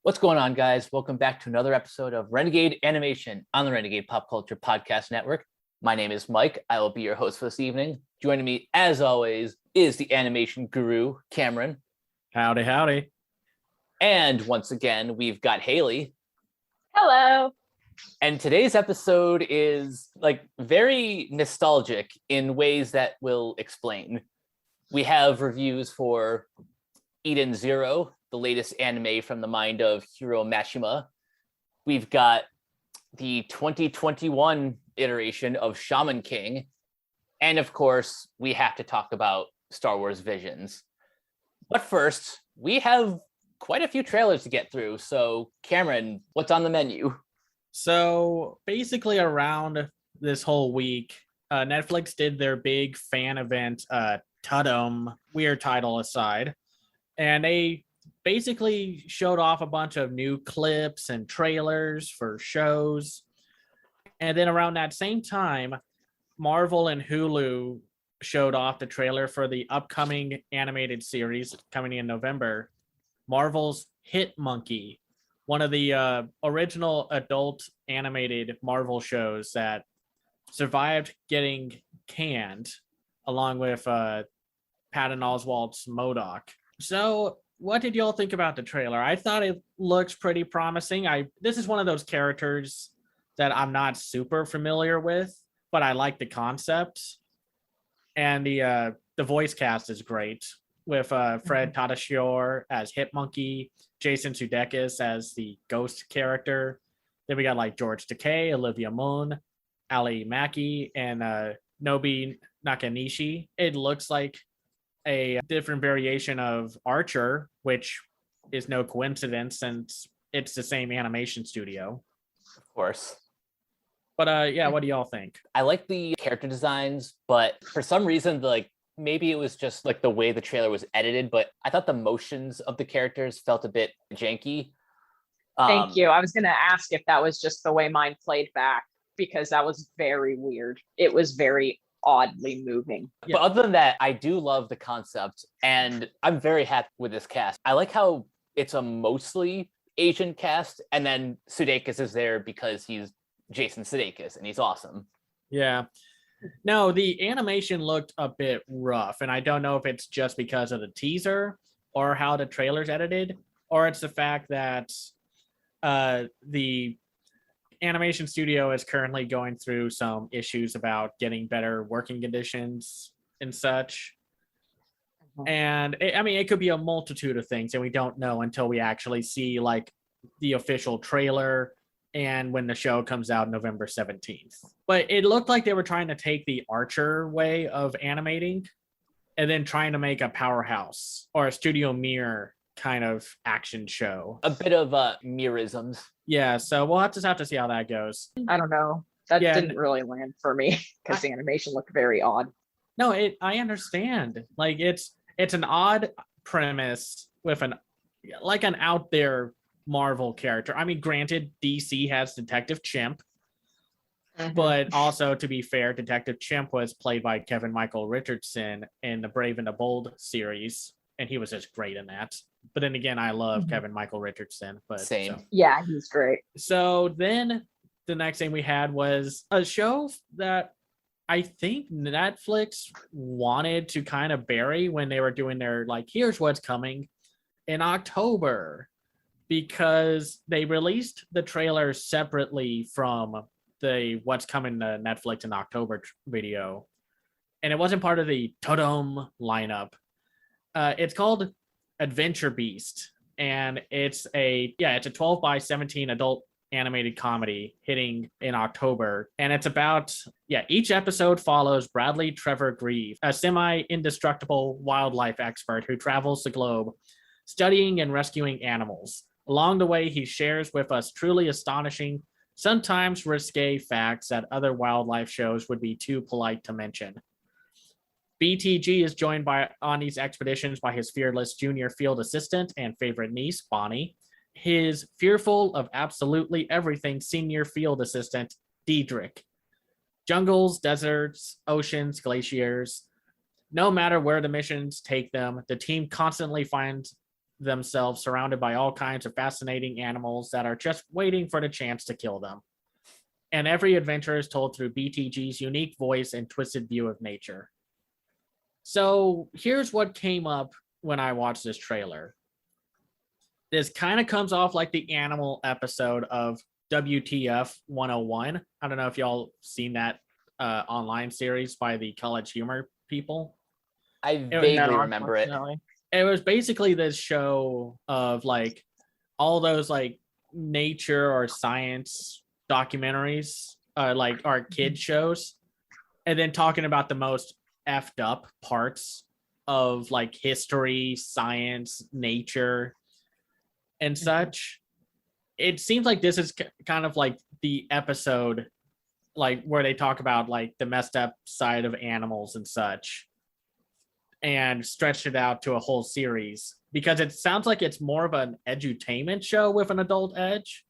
What's going on, guys? Welcome back to another episode of Renegade Animation on the Renegade Pop Culture Podcast Network. My name is Mike. I will be your host for this evening. Joining me, as always, is the animation guru, Cameron. Howdy, howdy. And once again, we've got Haley. Hello. And today's episode is very nostalgic in ways that we'll explain. We have reviews for Eden Zero, the latest anime from the mind of Hiro Mashima. We've got the 2021 iteration of Shaman King. And of course, we have to talk about Star Wars Visions. But first, we have quite a few trailers to get through. So Cameron, what's on the menu? So basically around this whole week, Netflix did their big fan event, Tudum, weird title aside. And they basically showed off a bunch of new clips and trailers for shows. And then around that same time, Marvel and Hulu showed off the trailer for the upcoming animated series coming in November, Marvel's Hit Monkey, one of the original adult animated Marvel shows that survived getting canned, along with Patton Oswalt's MODOK. So what did y'all think about the trailer? I thought it looks pretty promising. This is one of those characters that I'm not super familiar with, but I like the concept. And the voice cast is great, with Fred Tatasciore as Hit Monkey, Jason Sudeikis as the ghost character. Then we got George Takei, Olivia Munn, Ali Maki, and Nobi Nakanishi. It looks like a different variation of Archer, which is no coincidence since it's the same animation studio. Of course. But what do y'all think? I like the character designs, but for some reason, maybe it was just the way the trailer was edited, but I thought the motions of the characters felt a bit janky. Thank you. I was going to ask if that was just the way mine played back, because that was very weird. It was very oddly moving. But other than that, I do love the concept, and I'm very happy with this cast. I like how it's a mostly Asian cast, and then Sudeikis is there because he's Jason Sudeikis, and he's awesome. Yeah. No, the animation looked a bit rough, and I don't know if it's just because of the teaser or how the trailer's edited, or it's the fact that the animation studio is currently going through some issues about getting better working conditions and such. And it could be a multitude of things, and we don't know until we actually see the official trailer and when the show comes out November 17th. But it looked like they were trying to take the Archer way of animating and then trying to make a Powerhouse or a Studio Mirror kind of action show. A bit of mirrorisms. Yeah, so we'll have to see how that goes. I don't know. That didn't really land for me because the animation looked very odd. No, I understand. It's an odd premise with an out there Marvel character. Granted, DC has Detective Chimp, but also, to be fair, Detective Chimp was played by Kevin Michael Richardson in the Brave and the Bold series, and he was just great in that. But then again, I love Kevin Michael Richardson. But same. So. Yeah, he's great. So then the next thing we had was a show that I think Netflix wanted to kind of bury when they were doing their here's what's coming in October, because they released the trailer separately from the what's coming to Netflix in October video, and it wasn't part of the Tudum lineup. It's called Adventure Beast, and it's a 12/17 adult animated comedy hitting in October, and it's about each episode follows Bradley Trevor Grieve, a semi-indestructible wildlife expert who travels the globe studying and rescuing animals. Along the way, he shares with us truly astonishing, sometimes risque facts that other wildlife shows would be too polite to mention. BTG is joined on these expeditions by his fearless junior field assistant and favorite niece, Bonnie, his fearful of absolutely everything senior field assistant, Diedrich. Jungles, deserts, oceans, glaciers. No matter where the missions take them, the team constantly finds themselves surrounded by all kinds of fascinating animals that are just waiting for the chance to kill them. And every adventure is told through BTG's unique voice and twisted view of nature. So here's what came up when I watched this trailer. This kind of comes off like the animal episode of WTF 101. I don't know if y'all seen that online series by the College Humor people. I vaguely remember it. It was basically this show of like all those like nature or science documentaries, like our kid shows, and then talking about the most effed up parts of like history, science, nature, and such. It seems like this is kind of like the episode, like where they talk about like the messed up side of animals and such, and stretched it out to a whole series, because it sounds like it's more of an edutainment show with an adult edge.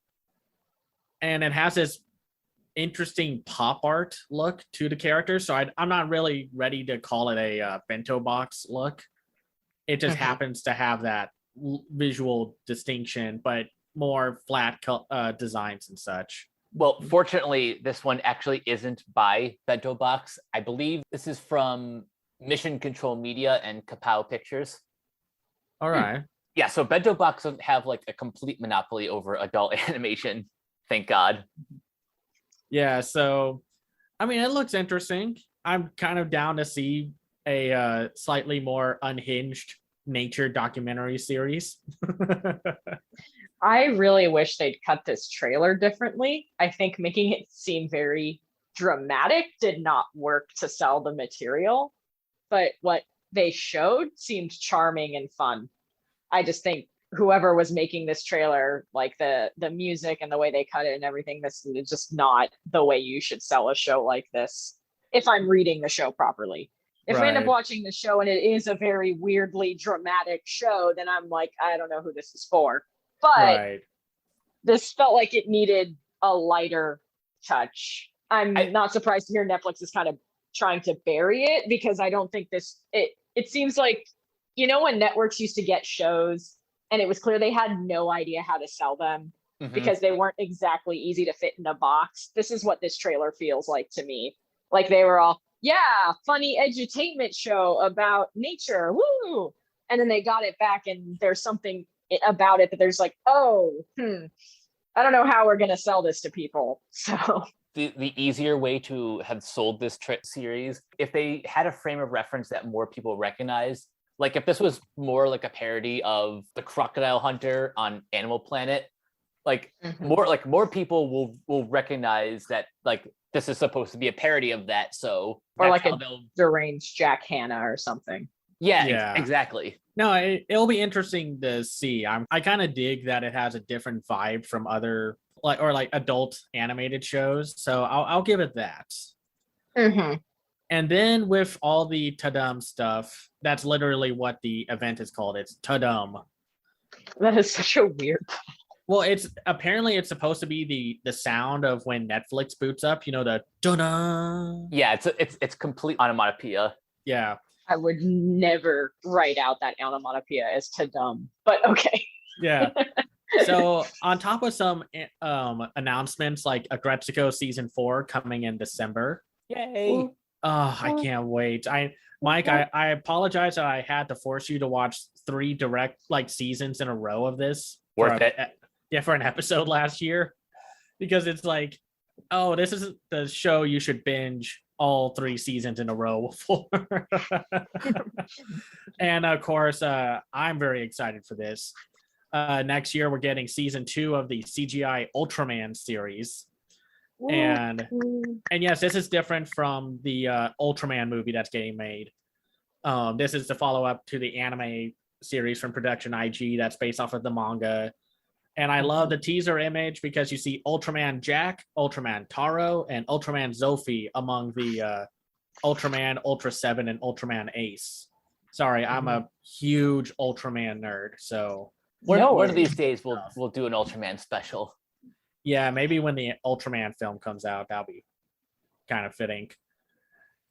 And it has this interesting pop art look to the characters. So I'm not really ready to call it a bento box look. It just happens to have that visual distinction, but more flat designs and such. Well, fortunately, this one actually isn't by Bento Box. I believe this is from Mission Control Media and Kapow Pictures. All right. Yeah, so Bento Box doesn't have like a complete monopoly over adult animation. Thank God. Yeah, so I mean, it looks interesting. I'm kind of down to see a slightly more unhinged nature documentary series. I really wish they'd cut this trailer differently. I think making it seem very dramatic did not work to sell the material, but what they showed seemed charming and fun. I just think whoever was making this trailer, like the music and the way they cut it and everything, this is just not the way you should sell a show like this, if I'm reading the show properly. If I end up watching the show and it is a very weirdly dramatic show, then I'm like, I don't know who this is for. But this felt like it needed a lighter touch. I'm not surprised to hear Netflix is kind of trying to bury it, because I don't think it seems like, you know, when networks used to get shows and it was clear they had no idea how to sell them because they weren't exactly easy to fit in a box. This is what this trailer feels like to me. Like they were all, yeah, funny edutainment show about nature, woo! And then they got it back and there's something about it that there's like, oh, I don't know how we're going to sell this to people. So the easier way to have sold this series, if they had a frame of reference that more people recognized, like if this was more like a parody of the Crocodile Hunter on Animal Planet, like more people will recognize that like this is supposed to be a parody of that. So or like a deranged Jack Hanna or something. Yeah, exactly. No, it'll be interesting to see. I kind of dig that it has a different vibe from other like adult animated shows. So I'll give it that. And then with all the Tadum stuff, that's literally what the event is called. It's Tadum. That is such a weird. Well, it's supposed to be the sound of when Netflix boots up. You know, the da-da. Yeah, it's complete onomatopoeia. Yeah. I would never write out that onomatopoeia as Tadum, but okay. Yeah. So on top of some announcements like Agretsuko season 4 coming in December. Yay. Oh, I can't wait. Mike, I apologize that I had to force you to watch 3 direct like seasons in a row of this. Worth it. Yeah, for an episode last year. Because it's like, oh, this is the show you should binge all 3 seasons in a row for. And of course, I'm very excited for this. Next year, we're getting season 2 of the CGI Ultraman series. And yes, this is different from the Ultraman movie that's getting made. This is the follow-up to the anime series from Production IG that's based off of the manga. And I love the teaser image because you see Ultraman Jack, Ultraman Taro, and Ultraman Zophie among the Ultraman, Ultra 7, and Ultraman Ace. Sorry, I'm a huge Ultraman nerd, so... One of these days, we'll do an Ultraman special. Yeah, maybe when the Ultraman film comes out, that'll be kind of fitting.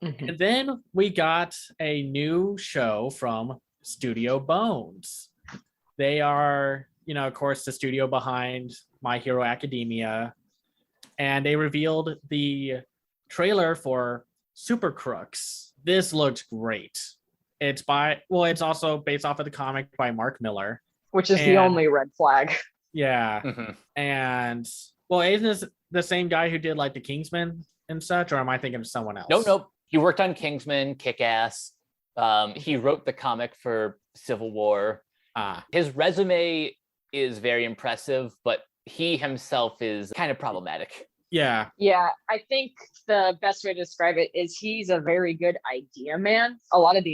And then we got a new show from Studio Bones. They are, of course, the studio behind My Hero Academia. And they revealed the trailer for Super Crooks. This looks great. It's also based off of the comic by Mark Miller. Which is the only red flag. Yeah. Mm-hmm. And, isn't this the same guy who did like the Kingsman and such, or am I thinking of someone else? Nope. He worked on Kingsman, Kick-Ass. He wrote the comic for Civil War. His resume is very impressive, but he himself is kind of problematic. Yeah. Yeah, I think the best way to describe it is he's a very good idea man. A lot of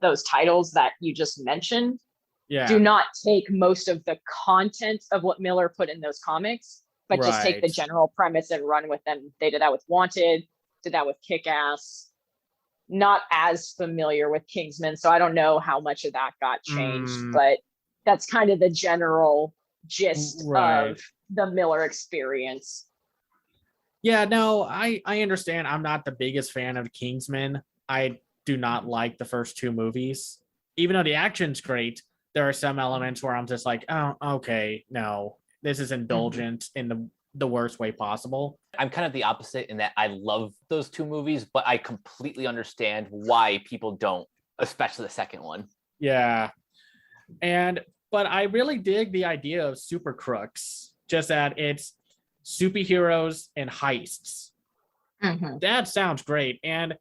those titles that you just mentioned do not take most of the content of what Miller put in those comics, but just take the general premise and run with them. They did that with Wanted, did that with Kick-Ass. Not as familiar with Kingsman, so I don't know how much of that got changed, but that's kind of the general gist of the Miller experience. Yeah, no, I understand. I'm not the biggest fan of Kingsman. I do not like the first two movies. Even though the action's great, there are some elements where I'm just like, oh, okay, no, this is indulgent in the worst way possible. I'm kind of the opposite in that I love those two movies, but I completely understand why people don't, especially the second one. Yeah. But I really dig the idea of Super Crooks, just that it's superheroes and heists. That sounds great. And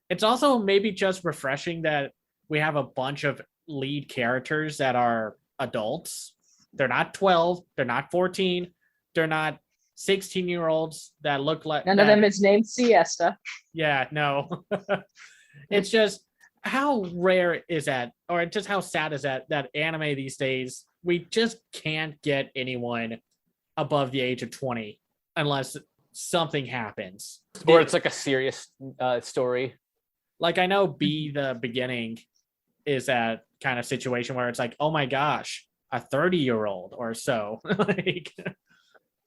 it's also maybe just refreshing that we have a bunch of lead characters that are adults. They're not 12, they're not 14, they're not 16-year-olds that look like none of them is named Siesta. Yeah, no. It's just how rare is that, or just how sad is that anime these days, we just can't get anyone above the age of 20 unless something happens. Or it's like a serious story. Like I know The Beginning is that kind of situation where it's like, oh my gosh, a 30-year-old or so.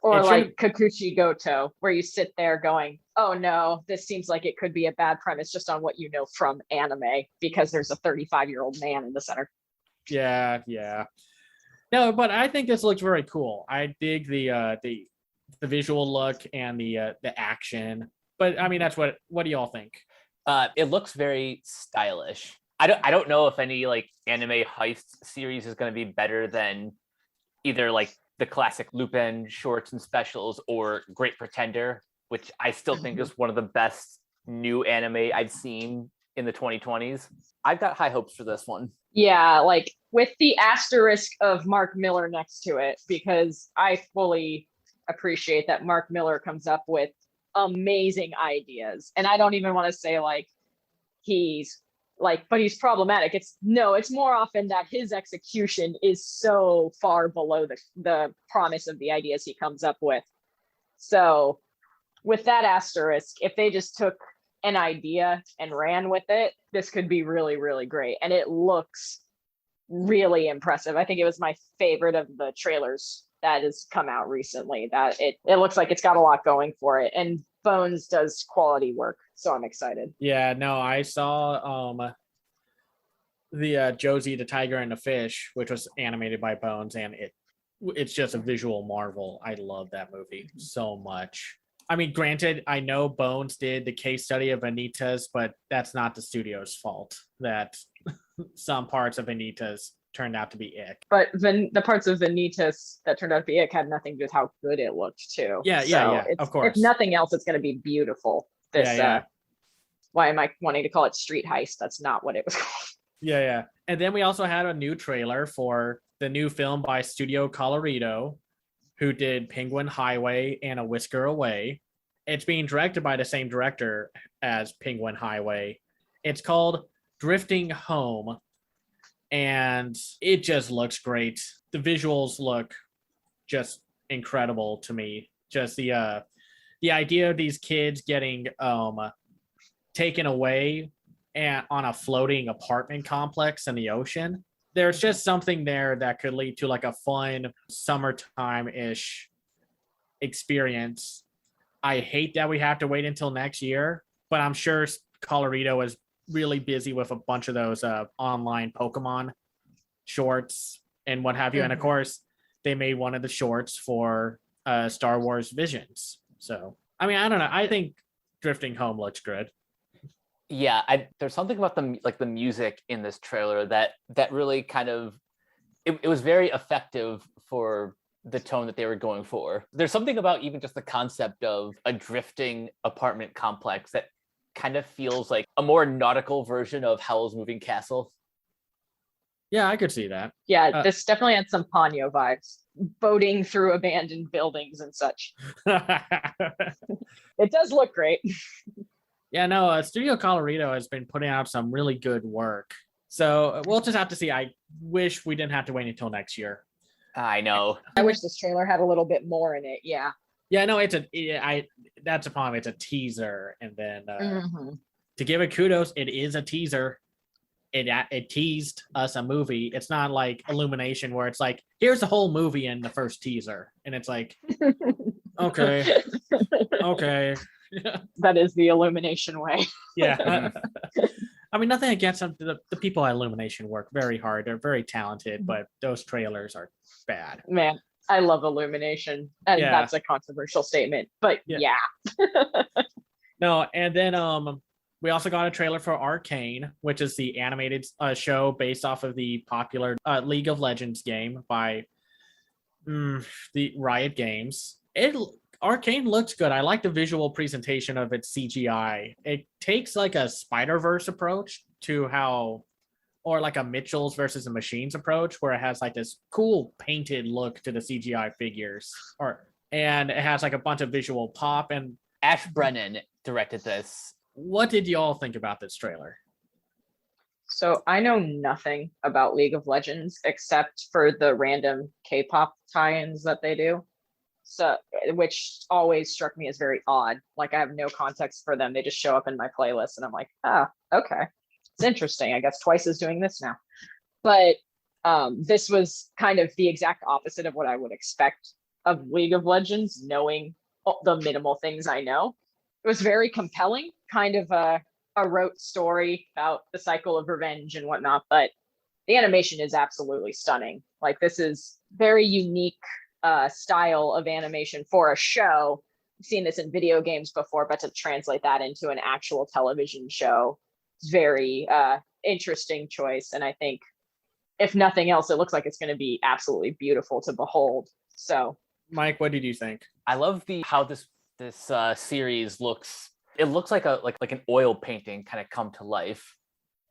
Or like Kakuchi Goto, where you sit there going, oh no, this seems like it could be a bad premise just on what you know from anime, because there's a 35-year-old man in the center. Yeah. No, but I think this looks very cool. I dig the visual look and the action. But I mean, that's what do y'all think? It looks very stylish. I don't know if any like anime heist series is going to be better than either like the classic Lupin shorts and specials or Great Pretender, which I still think is one of the best new anime I've seen in the 2020s. I've got high hopes for this one. Yeah, like with the asterisk of Mark Miller next to it, because I fully appreciate that Mark Miller comes up with amazing ideas. And I don't even want to say like but he's problematic. It's more often that his execution is so far below the promise of the ideas he comes up with. So with that asterisk, if they just took an idea and ran with it, this could be really, really great. And it looks really impressive. I think it was my favorite of the trailers that has come out recently, that it looks like it's got a lot going for it. And Bones does quality work, so I'm excited. Yeah, no, I saw the Josie the Tiger and the Fish, which was animated by Bones, and it's just a visual marvel. I love that movie so much. I mean, granted, I know Bones did the case study of Anita's, but that's not the studio's fault that some parts of Anita's turned out to be ick. But the parts of Vanitas that turned out to be ick had nothing to do with how good it looked too. Yeah, of course. If nothing else, it's going to be beautiful. Why am I wanting to call it Street Heist? That's not what it was called. Yeah. And then we also had a new trailer for the new film by Studio Colorido, who did Penguin Highway and A Whisker Away. It's being directed by the same director as Penguin Highway. It's called Drifting Home, and it just looks great. The visuals look just incredible to me. Just the idea of these kids getting taken away and on a floating apartment complex in the ocean. There's just something there that could lead to like a fun summertime-ish experience. I hate that we have to wait until next year, but I'm sure Colorido is really busy with a bunch of those online Pokemon shorts and what have you. And of course, they made one of the shorts for Star Wars Visions. So, I mean, I don't know. I think Drifting Home looks good. Yeah, there's something about the music in this trailer that really kind of it was very effective for the tone that they were going for. There's something about even just the concept of a drifting apartment complex that kind of feels like a more nautical version of Howl's Moving Castle. Yeah, I could see that. Yeah, this definitely had some Ponyo vibes, boating through abandoned buildings and such. It does look great. Yeah, no, Studio Colorado has been putting out some really good work. So we'll just have to see. I wish we didn't have to wait until next year. I know. I wish this trailer had a little bit more in it. Yeah. Yeah, no, that's a problem. It's a teaser. And then to give it kudos, it is a teaser. It teased us a movie. It's not like Illumination where it's like, here's the whole movie in the first teaser. And it's like, okay. That is the Illumination way. Yeah. I mean, nothing against them. The people at Illumination work very hard. They're very talented, but those trailers are bad. Man, I love Illumination. And Yeah. that's a controversial statement. But yeah. No, and then we also got a trailer for Arcane, which is the animated show based off of the popular League of Legends game by the Riot Games. Arcane looks good. I like the visual presentation of its CGI. It takes like a Spider-Verse approach to or like a Mitchell's versus the Machines approach, where it has like this cool painted look to the CGI figures, and it has like a bunch of visual pop. And Ash Brennan directed this. What did y'all think about this trailer? So I know nothing about League of Legends except for the random K-pop tie-ins that they do. So, which always struck me as very odd. Like I have no context for them. They just show up in my playlist and I'm like, okay. It's interesting. I guess Twice is doing this now. But this was kind of the exact opposite of what I would expect of League of Legends, knowing the minimal things I know. It was very compelling, kind of a rote story about the cycle of revenge and whatnot, but the animation is absolutely stunning. Like this is very unique style of animation for a show. I've seen this in video games before, but to translate that into an actual television show, it's very interesting choice. And I think if nothing else, it looks like it's going to be absolutely beautiful to behold. So, Mike, what did you think? I love how this series looks. It looks like an oil painting kind of come to life,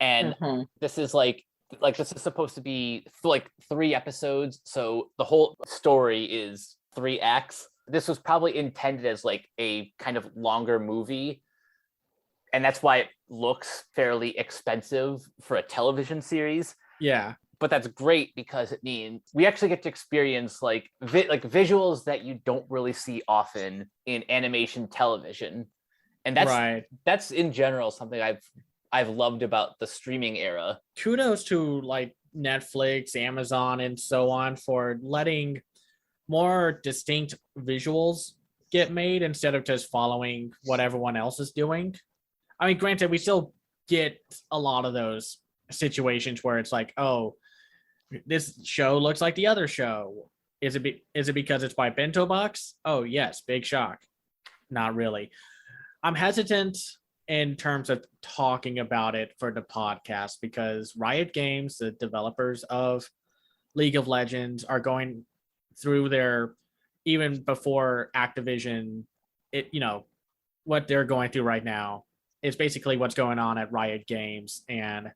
and this is this is supposed to be like 3 episodes, so the whole story is 3 acts. This was probably intended as like a kind of longer movie, and that's why it looks fairly expensive for a television series. Yeah. But that's great because it means we actually get to experience like visuals that you don't really see often in animation television, and that's in general something I've loved about the streaming era. Kudos to like Netflix, Amazon, and so on for letting more distinct visuals get made instead of just following what everyone else is doing. I mean, granted, we still get a lot of those situations where it's like, oh, this show looks like the other show. Is it because it's by Bento Box? Oh, yes, big shock. Not really. I'm hesitant in terms of talking about it for the podcast because Riot Games, the developers of League of Legends, are going through their, even before Activision, what they're going through right now is basically what's going on at Riot Games. And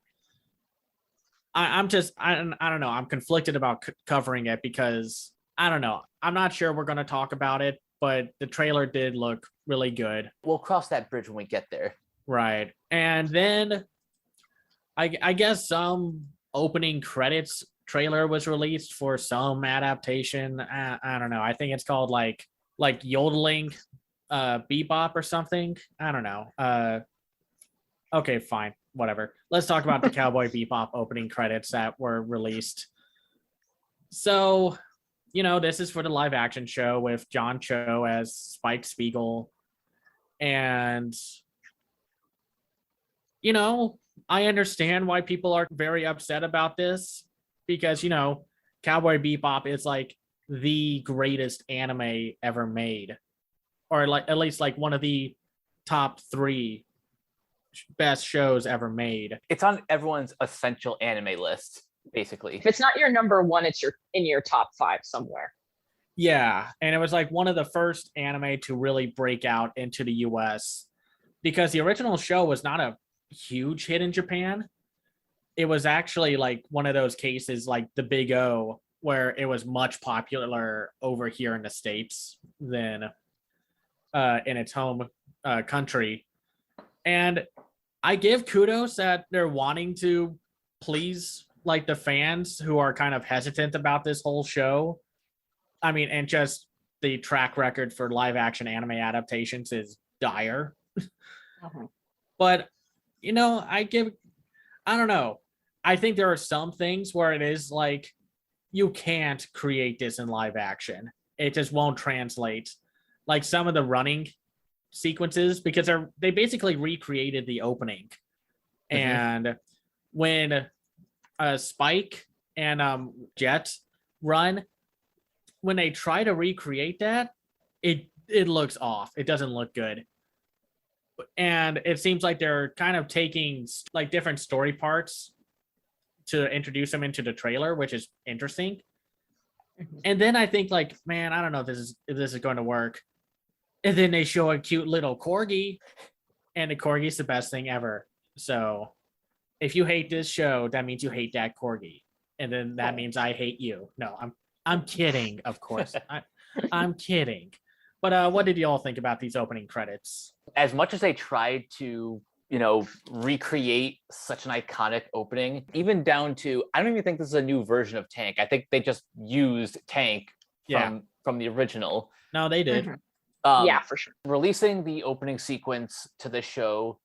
I don't know. I'm conflicted about covering it because I don't know. I'm not sure we're going to talk about it, but the trailer did look really good. We'll cross that bridge when we get there. Right. And then I guess some opening credits trailer was released for some adaptation. I don't know. I think it's called like yodeling bebop or something. I don't know. Okay, fine. Whatever. Let's talk about the Cowboy Bebop opening credits that were released. So, this is for the live action show with John Cho as Spike Spiegel. And, I understand why people are very upset about this because, Cowboy Bebop is like the greatest anime ever made, or like at least like one of the top 3 best shows ever made. It's on everyone's essential anime list, basically. If it's not your number one, it's in your top 5 somewhere. Yeah, and it was like one of the first anime to really break out into the US, because the original show was not a huge hit in Japan. It was actually like one of those cases like the Big O, where it was much popular over here in the States than in its home country. And I give kudos that they're wanting to please like the fans who are kind of hesitant about this whole show. I mean, and just the track record for live action anime adaptations is dire. But, you know, I don't know. I think there are some things where it is like, you can't create this in live action. It just won't translate. Like some of the running sequences, because they basically recreated the opening. And when Spike and Jet run, when they try to recreate that, it looks off. It doesn't look good. And it seems like they're kind of taking like different story parts to introduce them into the trailer, which is interesting. And then I think like, man, I don't know if this is going to work. And then they show a cute little corgi, and the corgi's the best thing ever. So if you hate this show, that means you hate that corgi, and then that means I hate you. No, I'm kidding, of course. I'm kidding. But what did you all think about these opening credits? As much as they tried to, you know, recreate such an iconic opening, even down to, I don't even think this is a new version of Tank. I think they just used Tank from the original. No, they did. Yeah, for sure. Releasing the opening sequence to the show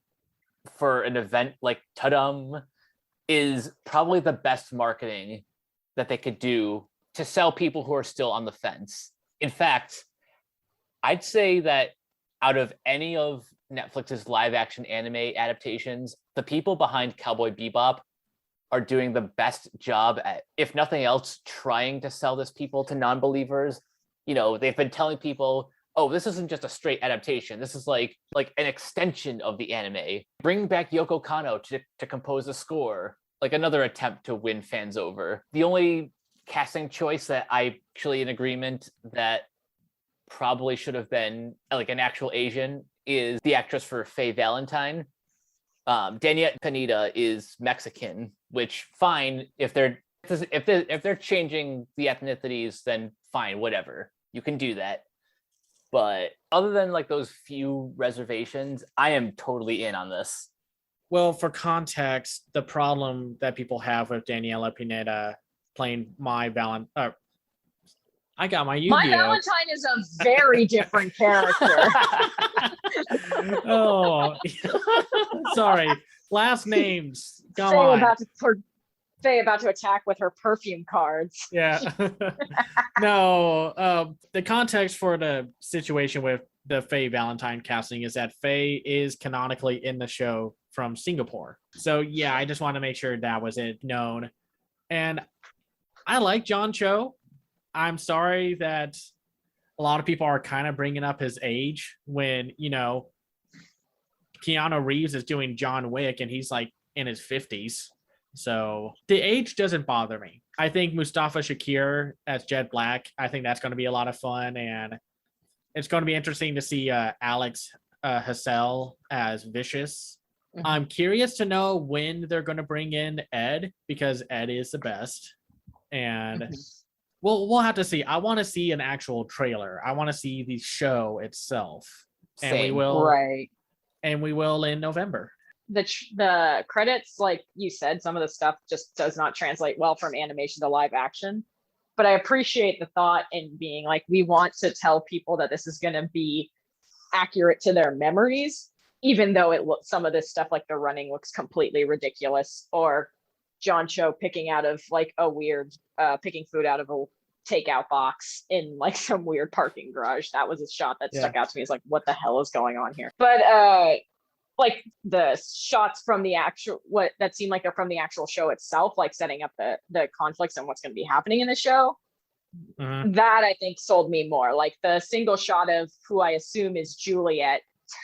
for an event like Tadum is probably the best marketing that they could do to sell people who are still on the fence. In fact, I'd say that out of any of Netflix's live action anime adaptations, the people behind Cowboy Bebop are doing the best job at, if nothing else, trying to sell this people to non-believers. You know, they've been telling people, oh, this isn't just a straight adaptation. This is like an extension of the anime. Bring back Yoko Kanno to compose the score. Like another attempt to win fans over. The only casting choice that I'm actually in agreement that probably should have been like an actual Asian is the actress for Faye Valentine. Danielle Pineda is Mexican, which fine. If they're changing the ethnicities, then fine, whatever. You can do that. But other than like those few reservations, I am totally in on this. Well, for context, the problem that people have with Daniela Pineda playing My Valentine, I got my Yu-Gi-Oh. My Valentine is a very different character. Oh, sorry. Last names. Come on. Faye about to attack with her perfume cards. Yeah. No, the context for the situation with the Faye Valentine casting is that Faye is canonically in the show from Singapore. So yeah, I just want to make sure that was known. And I like John Cho. I'm sorry that a lot of people are kind of bringing up his age when, you know, Keanu Reeves is doing John Wick and he's like in his 50s. So the age doesn't bother me. I think Mustafa Shakir as Jet Black, I think that's going to be a lot of fun. And it's going to be interesting to see Alex Hassel as Vicious. Mm-hmm. I'm curious to know when they're going to bring in Ed, because Ed is the best. And we'll have to see. I want to see an actual trailer. I want to see the show itself. And we will. Right. And we will in November. The credits, like you said, some of the stuff just does not translate well from animation to live action. But I appreciate the thought in being like, we want to tell people that this is going to be accurate to their memories, even though some of this stuff, like the running, looks completely ridiculous, or John Cho picking out of like a weird, picking food out of a takeout box in like some weird parking garage. That was a shot that stuck out to me. It's like, what the hell is going on here? But like the shots from the actual, what that seemed like they're from the actual show itself, like setting up the conflicts and what's going to be happening in the show. That I think sold me more. Like the single shot of who I assume is Juliet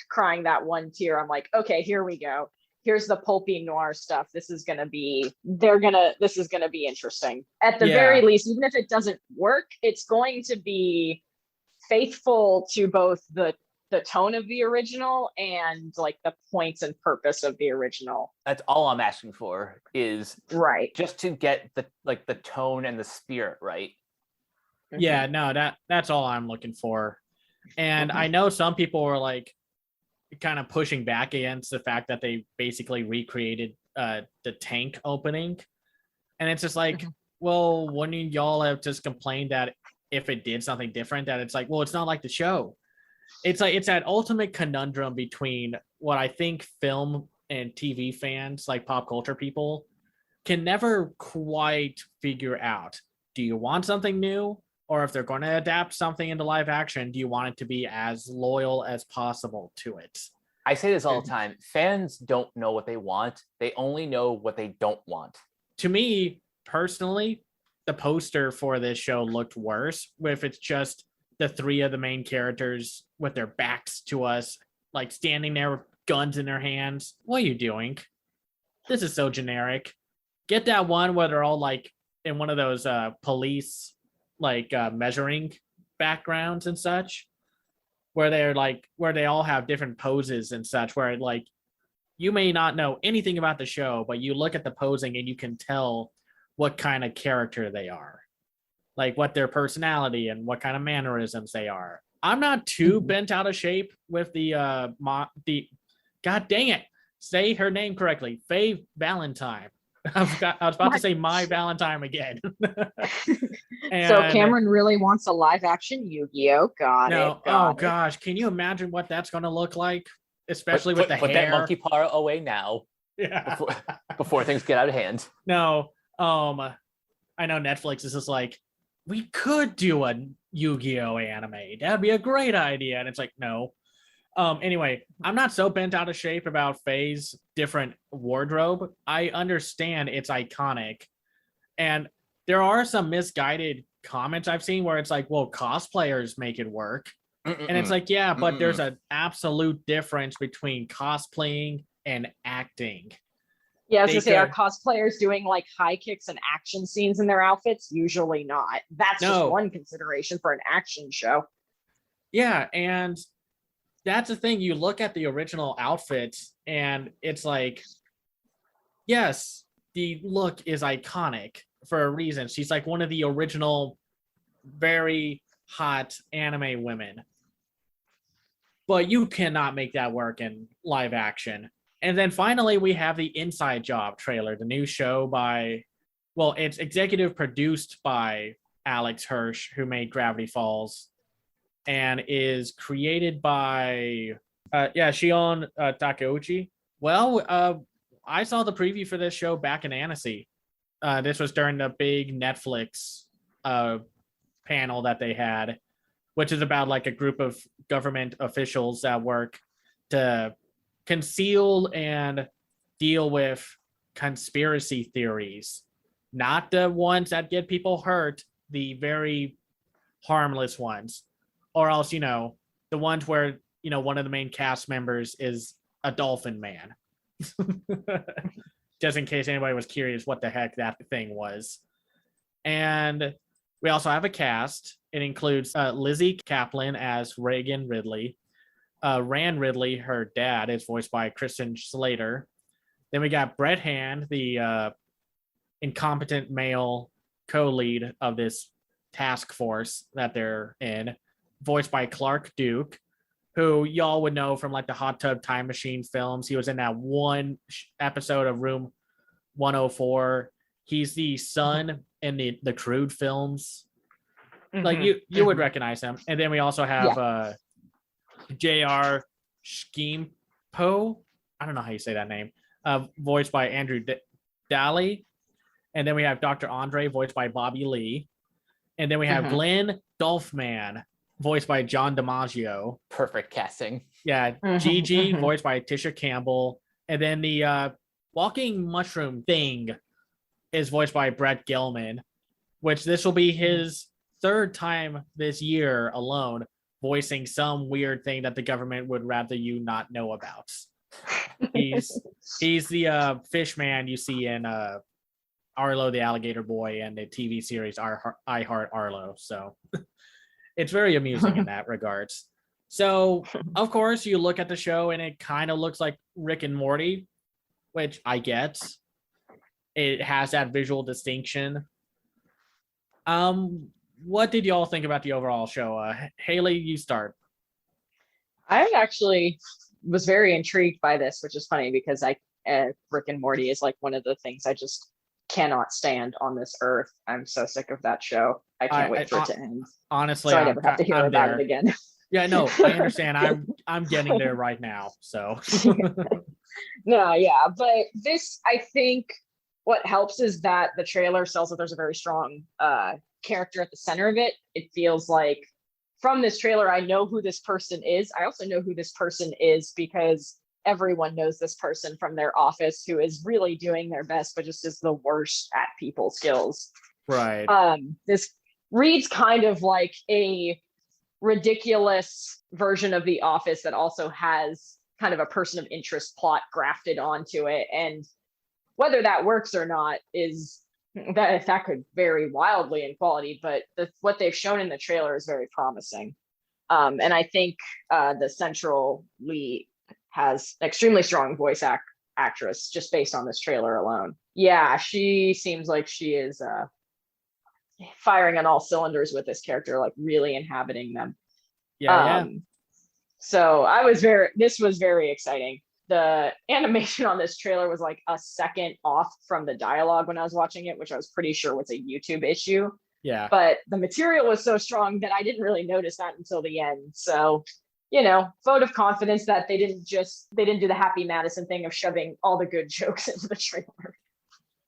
crying that one tear. I'm like, okay, here we go. Here's the pulpy noir stuff. This is gonna be interesting. At the very least, even if it doesn't work, it's going to be faithful to both the tone of the original and like the points and purpose of the original. That's all I'm asking for, is right, just to get the tone and the spirit right. Yeah, no, that's all I'm looking for. And I know some people were like kind of pushing back against the fact that they basically recreated the tank opening. And it's just like, well, wouldn't y'all have just complained that if it did something different, that it's like, well, it's not like the show. It's like, it's that ultimate conundrum between what I think film and TV fans, like pop culture people, can never quite figure out. Do you want something new? Or if they're going to adapt something into live action, do you want it to be as loyal as possible to it? I say this all the time. Fans don't know what they want. They only know what they don't want. To me, personally, the poster for this show looked worse if it's just the three of the main characters with their backs to us, like standing there with guns in their hands. What are you doing? This is so generic. Get that one where they're all like in one of those police like measuring backgrounds and such, where they're like, where they all have different poses and such, where like you may not know anything about the show, but you look at the posing and you can tell what kind of character they are, like what their personality and what kind of mannerisms they are. I'm not too bent out of shape with the god dang it, say her name correctly, Faye Valentine. I was about to say my Valentine again. So Cameron really wants a live action Yu-Gi-Oh. Got it. Gosh, can you imagine what that's going to look like? Especially with the hair. Put that monkey paw away now. Yeah. Before things get out of hand. No, I know Netflix is just like, we could do a Yu-Gi-Oh anime. That'd be a great idea. And it's like, no. Anyway, I'm not so bent out of shape about Faye's different wardrobe. I understand it's iconic. And there are some misguided comments I've seen where it's like, well, cosplayers make it work. And it's like, yeah, but there's an absolute difference between cosplaying and acting. Yeah, I was gonna say, are cosplayers doing like high kicks and action scenes in their outfits? Usually not. That's just one consideration for an action show. Yeah, and that's the thing. You look at the original outfits and it's like, yes, the look is iconic for a reason. She's like one of the original very hot anime women. But you cannot make that work in live action. And then finally, we have the Inside Job trailer, the new show by, well, it's executive produced by Alex Hirsch, who made Gravity Falls, and is created by, Shion Takeuchi. Well, I saw the preview for this show back in Annecy. This was during the big Netflix panel that they had, which is about like a group of government officials that work to conceal and deal with conspiracy theories, not the ones that get people hurt, the very harmless ones, or else, the ones where, one of the main cast members is a dolphin man. Just in case anybody was curious what the heck that thing was. And we also have a cast. It includes Lizzie Kaplan as Reagan Ridley. Rand Ridley, her dad, is voiced by Christian Slater. Then we got Brett Hand, the incompetent male co-lead of this task force that they're in, voiced by Clark Duke, who y'all would know from like the Hot Tub Time Machine films. He was in that one episode of Room 104. He's the son in the Crude films. Like you would recognize him. And then we also have J.R. Schkeempo. I don't know how you say that name. Voiced by Andrew Daly. And then we have Dr. Andre, voiced by Bobby Lee. And then we have Glenn Dolphman, voiced by John DiMaggio. Perfect casting. Yeah, Gigi, voiced by Tisha Campbell. And then the walking mushroom thing is voiced by Brett Gelman, which this will be his third time this year alone voicing some weird thing that the government would rather you not know about. He's the fish man you see in Arlo the Alligator Boy and the TV series I Heart Arlo. So it's very amusing in that regards. So, of course, you look at the show and it kind of looks like Rick and Morty, which I get. It has that visual distinction. What did y'all think about the overall show? Haley, you start. I actually was very intrigued by this, which is funny because Rick and Morty is like one of the things I just cannot stand on this earth. I'm so sick of that show. I can't wait for it to end. Honestly, so I never have to hear about it again. Yeah, no, I understand. I'm getting there right now. So no, yeah, but this, I think what helps is that the trailer sells that there's a very strong character at the center of it. It feels like from this trailer, I know who this person is. I also know who this person is because everyone knows this person from their office who is really doing their best, but just is the worst at people skills. Right. This reads kind of like a ridiculous version of The Office that also has kind of a person of interest plot grafted onto it. And whether that works or not is that could vary wildly in quality, but what they've shown in the trailer is very promising. And I think the central lead has extremely strong voice actress just based on this trailer alone. Yeah, she seems like she is firing on all cylinders with this character, like really inhabiting them. Yeah. So this was very exciting. The animation on this trailer was like a second off from the dialogue when I was watching it, which I was pretty sure was a YouTube issue. Yeah. But the material was so strong that I didn't really notice that until the end. So, vote of confidence that they didn't do the Happy Madison thing of shoving all the good jokes into the trailer.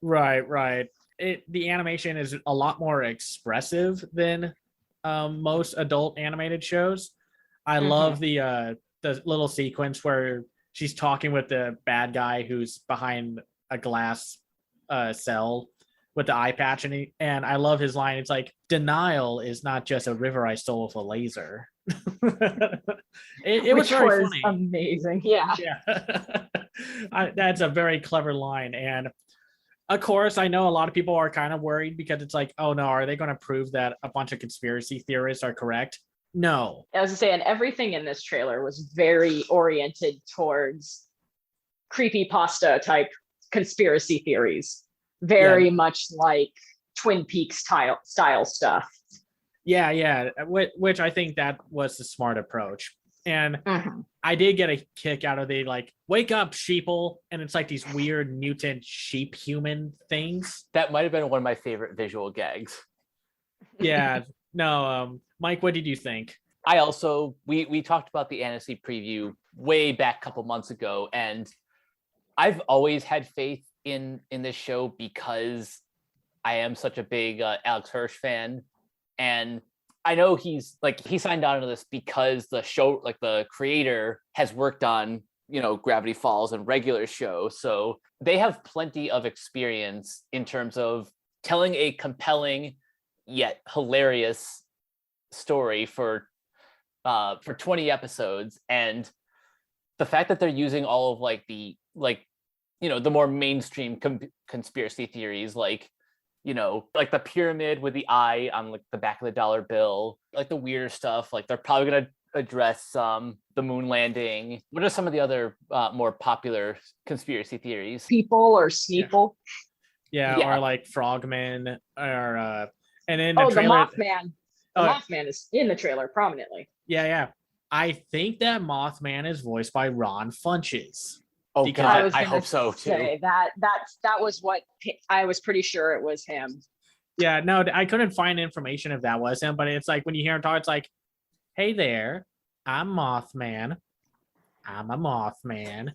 Right. The animation is a lot more expressive than most adult animated shows. I love the little sequence where she's talking with the bad guy who's behind a glass cell with the eye patch, and I love his line. It's like, denial is not just a river I stole with a laser. it was very funny. Amazing. Yeah. That's a very clever line. And of course, I know a lot of people are kind of worried because it's like, oh no, are they going to prove that a bunch of conspiracy theorists are correct? No. I was going to say, and everything in this trailer was very oriented towards creepypasta type conspiracy theories. Very much like Twin Peaks style stuff. Yeah. Which I think that was the smart approach. And I did get a kick out of the like, wake up, sheeple. And it's like these weird mutant sheep human things. That might have been one of my favorite visual gags. Yeah. No, Mike, what did you think? I also, we talked about the Annecy preview way back a couple months ago, and I've always had faith in this show because I am such a big Alex Hirsch fan, and I know he signed on to this because the show, like the creator, has worked on Gravity Falls and regular show, so they have plenty of experience in terms of telling a compelling yet hilarious story for 20 episodes. And the fact that they're using all of the more mainstream conspiracy theories, like the pyramid with the eye on the back of the dollar bill, like the weirder stuff, like they're probably going to address the moon landing. What are some of the other more popular conspiracy theories? People or Sneeple. Yeah, or like Frogman, or and then the Mothman. The Mothman is in the trailer prominently. Yeah. I think that Mothman is voiced by Ron Funches. Oh God, I hope so too. That was what I was pretty sure it was him. Yeah, no, I couldn't find information if that was him, but it's like when you hear him talk, it's like, hey there, I'm Mothman. I'm a Mothman.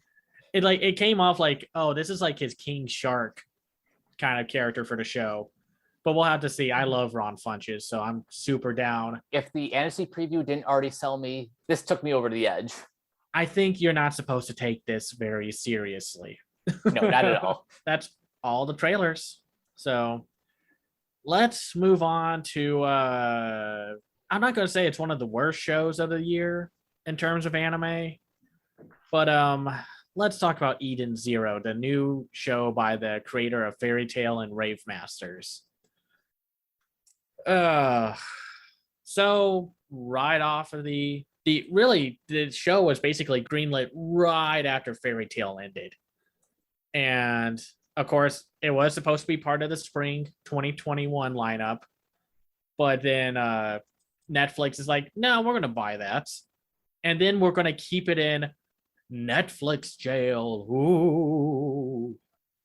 It came off like, oh, this is like his King Shark kind of character for the show. But we'll have to see. I love Ron Funches, so I'm super down. If the Annecy preview didn't already sell me, this took me over the edge. I think you're not supposed to take this very seriously. No, not at all. That's all the trailers. So let's move on to I'm not going to say it's one of the worst shows of the year in terms of anime, but let's talk about Eden Zero, the new show by the creator of Fairy Tail and Rave Masters. So right off of the show was basically greenlit right after Fairy Tail ended. And of course, it was supposed to be part of the spring 2021 lineup. But then Netflix is like, no, we're going to buy that. And then we're going to keep it in Netflix jail. Ooh.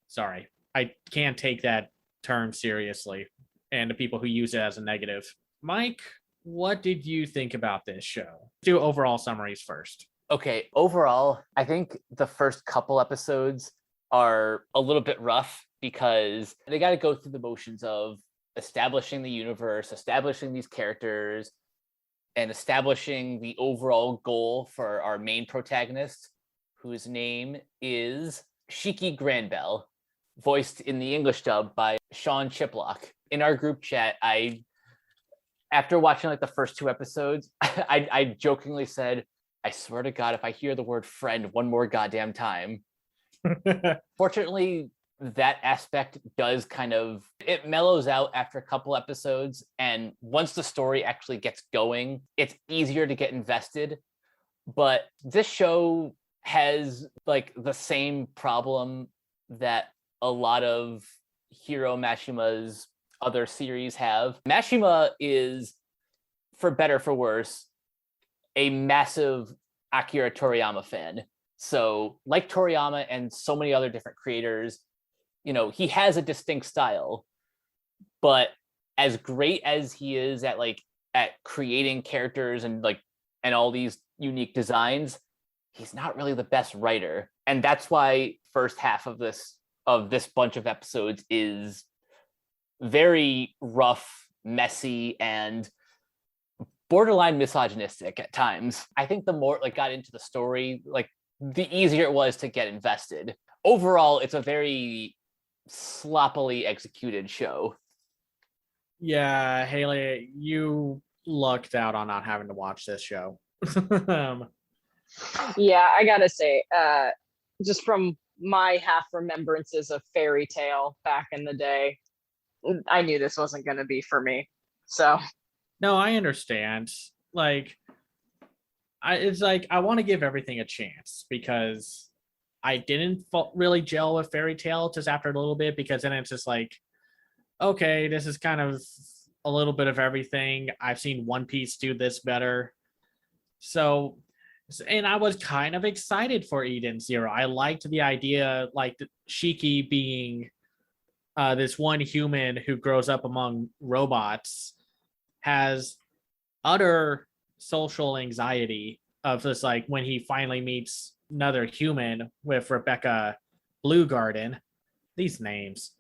Sorry, I can't take that term seriously. And the people who use it as a negative. Mike, what did you think about this show? Do overall summaries first. Okay, overall, I think the first couple episodes are a little bit rough because they got to go through the motions of establishing the universe, establishing these characters, and establishing the overall goal for our main protagonist, whose name is Shiki Granbell, voiced in the English dub by Sean Chiplock. In our group chat, after watching like the first two episodes, I jokingly said, I swear to God, if I hear the word friend one more goddamn time. Fortunately, that aspect does it mellows out after a couple episodes. And once the story actually gets going, it's easier to get invested. But this show has like the same problem that a lot of Hiro Mashima's other series have. Mashima is, for better for worse, a massive Akira Toriyama fan. So like Toriyama and so many other different creators, he has a distinct style, but as great as he is at creating characters and all these unique designs, he's not really the best writer. And that's why first half of this bunch of episodes is very rough, messy, and borderline misogynistic at times. I think the more got into the story, the easier it was to get invested. Overall, it's a very sloppily executed show. Yeah, Haley, you lucked out on not having to watch this show. Yeah, I gotta say, just from my half remembrances of Fairy Tail back in the day, I knew this wasn't going to be for me. So no, I understand. I want to give everything a chance because I didn't really gel with Fairy Tail just after a little bit, because then it's just okay, this is kind of a little bit of everything. I've seen One Piece do this better. So, and I was kind of excited for Eden Zero. I liked the idea, Shiki being this one human who grows up among robots, has utter social anxiety of just when he finally meets another human with Rebecca Bluegarden, these names,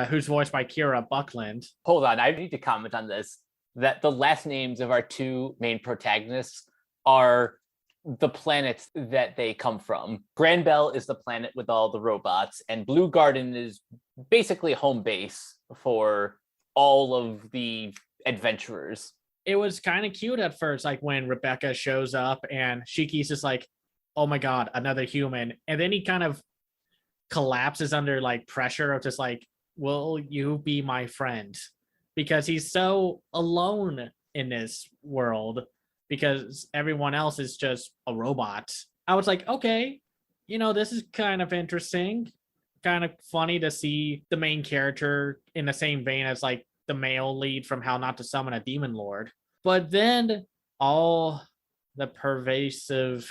who's voiced by Kira Buckland. Hold on, I need to comment on this, that the last names of our two main protagonists are the planets that they come from. Granbell is the planet with all the robots, and Blue Garden is basically home base for all of the adventurers. It was kind of cute at first, when Rebecca shows up and Shiki's just oh my God, another human. And then he kind of collapses under pressure of just will you be my friend? Because he's so alone in this world, because everyone else is just a robot. I was okay, this is kind of interesting, kind of funny to see the main character in the same vein as the male lead from How Not to Summon a Demon Lord. But then all the pervasive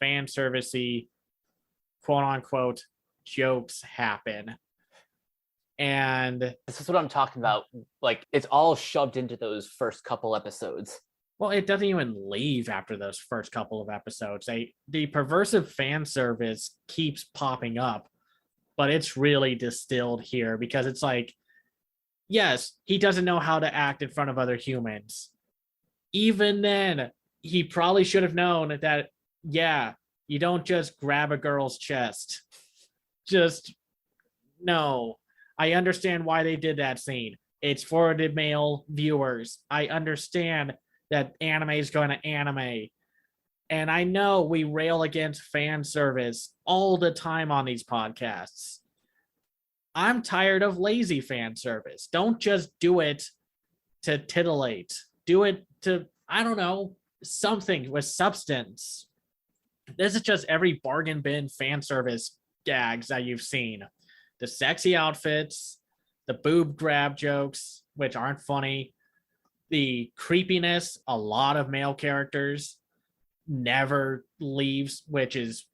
fan servicey quote unquote jokes happen. And this is what I'm talking about. It's all shoved into those first couple episodes. Well, it doesn't even leave after those first couple of episodes. The perversive fan service keeps popping up, but it's really distilled here, because it's yes, he doesn't know how to act in front of other humans. Even then, he probably should have known that, yeah, you don't just grab a girl's chest. Just, no. I understand why they did that scene. It's for the male viewers. I understand that anime is going to anime. And I know we rail against fan service all the time on these podcasts. I'm tired of lazy fan service. Don't just do it to titillate. Do it to, I don't know, something with substance. This is just every bargain bin fan service gags that you've seen. The sexy outfits, the boob grab jokes, which aren't funny, the creepiness, a lot of male characters never leaves, which is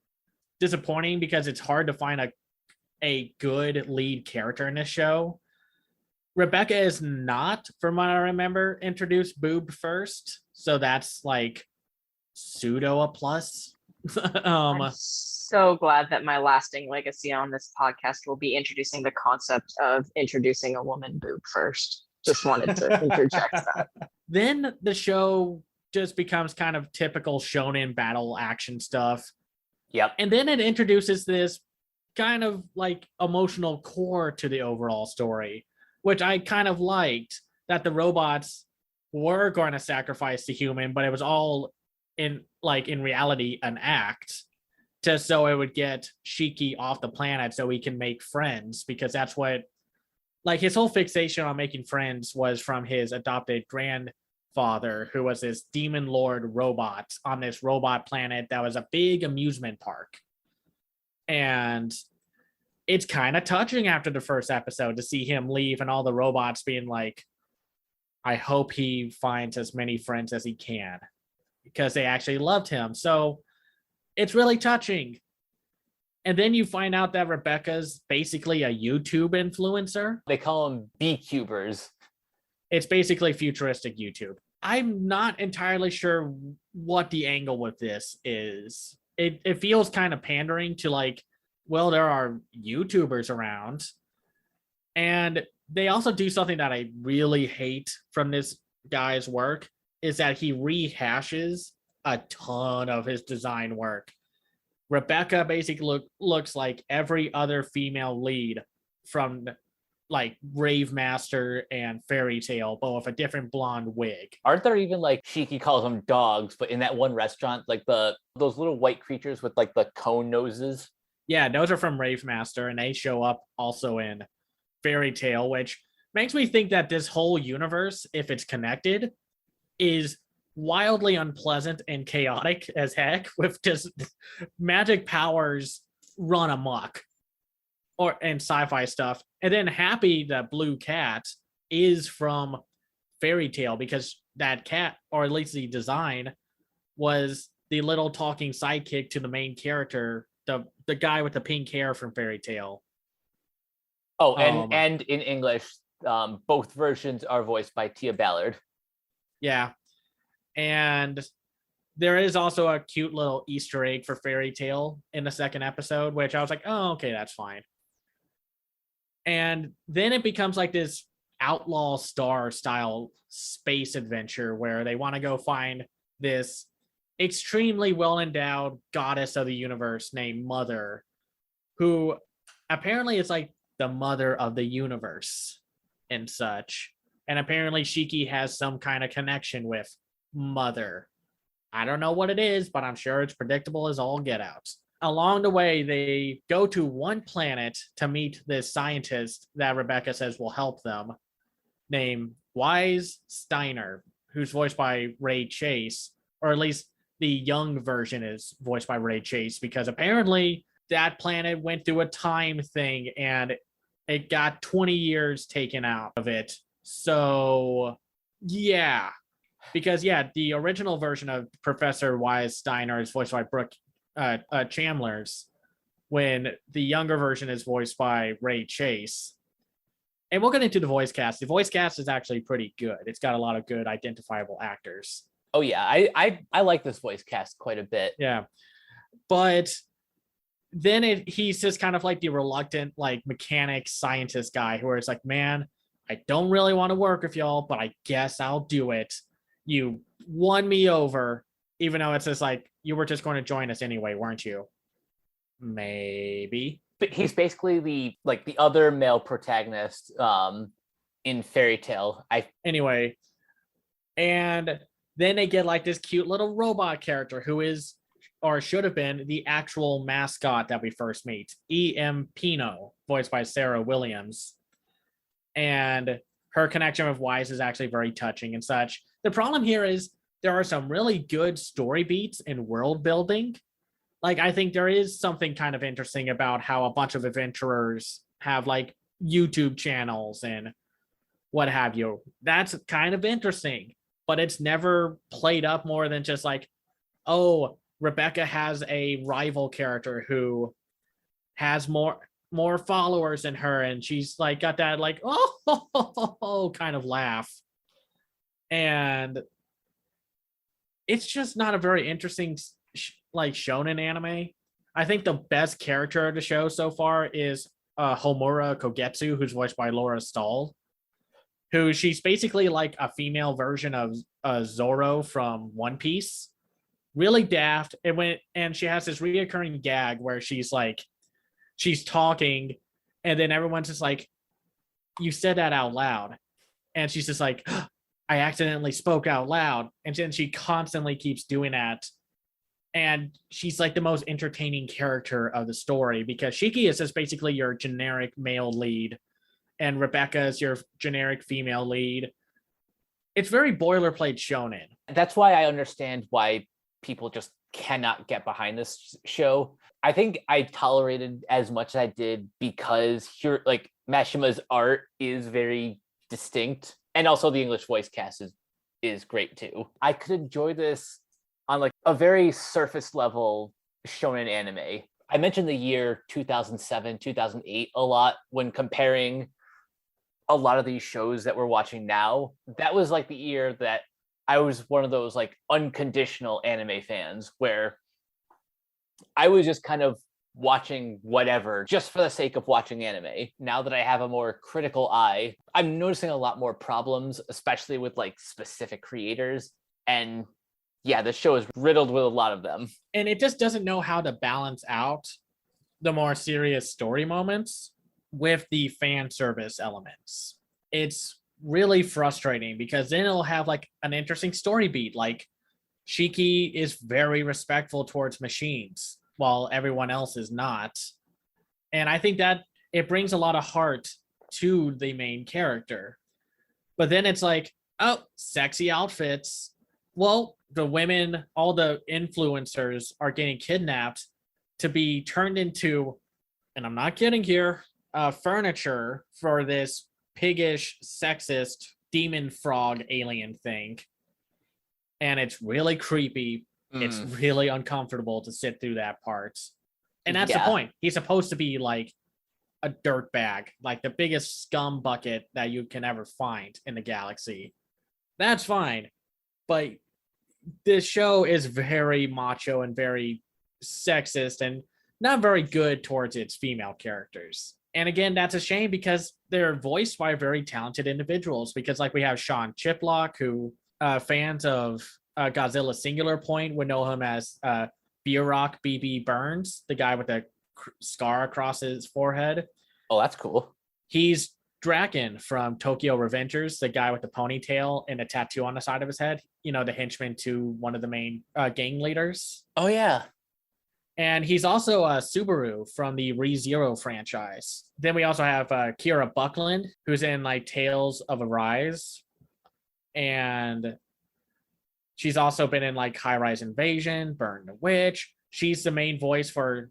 disappointing because it's hard to find a good lead character in this show. Rebecca is not, from what I remember, introduced boob first, so that's like pseudo a plus. I'm so glad that my lasting legacy on this podcast will be introducing the concept of introducing a woman boob first. Just wanted to interject that. Then the show just becomes kind of typical shonen battle action stuff. Yep. And then it introduces this kind of like emotional core to the overall story, which I kind of liked, that the robots were going to sacrifice the human, but it was all in reality an act, just so it would get Shiki off the planet so he can make friends, because that's what, like, his whole fixation on making friends was from his adopted grandfather, who was this demon lord robot on this robot planet that was a big amusement park. And it's kind of touching after the first episode to see him leave and all the robots being like, I hope he finds as many friends as he can, because they actually loved him. So it's really touching. And then you find out that Rebecca's basically a YouTube influencer. They call them B-Cubers. It's basically futuristic YouTube. I'm not entirely sure what the angle with this is. It feels kind of pandering to, like, well, there are YouTubers around. And they also do something that I really hate from this guy's work, is that he rehashes a ton of his design work. Rebecca basically looks like every other female lead from like Rave Master and Fairy Tale, but with a different blonde wig. Aren't there even, like, Shiki calls them dogs, but in that one restaurant, like those little white creatures with like the cone noses? Yeah, those are from Rave Master, and they show up also in Fairy Tale, which makes me think that this whole universe, if it's connected, is wildly unpleasant and chaotic as heck, with just magic powers run amok, and sci-fi stuff. And then Happy, the blue cat, is from Fairy Tale, because that cat, or at least the design, was the little talking sidekick to the main character, the guy with the pink hair from Fairy Tale. Oh, and in English, both versions are voiced by Tia Ballard. Yeah. And there is also a cute little Easter egg for Fairy Tale in the second episode, which I was like, oh, okay, that's fine. And then it becomes like this Outlaw Star style space adventure where they want to go find this extremely well-endowed goddess of the universe named Mother, who apparently is like the mother of the universe and such. And apparently Shiki has some kind of connection with Mother. I don't know what it is, but I'm sure it's predictable as all get out. Along the way, they go to one planet to meet this scientist that Rebecca says will help them, named Wise Steiner, who's voiced by Ray Chase, or at least the young version is voiced by Ray Chase, because apparently that planet went through a time thing and it got 20 years taken out of it. So, yeah. Because, yeah, the original version of Professor Wise Steiner is voiced by Brooke Chandler's, when the younger version is voiced by Ray Chase. And we'll get into the voice cast. The voice cast is actually pretty good. It's got a lot of good identifiable actors. Oh, yeah. I like this voice cast quite a bit. Yeah. But then he's just kind of like the reluctant, like, mechanic scientist guy who is like, man, I don't really want to work with y'all, but I guess I'll do it. You won me over, even though it's just like, you were just going to join us anyway, weren't you? Maybe. But he's basically the other male protagonist in Fairy Tale. Anyway, and then they get like this cute little robot character who is, or should have been, the actual mascot that we first meet, E.M. Pino, voiced by Sarah Williams. And her connection with Wise is actually very touching and such. The problem here is there are some really good story beats and world building. Like, I think there is something kind of interesting about how a bunch of adventurers have like YouTube channels and what have you. That's kind of interesting, but it's never played up more than just like, oh, Rebecca has a rival character who has more followers than her, and she's like got that like oh kind of laugh, and it's just not a very interesting like shonen anime. I think the best character of the show so far is Homura Kogetsu, who's voiced by Laura Stahl, who she's basically like a female version of Zoro from One Piece. Really daft. And she has this reoccurring gag where she's talking, and then everyone's just like, you said that out loud. And she's just like, I accidentally spoke out loud. And then she constantly keeps doing that. And she's like the most entertaining character of the story, because Shiki is just basically your generic male lead, and Rebecca is your generic female lead. It's very boilerplate shonen. That's why I understand why people just cannot get behind this show. I think I tolerated as much as I did because here, like, Mashima's art is very distinct, and also the English voice cast is great too. I could enjoy this on like a very surface level shonen anime. I mentioned the year 2007, 2008 a lot when comparing a lot of these shows that we're watching now. That was like the year that I was one of those like unconditional anime fans where I was just kind of watching whatever just for the sake of watching anime. Now that I have a more critical eye, I'm noticing a lot more problems, especially with like specific creators. And yeah, the show is riddled with a lot of them. And it just doesn't know how to balance out the more serious story moments with the fan service elements. It's really frustrating because then it'll have like an interesting story beat, like Shiki is very respectful towards machines while everyone else is not, and I think that it brings a lot of heart to the main character. But then it's like, oh, sexy outfits, well, the women, all the influencers are getting kidnapped to be turned into, and I'm not kidding here, furniture for this piggish, sexist demon frog alien thing. And it's really creepy. It's really uncomfortable to sit through that part. And that's the point. He's supposed to be like a dirt bag, like the biggest scum bucket that you can ever find in the galaxy. That's fine. But this show is very macho and very sexist and not very good towards its female characters. And again, that's a shame because they're voiced by very talented individuals. Because like we have Sean Chiplock, who fans of Godzilla Singular Point would know him as Bjork BB Burns, the guy with the scar across his forehead. Oh, that's cool. He's Draken from Tokyo Revengers, the guy with the ponytail and a tattoo on the side of his head. You know, the henchman to one of the main gang leaders. Oh, yeah. And he's also Subaru from the ReZero franchise. Then we also have Kira Buckland, who's in like Tales of Arise. And she's also been in like High Rise Invasion, Burn the Witch. She's the main voice for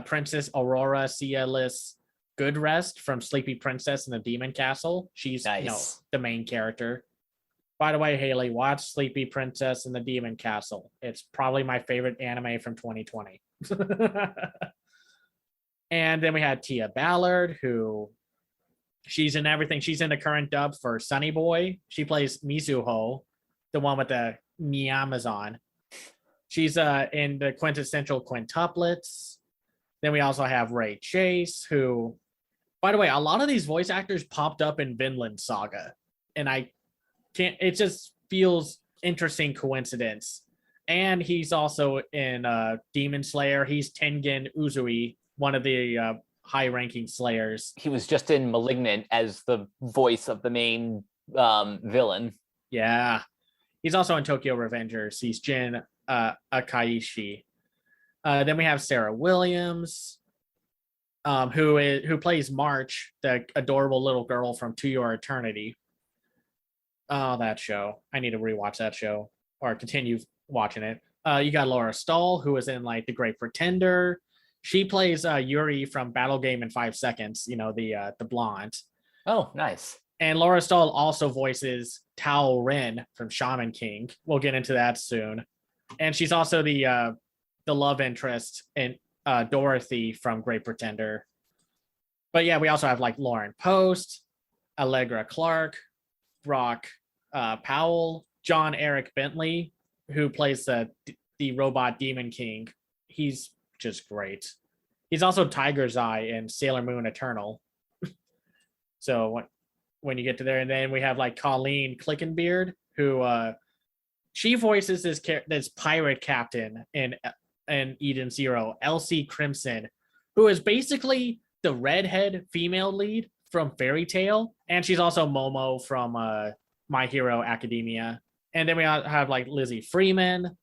Princess Aurora Cialis Goodrest from Sleepy Princess in the Demon Castle. She's the main character. By the way, Haley, watch Sleepy Princess in the Demon Castle. It's probably my favorite anime from 2020. And then we had Tia Ballard, who she's in everything. She's in the current dub for Sunny Boy. She plays Mizuho, the one with the Amazon. She's in the quintessential quintuplets. Then we also have Ray Chase, who By the way, a lot of these voice actors popped up in Vinland Saga, and I can't. It just feels interesting coincidence. And he's also in Demon Slayer. He's Tengen Uzui, one of the high-ranking slayers. He was just in Malignant as the voice of the main villain. Yeah, he's also in Tokyo Revengers. He's Jin Akaishi. Then we have Sarah Williams, who plays March, the adorable little girl from To Your Eternity. Oh, that show. I need to rewatch that show or continue watching it. You got Laura Stahl, who is in like The Great Pretender. She plays Yuri from Battle Game in 5 Seconds, the blonde. Oh, nice. And Laura Stahl also voices Tao Ren from Shaman King. We'll get into that soon. And she's also the love interest in Dorothy from Great Pretender. But yeah, we also have like Lauren Post, Allegra Clark, Brock Powell, John Eric Bentley, who plays the robot Demon King. He's just great. He's also Tiger's Eye in Sailor Moon Eternal. So when you get to there, and then we have like Colleen Clickenbeard, who she voices this pirate captain in Eden Zero, Elsie Crimson, who is basically the redhead female lead from Fairy Tail, and she's also Momo from My Hero Academia. And then we have like Lizzie Freeman,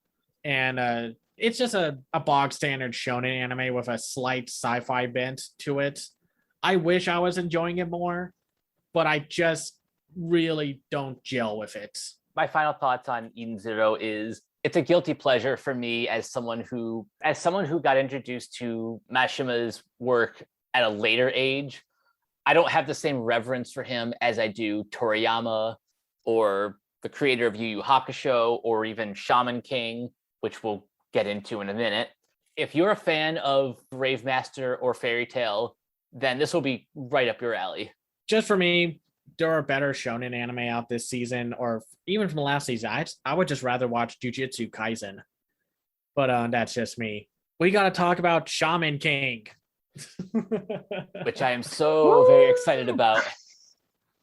and it's just a bog standard shonen anime with a slight sci-fi bent to it. I wish I was enjoying it more, but I just really don't gel with it. My final thoughts on Eden Zero is it's a guilty pleasure for me as someone who got introduced to Mashima's work at a later age. I don't have the same reverence for him as I do Toriyama or the creator of Yu Yu Hakusho or even Shaman King, which we'll get into in a minute. If you're a fan of Rave Master or Fairy Tail, then this will be right up your alley. Just for me, there are better shonen anime out this season, or even from the last season. I would just rather watch Jujutsu Kaisen. But that's just me. We got to talk about Shaman King. Which I am so very excited about.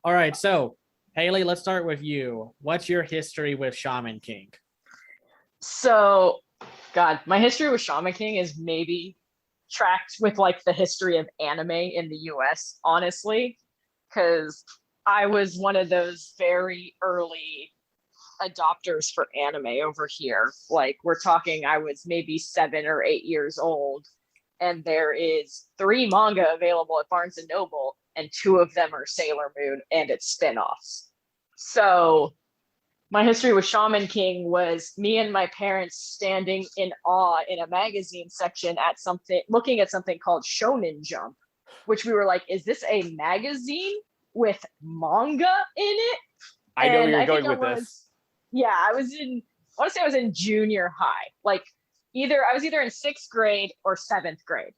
All right, so Haley, let's start with you. What's your history with Shaman King? So, God, my history with Shaman King is maybe tracked with like the history of anime in the US, honestly, because I was one of those very early adopters for anime over here. Like, we're talking, I was maybe 7 or 8 years old, and there is 3 manga available at Barnes and Noble, and 2 of them are Sailor Moon and its spin-offs. So my history with Shaman King was me and my parents standing in awe in a magazine section at something, looking at something called Shonen Jump, which we were like, is this a magazine with manga in it? I know where you're going with this. Yeah, I want to say I was in junior high. Like I was either in 6th grade or 7th grade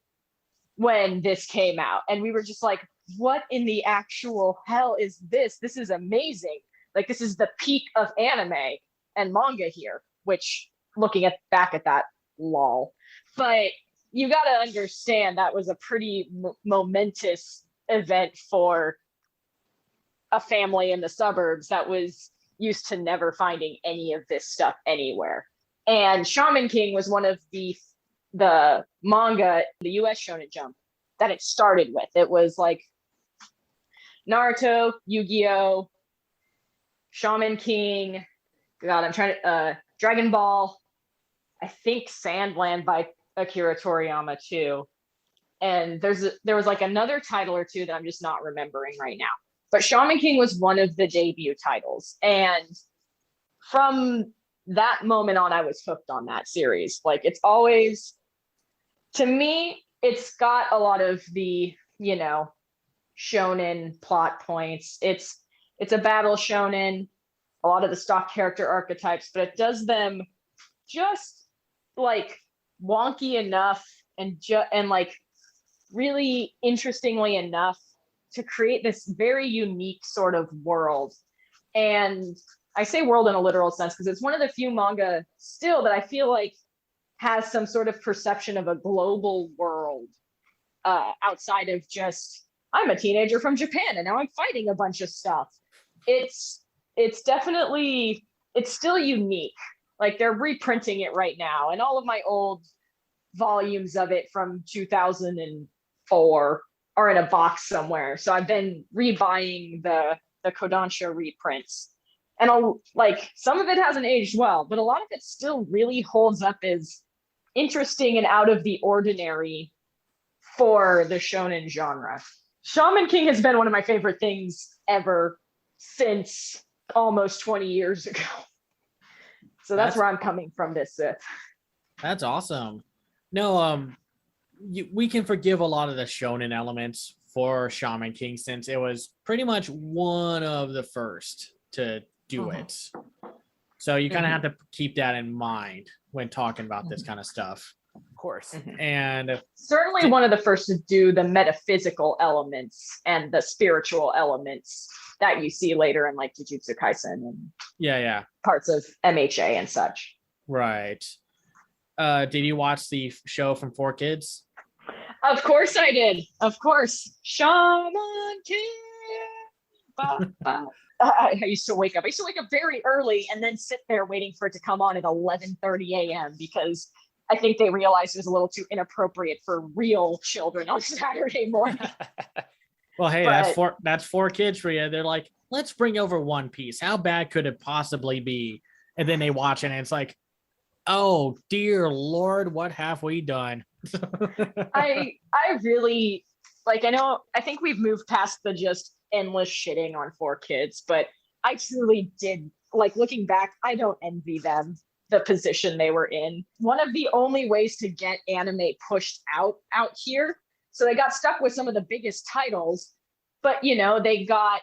when this came out. And we were just like, what in the actual hell is this? This is amazing. Like, this is the peak of anime and manga here, which looking back at that, lol. But you got to understand that was a pretty momentous event for a family in the suburbs that was used to never finding any of this stuff anywhere. And Shaman King was one of the manga, the US Shonen Jump, that it started with. It was like Naruto, Yu-Gi-Oh!, Shaman King, God, I'm trying to, Dragon Ball, I think Sandland by Akira Toriyama too. And there was like another title or two that I'm just not remembering right now. But Shaman King was one of the debut titles. And from that moment on, I was hooked on that series. Like, it's always, to me, it's got a lot of the, shonen plot points. It's a battle shonen, a lot of the stock character archetypes, but it does them just like wonky enough and like really interestingly enough to create this very unique sort of world. And I say world in a literal sense because it's one of the few manga still that I feel like has some sort of perception of a global world outside of just I'm a teenager from Japan and now I'm fighting a bunch of stuff. It's definitely, it's still unique. Like they're reprinting it right now, and all of my old volumes of it from 2004 are in a box somewhere. So I've been rebuying the Kodansha reprints. And I'll, like, some of it hasn't aged well, but a lot of it still really holds up as interesting and out of the ordinary for the shonen genre. Shaman King has been one of my favorite things ever since almost 20 years ago. So that's where I'm coming from this. That's awesome. No, we can forgive a lot of the shonen elements for Shaman King since it was pretty much one of the first to do it. So you kind of have to keep that in mind when talking about this kind of stuff. Of course. And certainly one of the first to do the metaphysical elements and the spiritual elements that you see later in like Jujutsu Kaisen and parts of MHA and such. Right. Did you watch the show from 4Kids? Of course I did. Of course. Shaman King. Ba, ba. I used to wake up. I used to wake up very early and then sit there waiting for it to come on at 11:30 a.m. because I think they realized it was a little too inappropriate for real children on Saturday morning. Well, hey, that's 4Kids for you. They're like, let's bring over One Piece. How bad could it possibly be? And then they watch it and it's like, oh dear Lord, what have we done? I really like, I think we've moved past the just endless shitting on 4Kids, but I truly did, like, looking back, I don't envy them the position they were in. One of the only ways to get anime pushed out here. So they got stuck with some of the biggest titles, but they got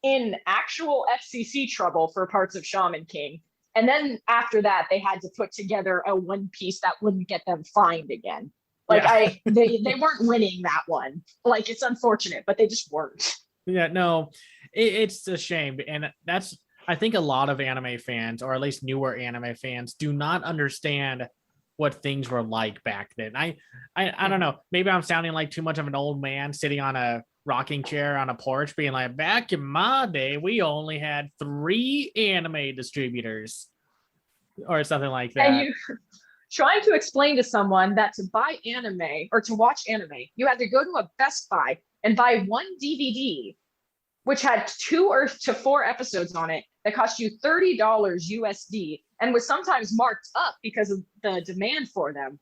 in actual FCC trouble for parts of Shaman King. And then after that, they had to put together a One Piece that wouldn't get them fined again. Like they weren't winning that one. Like, it's unfortunate, but they just weren't. Yeah, no, it's a shame. And that's, I think a lot of anime fans, or at least newer anime fans, do not understand what things were like back then. I don't know. Maybe I'm sounding like too much of an old man sitting on a rocking chair on a porch being like, back in my day, we only had 3 anime distributors or something like that. And you trying to explain to someone that to buy anime or to watch anime, you had to go to a Best Buy and buy one DVD, which had 2 to 4 episodes on it that cost you $30 USD and was sometimes marked up because of the demand for them.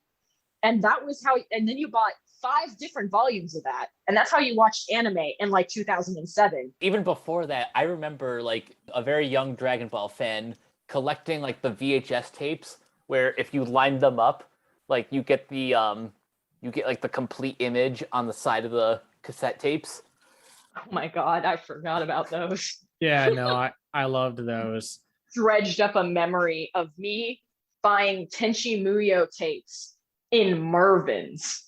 And that was how, and then you bought 5 different volumes of that. And that's how you watched anime in like 2007. Even before that, I remember like a very young Dragon Ball fan collecting like the VHS tapes where if you line them up, like you get like the complete image on the side of the cassette tapes. Oh my God, I forgot about those. Yeah, no, I loved those. Dredged up a memory of me buying Tenchi Muyo tapes in Mervin's.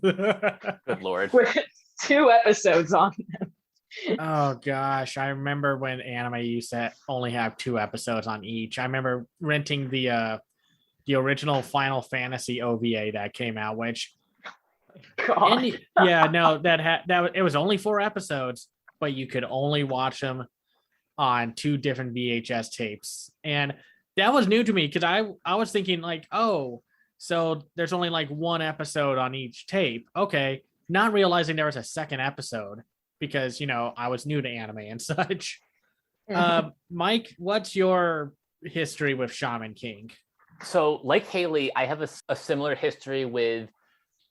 Good Lord. With 2 episodes on them. Oh gosh, I remember when anime used to only have 2 episodes on each. I remember renting the original Final Fantasy OVA that came out, which God. it was only 4 episodes, but you could only watch them on 2 different VHS tapes. And that was new to me because I was thinking like, oh, so there's only like 1 episode on each tape. Okay. Not realizing there was a second episode because, I was new to anime and such. Mike, what's your history with Shaman King? So like Haley, I have a similar history with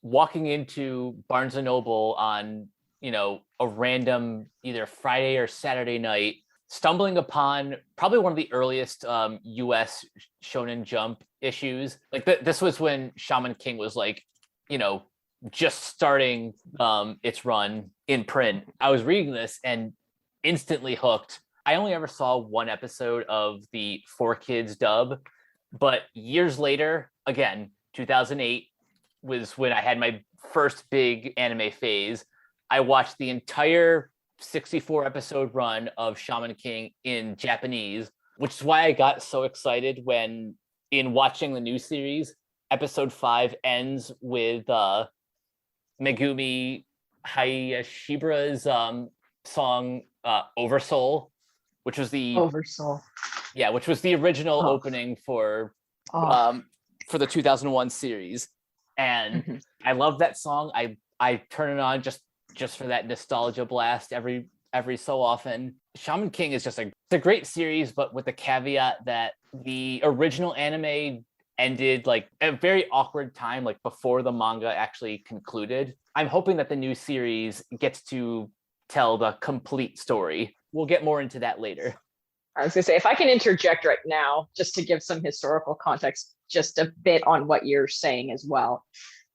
walking into Barnes & Noble on, a random either Friday or Saturday night, stumbling upon probably one of the earliest US Shonen Jump issues. Like this was when Shaman King was like, just starting its run in print. I was reading this and instantly hooked. I only ever saw 1 episode of the 4Kids dub, but years later, again, 2008 was when I had my first big anime phase. I watched the entire 64 episode run of Shaman King in Japanese, which is why I got so excited when, in watching the new series, episode 5 ends with Megumi Hayashibara's song Oversoul, which was the Oversoul. which was the original Oh. opening for Oh. the 2001 series. And I love that song. I turn it on just for that nostalgia blast every so often. Shaman King is just it's a great series, but with the caveat that the original anime ended like at a very awkward time, like before the manga actually concluded. I'm hoping that the new series gets to tell the complete story. We'll get more into that later. I was gonna say, if I can interject right now, just to give some historical context, just a bit on what you're saying as well.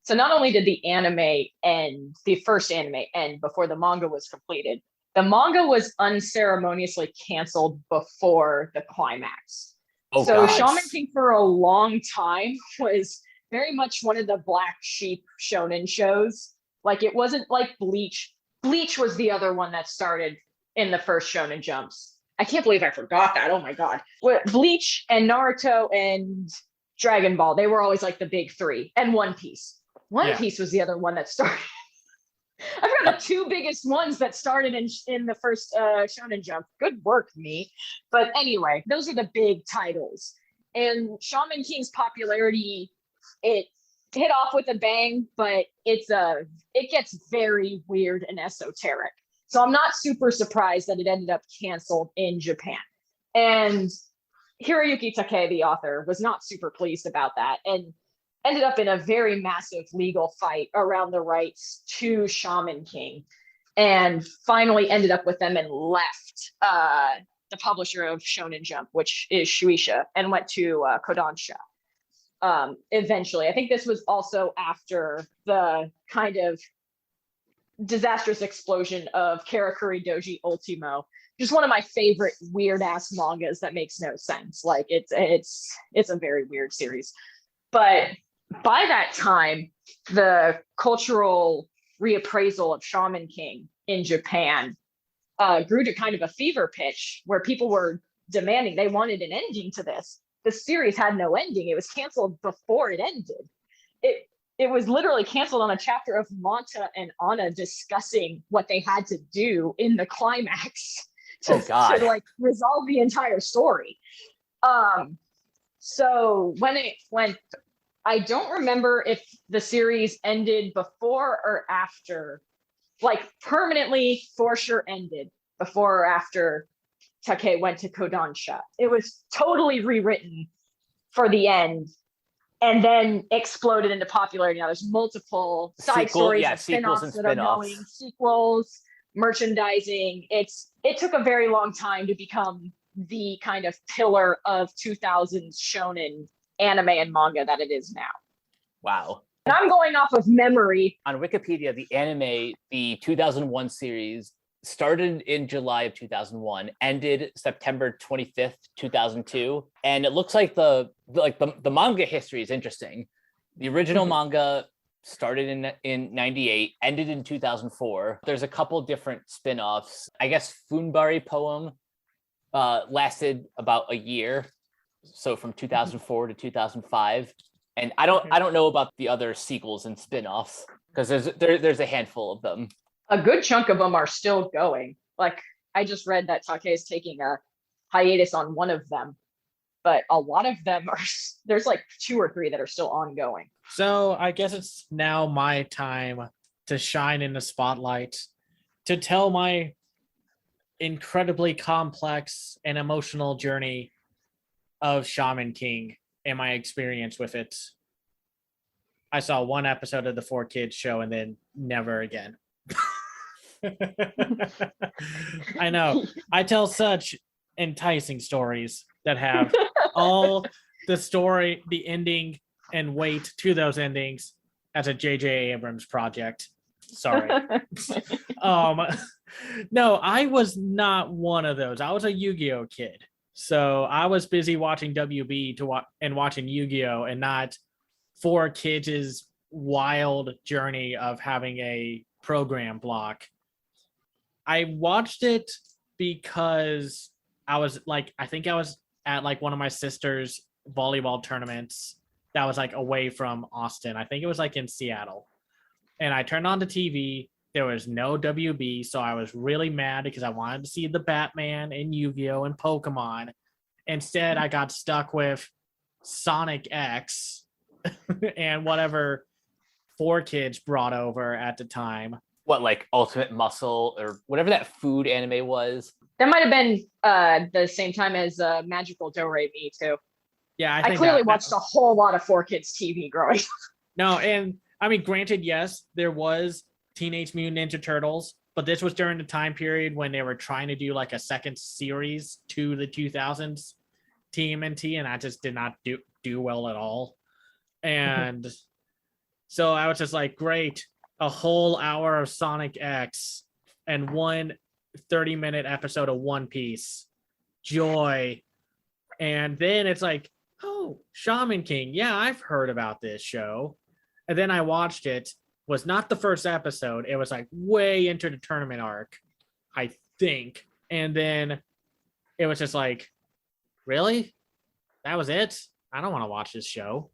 So not only did the anime end, the first anime end before the manga was completed, the manga was unceremoniously canceled before the climax. Oh, So gosh. Shaman King for a long time was very much one of the black sheep shonen shows. Like, it wasn't like Bleach. Bleach was the other one that started in the first Shonen Jumps. I can't believe I forgot that. Oh my God. Bleach and Naruto and Dragon Ball, they were always like the big three. And One Piece. One Piece was the other one that started. I forgot the two biggest ones that started in the first Shonen Jump. Good work, me. But anyway, those are the big titles. And Shaman King's popularity, it hit off with a bang, but it gets very weird and esoteric. So I'm not super surprised that it ended up canceled in Japan. And Hiroyuki Takei, the author, was not super pleased about that and ended up in a very massive legal fight around the rights to Shaman King, and finally ended up with them and left the publisher of Shonen Jump, which is Shueisha, and went to Kodansha. Eventually, I think this was also after the kind of disastrous explosion of Karakuri Doji Ultimo, just one of my favorite weird ass mangas that makes no sense. Like, it's a very weird series. But by that time, the cultural reappraisal of Shaman King in Japan grew to kind of a fever pitch where people were demanding, they wanted an ending to this. The series had no ending. It was canceled before it ended. It was literally canceled on a chapter of Manta and Anna discussing what they had to do in the climax to like resolve the entire story. So when it went, I don't remember if the series ended before or after, like permanently for sure ended before or after Takei went to Kodansha. It was totally rewritten for the end and then exploded into popularity. Now there's multiple side stories and spin-offs that are going, sequels, merchandising. It took a very long time to become the kind of pillar of 2000s shonen anime and manga that it is now. Wow. And I'm going off of memory. On Wikipedia, the anime, the 2001 series, started in July of 2001, ended September 25th, 2002. And it looks like the manga history is interesting. The original manga started in 98, ended in 2004. There's a couple different spin-offs. I guess Funbari Poem lasted about a year. So from 2004 to 2005. And I don't know about the other sequels and spin-offs because there's a handful of them. A good chunk of them are still going. Like, I just read that Takei is taking a hiatus on one of them, but a lot of them there's like 2 or 3 that are still ongoing. So I guess it's now my time to shine in the spotlight, to tell my incredibly complex and emotional journey of Shaman King and my experience with it. I saw 1 episode of the 4Kids show and then never again. I know. I tell such enticing stories that have all the story, the ending, and weight to those endings as a J.J. Abrams project. Sorry. No, I was not one of those. I was a Yu-Gi-Oh kid. So I was busy watching WB and watching Yu-Gi-Oh and not 4Kids' wild journey of having a program block. I watched it because I was like, I think I was at like one of my sister's volleyball tournaments that was like away from Austin. I think it was like in Seattle. And I turned on the TV There was no WB, so I was really mad because I wanted to see the Batman and Yu-Gi-Oh! And Pokemon. Instead, I got stuck with Sonic X and whatever 4Kids brought over at the time. What, like Ultimate Muscle or whatever that food anime was? That might have been the same time as Magical Do-Re-Mi too. Yeah, I clearly watched a whole lot of 4Kids TV growing up. No, and I mean, granted, yes, there was Teenage Mutant Ninja Turtles, but this was during the time period when they were trying to do like a second series to the 2000s TMNT, and that just did not do well at all. And so I was just like, great, a whole hour of Sonic X and one 30-minute episode of One Piece. Joy. And then it's like, oh, Shaman King. Yeah, I've heard about this show. And then I watched it. Was not the first episode. It was like way into the tournament arc, I think. And then it was just like, really? That was it? I don't want to watch this show.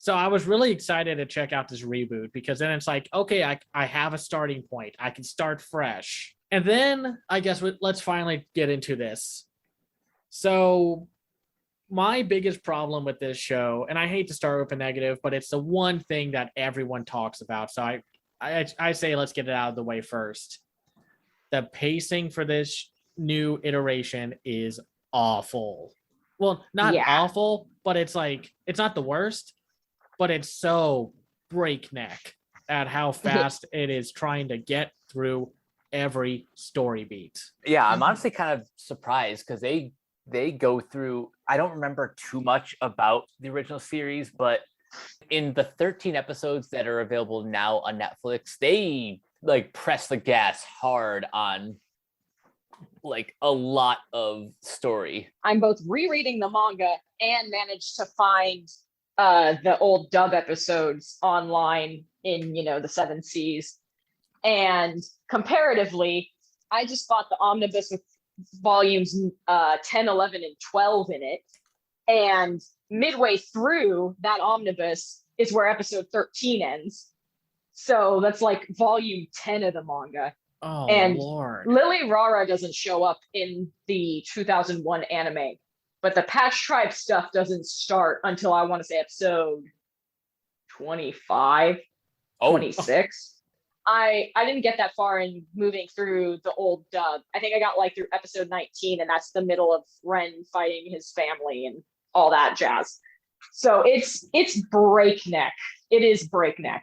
So I was really excited to check out this reboot because then it's like, okay, I have a starting point. I can start fresh. And then I guess let's finally get into this. So my biggest problem with this show, and I hate to start with a negative, but it's the one thing that everyone talks about. So I say let's get it out of the way first. The pacing for this new iteration is awful. Well, not awful, but it's like, it's not the worst, but it's so breakneck at how fast it is trying to get through every story beat. Yeah, I'm honestly kind of surprised because they go through, I don't remember too much about the original series, but in the 13 episodes that are available now on Netflix, they like press the gas hard on like a lot of story. I'm both rereading the manga and managed to find the old dub episodes online in, the 7 Seas. And comparatively, I just bought the omnibus with volumes 10, 11, and 12 in it. And midway through that omnibus is where episode 13 ends. So that's like volume 10 of the manga. Oh, and Lord. Lily Rara doesn't show up in the 2001 anime, but the Patch Tribe stuff doesn't start until I want to say episode 25, 26. I didn't get that far in moving through the old dub. I think I got like through episode 19, and that's the middle of Ren fighting his family and all that jazz. So it's breakneck. It is breakneck.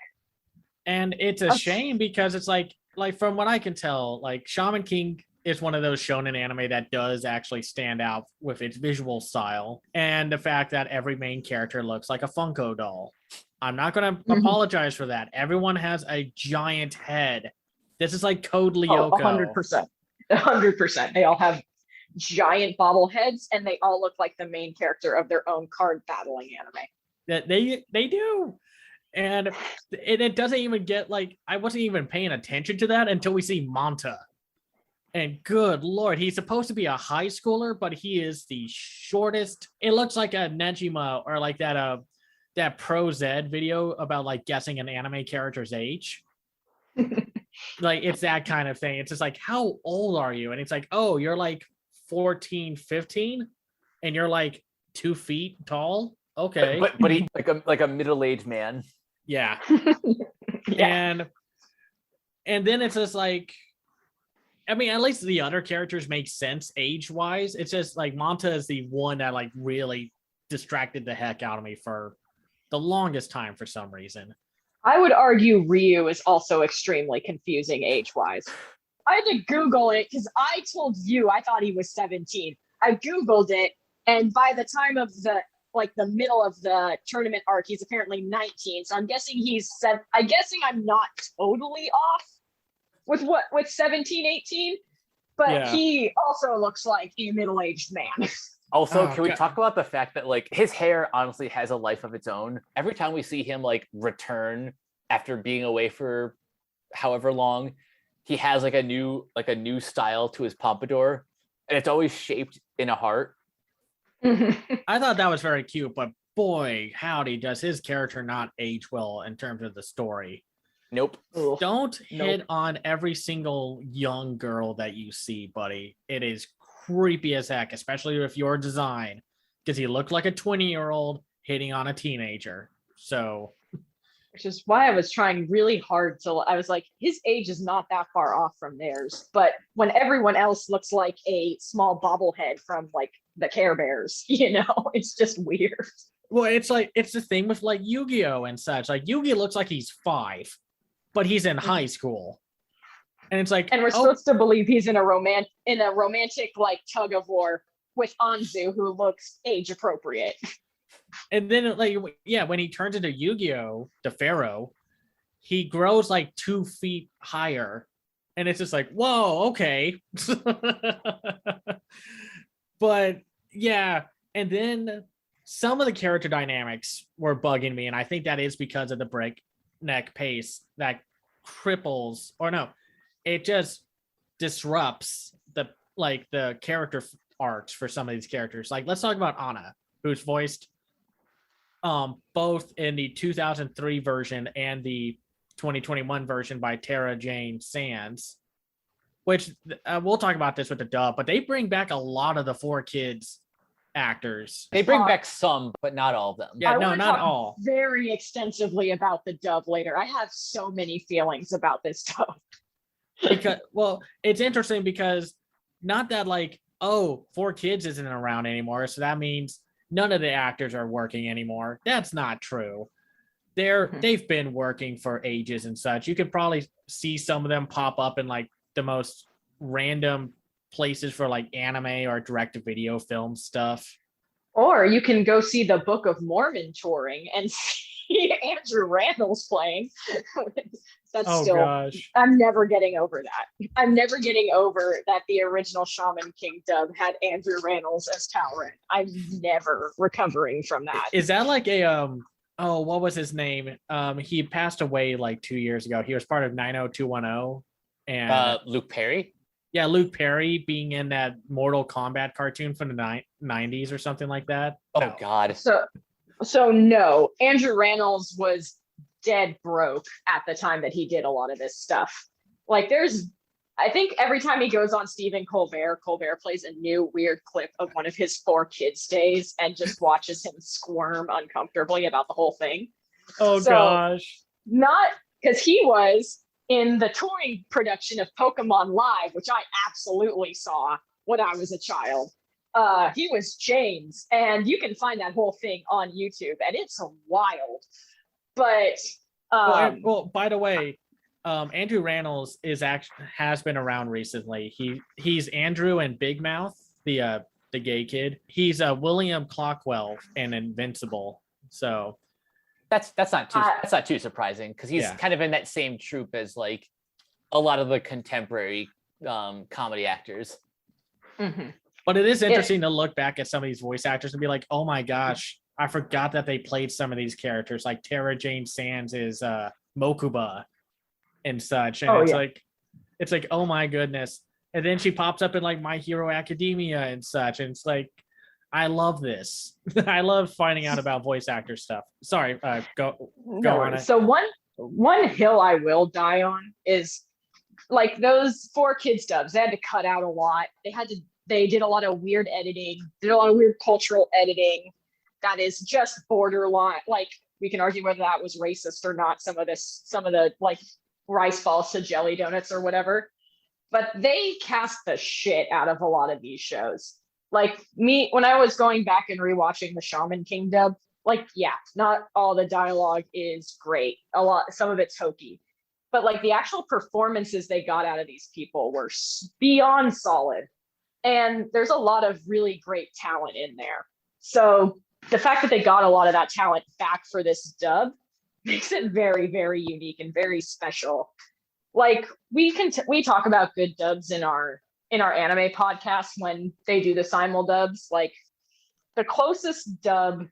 And it's a shame because it's like from what I can tell, like Shaman King is one of those shonen anime that does actually stand out with its visual style and the fact that every main character looks like a Funko doll. I'm not going to apologize for that. Everyone has a giant head. This is like Code Lyoko. 100%. 100%. They all have giant bobbleheads, and they all look like the main character of their own card battling anime. That they do. And it doesn't even get like, I wasn't even paying attention to that until we see Manta. And good Lord, he's supposed to be a high schooler, but he is the shortest. It looks like a Nejima or like that Pro Z video about like guessing an anime character's age. Like it's that kind of thing. It's just like, how old are you? And it's like, oh, you're like 14, 15 and you're like 2 feet tall. Okay. But he like a middle-aged man. Yeah. Yeah. And then it's just like, I mean, at least the other characters make sense age-wise. It's just like Manta is the one that like really distracted the heck out of me for the longest time for some reason. I would argue Ryu is also extremely confusing age-wise. I had to Google it because I told you I thought he was 17. I Googled it, and by the time of the middle of the tournament arc, he's apparently 19. So I'm guessing I'm guessing I'm not totally off with 17, 18, but yeah. He also looks like a middle-aged man. Also, can we talk about the fact that like his hair honestly has a life of its own? Every time we see him like return after being away for however long, he has like a new style to his pompadour, and it's always shaped in a heart. I thought that was very cute, but boy, howdy, does his character not age well in terms of the story. Nope. Ooh. Don't Nope. hit on every single young girl that you see, buddy. It is creepy as heck, especially with your design, because he looked like a 20-year-old hitting on a teenager. So, Which is why I was trying really hard to. I was like, his age is not that far off from theirs. But when everyone else looks like a small bobblehead from like the Care Bears, it's just weird. well, it's the thing with like Yu-Gi-Oh and such. Like Yu-Gi looks like he's 5, but he's in high school, and it's like, And we're supposed to believe he's in a romantic like tug of war with Anzu, who looks age appropriate. And then like, yeah, when he turns into Yu-Gi-Oh, the Pharaoh, he grows like 2 feet higher, and it's just like, whoa, okay. But yeah, and then some of the character dynamics were bugging me, and I think that is because of the breakneck pace that cripples, or no, it just disrupts the character arcs for some of these characters. Like, let's talk about Anna, who's voiced both in the 2003 version and the 2021 version by Tara Jane Sands, which we'll talk about this with the dub, but they bring back a lot of the 4Kids actors. They bring back some, but not all of them. Yeah, no, not all. Very extensively about the dub later. I have so many feelings about this dub. Because, well, it's interesting because not that like, 4Kids isn't around anymore, so that means none of the actors are working anymore. That's not true. They've been working for ages and such. You could probably see some of them pop up in like the most random places for like anime or direct-to-video film stuff. Or you can go see the Book of Mormon touring and see Andrew Rannells playing. Gosh. I'm never getting over that. I'm never getting over that the original Shaman King dub had Andrew Rannells as Talron. I'm never recovering from that. Is that like a what was his name? He passed away like 2 years ago. He was part of 90210 and Luke Perry. Yeah, Luke Perry being in that Mortal Kombat cartoon from the 90s or something like that. Oh No. God. So no, Andrew Rannells was dead broke at the time that he did a lot of this stuff. Like I think every time he goes on Stephen Colbert plays a new weird clip of one of his 4Kids days and just watches him squirm uncomfortably about the whole thing. Oh gosh. Not because he was in the touring production of Pokemon Live, which I absolutely saw when I was a child. He was James, and you can find that whole thing on YouTube, and it's wild. But well, by the way, Andrew Rannells has been around recently. He's Andrew and Big Mouth, the gay kid. He's William Clockwell in Invincible. So that's not too surprising because he's kind of in that same troupe as like a lot of the contemporary comedy actors. Mm-hmm. But it is interesting to look back at some of these voice actors and be like, oh my gosh, I forgot that they played some of these characters. Like Tara Jane Sands is Mokuba and such. And it's like, oh my goodness. And then she pops up in like My Hero Academia and such. And it's like, I love this. I love finding out about voice actor stuff. Sorry, go on it. So one hill I will die on is like those 4Kids dubs. They had to cut out a lot. They did a lot of weird editing, did a lot of weird cultural editing that is just borderline. Like, we can argue whether that was racist or not, some of the like rice balls to jelly donuts or whatever. But they cast the shit out of a lot of these shows. Like me, when I was going back and rewatching the Shaman King dub, like, yeah, not all the dialogue is great. Some of it's hokey. But like the actual performances they got out of these people were beyond solid. And there's a lot of really great talent in there. So the fact that they got a lot of that talent back for this dub makes it very, very unique and very special. Like we talk about good dubs in our anime podcast when they do the simul dubs. Like the closest dub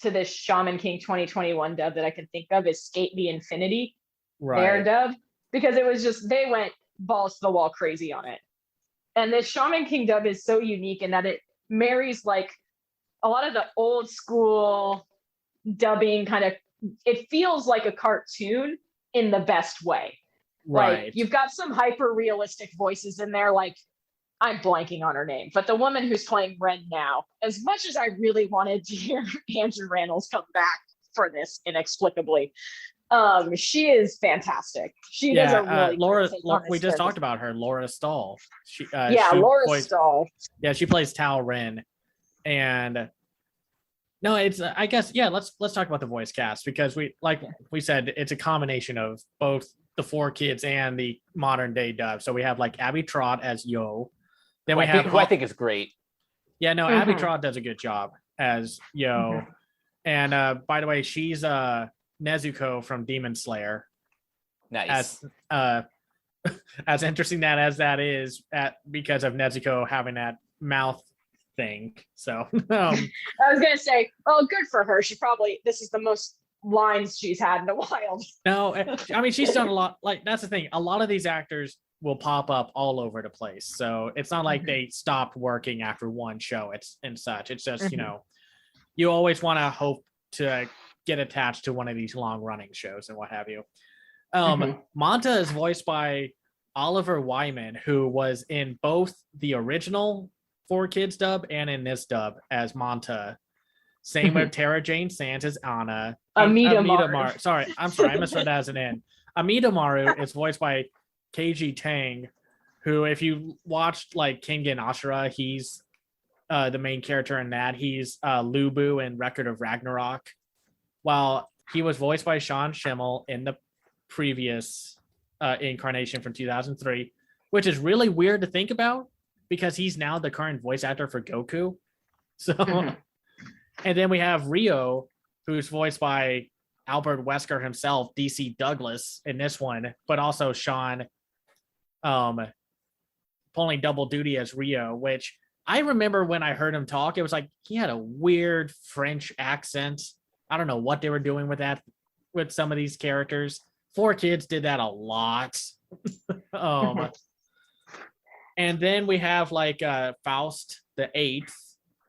to this Shaman King 2021 dub that I can think of is Skate the Infinity, their dub, because it was just, they went balls to the wall crazy on it. And this Shaman King dub is so unique in that it marries like a lot of the old school dubbing kind of, it feels like a cartoon, in the best way. Right. Like, you've got some hyper realistic voices in there, like, I'm blanking on her name, but the woman who's playing Ren now, as much as I really wanted to hear Andrew Rannells come back for this inexplicably, she is fantastic. She does a really Laura, great take on we this just character. talked about her, Laura Stahl. Laura Stahl. Yeah, she plays Tao Ren. And no, it's I guess, yeah, let's talk about the voice cast, because we said, it's a combination of both the 4Kids and the modern day dub. So we have like Abby Trott as Yo. Then we have who I think is great. Yeah, no, Abby Trott does a good job as Yo. And by the way, she's Nezuko from Demon Slayer. Nice. As interesting that is, because of Nezuko having that mouth thing. So I was gonna say, oh, good for her. This is the most lines she's had in a while. No, I mean, she's done a lot. Like, that's the thing. A lot of these actors will pop up all over the place. So it's not like they stopped working after one show. It's just, you always want to hope to get attached to one of these long running shows and what have you. Manta is voiced by Oliver Wyman, who was in both the original 4Kids dub and in this dub as Manta. Same with Tara Jane Sands as Anna. Amita Maru. Sorry, I misread that as an N. Amita Maru is voiced by Keiji Tang, who, if you watched like Kengan Ashura, he's the main character in that. He's Lubu in Record of Ragnarok, while he was voiced by Sean Schimmel in the previous incarnation from 2003, which is really weird to think about because he's now the current voice actor for Goku. So, and then we have Rio, who's voiced by Albert Wesker himself, DC Douglas in this one, but also Sean pulling double duty as Rio, which I remember when I heard him talk, it was like he had a weird French accent. I don't know what they were doing with that, with some of these characters. 4Kids did that a lot. And then we have like Faust the Eighth,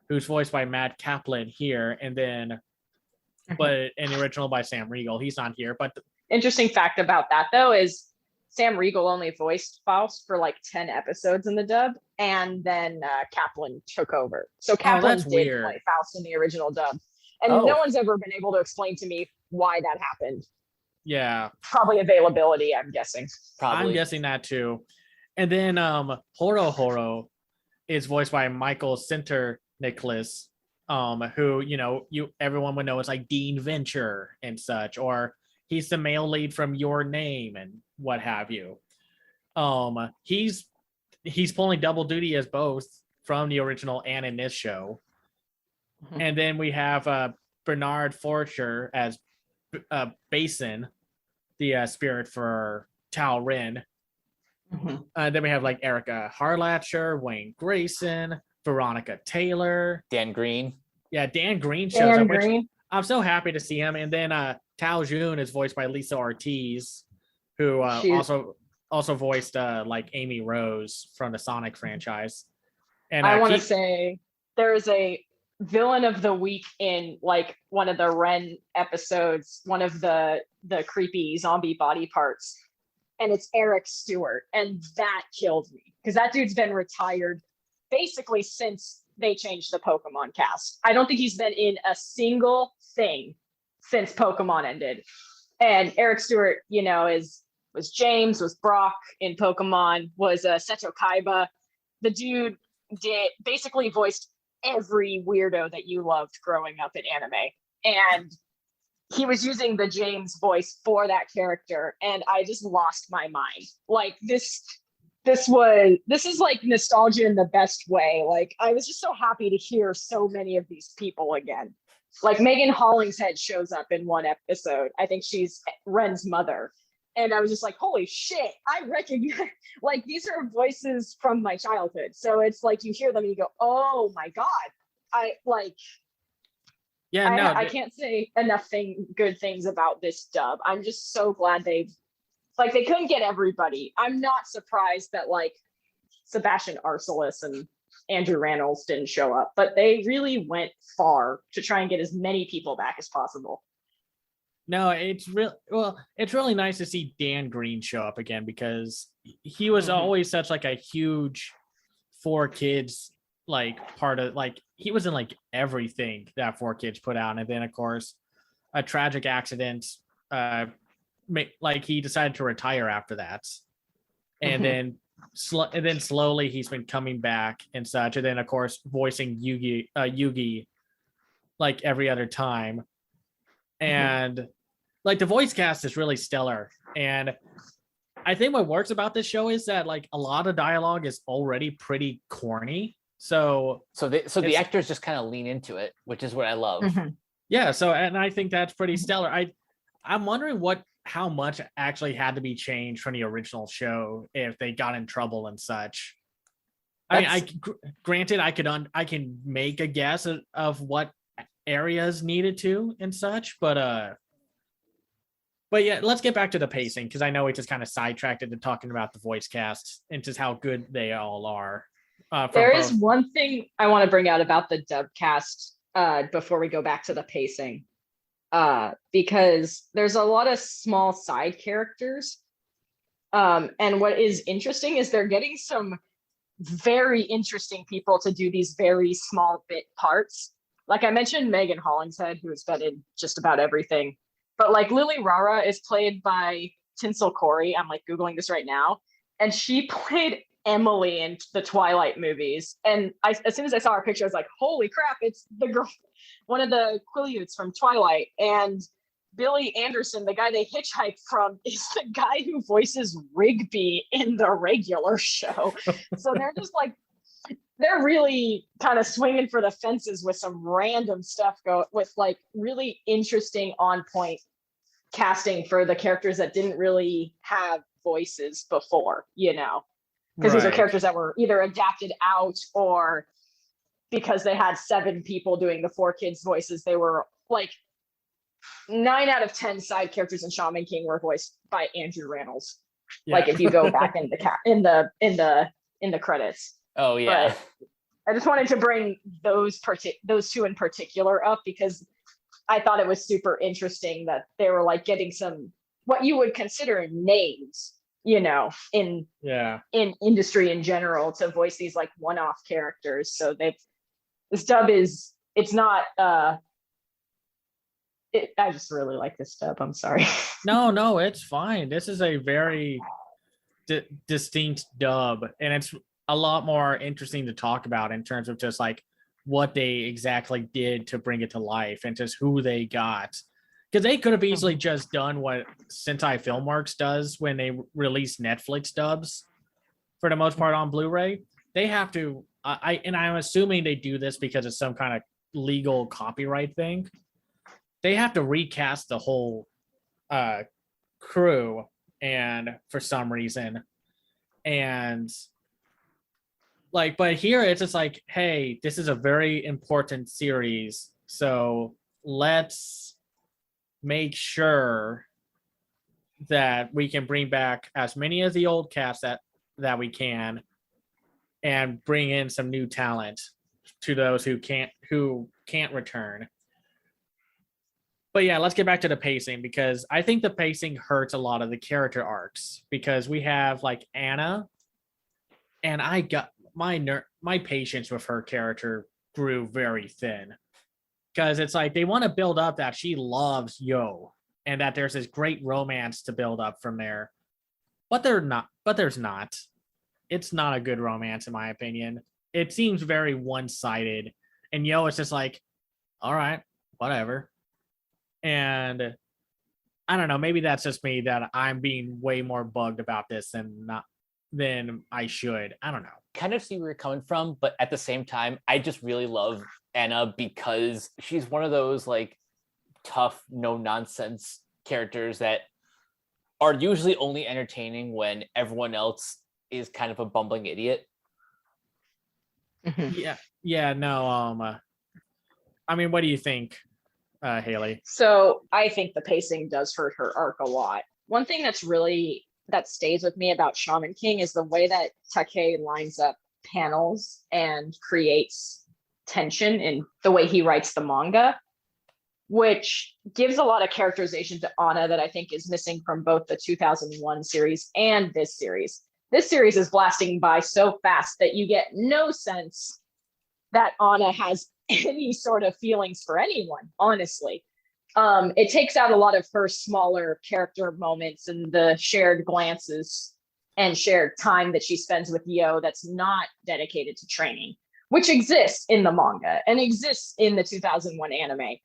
who's voiced by Matt Kaplan here, and then but in the original by Sam Riegel. He's not here, but interesting fact about that though is Sam Riegel only voiced Faust for like 10 episodes in the dub, and then Kaplan took over. So Kaplan did play Faust in the original dub, and no one's ever been able to explain to me why that happened. Yeah, probably availability, I'm guessing. I'm guessing that too. And then Horo Horo is voiced by Michael Sinter Nicholas, who everyone would know as like Dean Venture and such, or he's the male lead from Your Name and what have you. He's pulling double duty as both from the original and in this show. And then we have Bernard Forcher as Basin, the spirit for Tao Ren. Then we have like Erica Harlatcher, Wayne Grayson, Veronica Taylor, Dan Green. Yeah, Dan Green shows up, which I'm so happy to see him. And then Tao Jun is voiced by Lisa Ortiz, who also voiced like Amy Rose from the Sonic franchise. And I want to say there's a villain of the week in like one of the Ren episodes, one of the creepy zombie body parts, and it's Eric Stewart, and that killed me because that dude's been retired basically since they changed the Pokemon cast. I don't think he's been in a single thing since Pokemon ended. And Eric Stewart, was James, was Brock in Pokemon, was Seto Kaiba. The dude basically voiced every weirdo that you loved growing up in anime. And he was using the James voice for that character, and I just lost my mind. Like this is like nostalgia in the best way. Like I was just so happy to hear so many of these people again. Like Megan Hollingshead shows up in one episode. I think she's Ren's mother. And I was just like, holy shit, I recognize, like, these are voices from my childhood. So it's like, you hear them and you go, oh my God. I can't say enough good things about this dub. I'm just so glad they couldn't get everybody. I'm not surprised that like Sebastian Arcelis and Andrew Rannells didn't show up, but they really went far to try and get as many people back as possible. No, it's really nice to see Dan Green show up again because he was always such like a huge 4Kids like part of like he was in like everything that 4Kids put out, and then of course a tragic accident like he decided to retire after that, and then slowly he's been coming back and such, and then of course voicing Yugi like every other time, and like the voice cast is really stellar. And I think what works about this show is that like a lot of dialogue is already pretty corny, so the actors just kind of lean into it, which is what I love. Yeah, so and I think that's pretty stellar. I'm wondering how much actually had to be changed from the original show if they got in trouble and such. Granted, I can make a guess of what areas needed to and such, but yeah, let's get back to the pacing because I know we just kind of sidetracked into talking about the voice cast and just how good they all are. There is one thing I want to bring out about the dub cast before we go back to the pacing, because there's a lot of small side characters, and what is interesting is they're getting some very interesting people to do these very small bit parts. Like I mentioned, Megan Hollingshead, who has been in just about everything, but like Lily Rara is played by Tinsel Corey. I'm like Googling this right now, and she played Emily in the Twilight movies. And as soon as I saw her picture, I was like, holy crap, it's the girl, one of the Quileutes from Twilight. And Billy Anderson, the guy they hitchhiked from, is the guy who voices Rigby in the regular show. So they're just like, they're really kind of swinging for the fences with some random stuff with like really interesting on point casting for the characters that didn't really have voices before, because these are characters that were either adapted out or because they had 7 people doing the 4Kids voices, they were like 9 out of 10 side characters in Shaman King were voiced by Andrew Rannells. Yeah. Like if you go back in the credits. Oh yeah. But I just wanted to bring those 2 in particular up because I thought it was super interesting that they were like getting some what you would consider names, in industry in general to voice these like one-off characters. So this dub it's not I just really like this dub. I'm sorry. No, it's fine. This is a very distinct dub, and it's a lot more interesting to talk about in terms of just like what they exactly did to bring it to life and just who they got. Because they could have easily just done what Sentai Filmworks does when they release Netflix dubs for the most part on Blu-ray. They have to, I'm assuming they do this because it's some kind of legal copyright thing. They have to recast the whole crew, and for some reason, and like, but here it's just like, hey, this is a very important series, so let's make sure that we can bring back as many of the old cast that we can, and bring in some new talent to those who can't return. But yeah, let's get back to the pacing, because I think the pacing hurts a lot of the character arcs, because we have like Anna, and I got my patience with her character grew very thin, because it's like they want to build up that she loves Yo and that there's this great romance to build up from there, but there's not. It's not a good romance in my opinion. It seems very one-sided, and Yo is just like, all right, whatever. And I don't know, maybe that's just me, that I'm being way more bugged about this than I should. I don't know. Kind of see where you're coming from, but at the same time, I just really love Anna because she's one of those like tough, no nonsense characters that are usually only entertaining when everyone else is kind of a bumbling idiot. No. I mean, what do you think, Haley? So I think the pacing does hurt her arc a lot. One thing that stays with me about Shaman King is the way that Takei lines up panels and creates tension in the way he writes the manga. which gives a lot of characterization to Anna that I think is missing from both the 2001 series and this series. This series is blasting by so fast that you get no sense that Anna has any sort of feelings for anyone, honestly. It takes out a lot of her smaller character moments and the shared glances and shared time that she spends with Yo that's not dedicated to training, which exists in the manga and exists in the 2001 anime.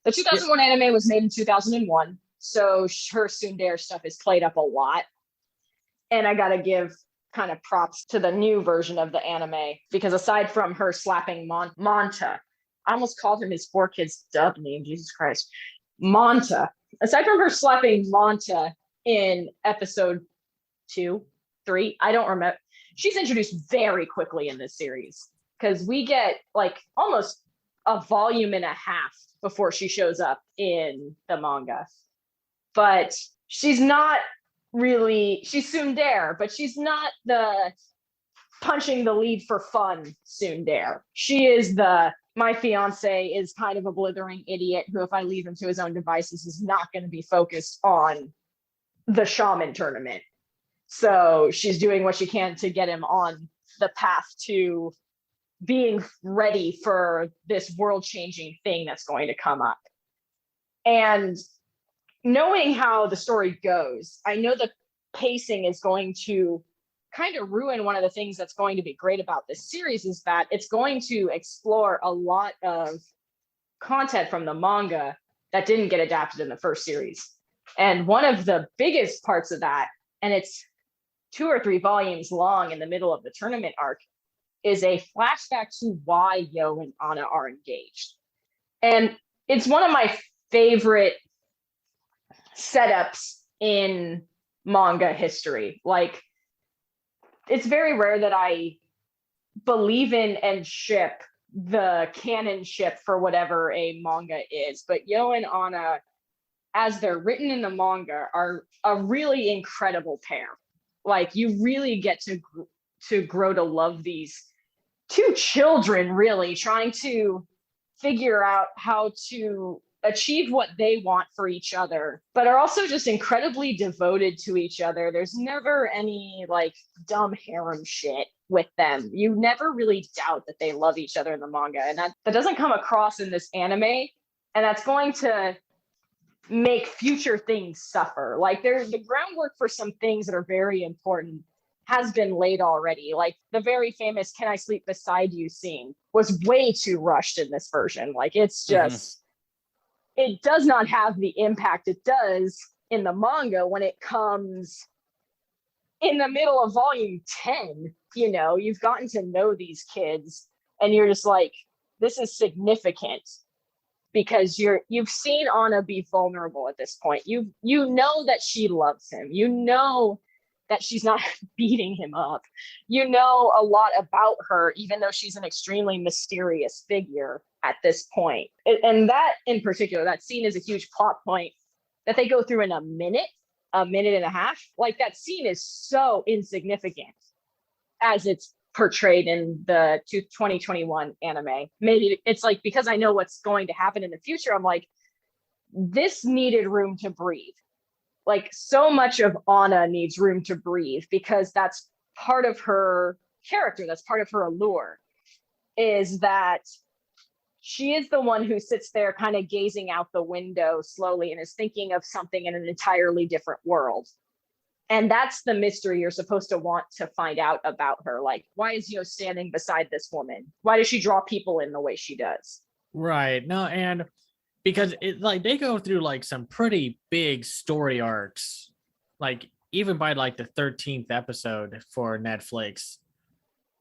The 2001 anime was made in 2001, so her tsundere stuff is played up a lot. And I gotta give kind of props to the new version of the anime, because aside from her slapping Manta, I almost called him his 4Kids dub name, Jesus Christ. Manta. Aside from her slapping Manta in episode 2, 3, I don't remember. She's introduced very quickly in this series, because we get like almost a volume and a half before she shows up in the manga. But she's not really, she's tsundere, but she's not the punching the lead for fun tsundere. She is the, my fiance is kind of a blithering idiot who, if I leave him to his own devices, is not going to be focused on the Shaman tournament. So she's doing what she can to get him on the path to being ready for this world-changing thing that's going to come up. And knowing how the story goes, I know the pacing is going to kind of ruin one of the things that's going to be great about this series, is that it's going to explore a lot of content from the manga that didn't get adapted in the first series. And one of the biggest parts of that, and it's 2 or 3 volumes long in the middle of the tournament arc, is a flashback to why Yo and Anna are engaged. And it's one of my favorite setups in manga history. Like, it's very rare that I believe in and ship the canon ship for whatever a manga is, but Yo and Anna, as they're written in the manga, are a really incredible pair. Like, you really get to grow to love these 2 children, really trying to figure out how to achieve what they want for each other, but are also just incredibly devoted to each other. There's never any like dumb harem shit with them. You never really doubt that they love each other in the manga, and that doesn't come across in this anime, and that's going to make future things suffer. Like, there's the groundwork for some things that are very important has been laid already. Like, the very famous "Can I Sleep Beside You" scene was way too rushed in this version. Like, it's just, it does not have the impact it does in the manga when it comes in the middle of volume 10. You know, you've gotten to know these kids and you're just like, this is significant, because you've seen Anna be vulnerable at this point. You know that she loves him. You know that she's not beating him up. You know a lot about her, even though she's an extremely mysterious figure at this point. And that in particular, that scene is a huge plot point that they go through in a minute and a half. Like, that scene is so insignificant as it's portrayed in the 2021 anime. Maybe it's like, because I know what's going to happen in the future, I'm like, this needed room to breathe. Like, so much of Anna needs room to breathe, because that's part of her character. That's part of her allure, is that she is the one who sits there kind of gazing out the window slowly and is thinking of something in an entirely different world. And that's the mystery you're supposed to want to find out about her. Like, why is Yo standing beside this woman? Why does she draw people in the way she does? Right. No, and because it, like, they go through like some pretty big story arcs, like even by like the 13th episode for Netflix.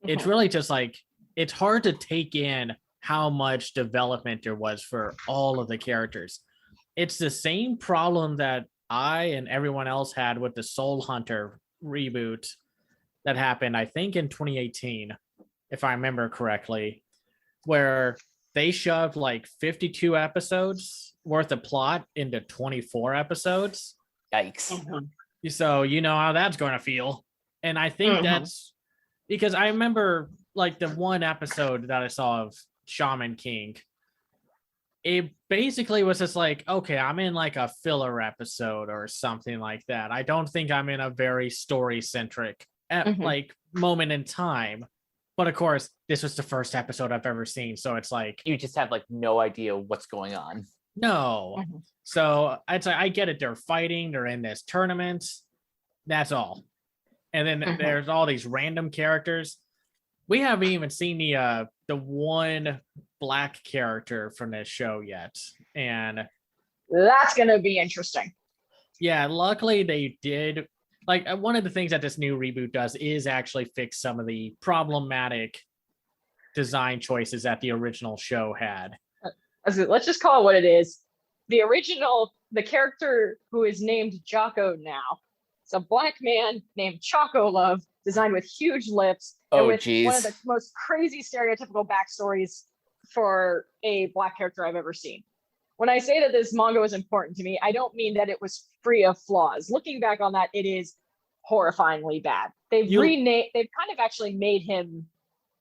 It's really just like, it's hard to take in how much development there was for all of the characters. It's the same problem that I and everyone else had with the Soul Hunter reboot that happened, I think, in 2018, if I remember correctly, where they shoved like 52 episodes worth of plot into 24 episodes. Yikes. So you know how that's going to feel. And I think that's because I remember like the one episode that I saw of Shaman King. it basically was just like, okay, I'm in like a filler episode or something like that. I don't think I'm in a very story centric like moment in time. But of course, this was the first episode I've ever seen, so it's like You just have like no idea what's going on. no. So it's like I get it. They're fighting. They're in this tournament. That's all. And then there's all these random characters. We haven't even seen the one black character from this show yet. And That's gonna be interesting. yeah, luckily they did. Like one of the things that this new reboot does is actually fix some of the problematic design choices that the original show had. Let's just call it what it is. The character who is named Jocko now. It's a black man named Choco Love, designed with huge lips and with one of the most crazy stereotypical backstories for a black character I've ever seen. When I say that this manga was important to me, I don't mean that it was free of flaws. Looking back on that, it is horrifyingly bad. They've kind of actually made him,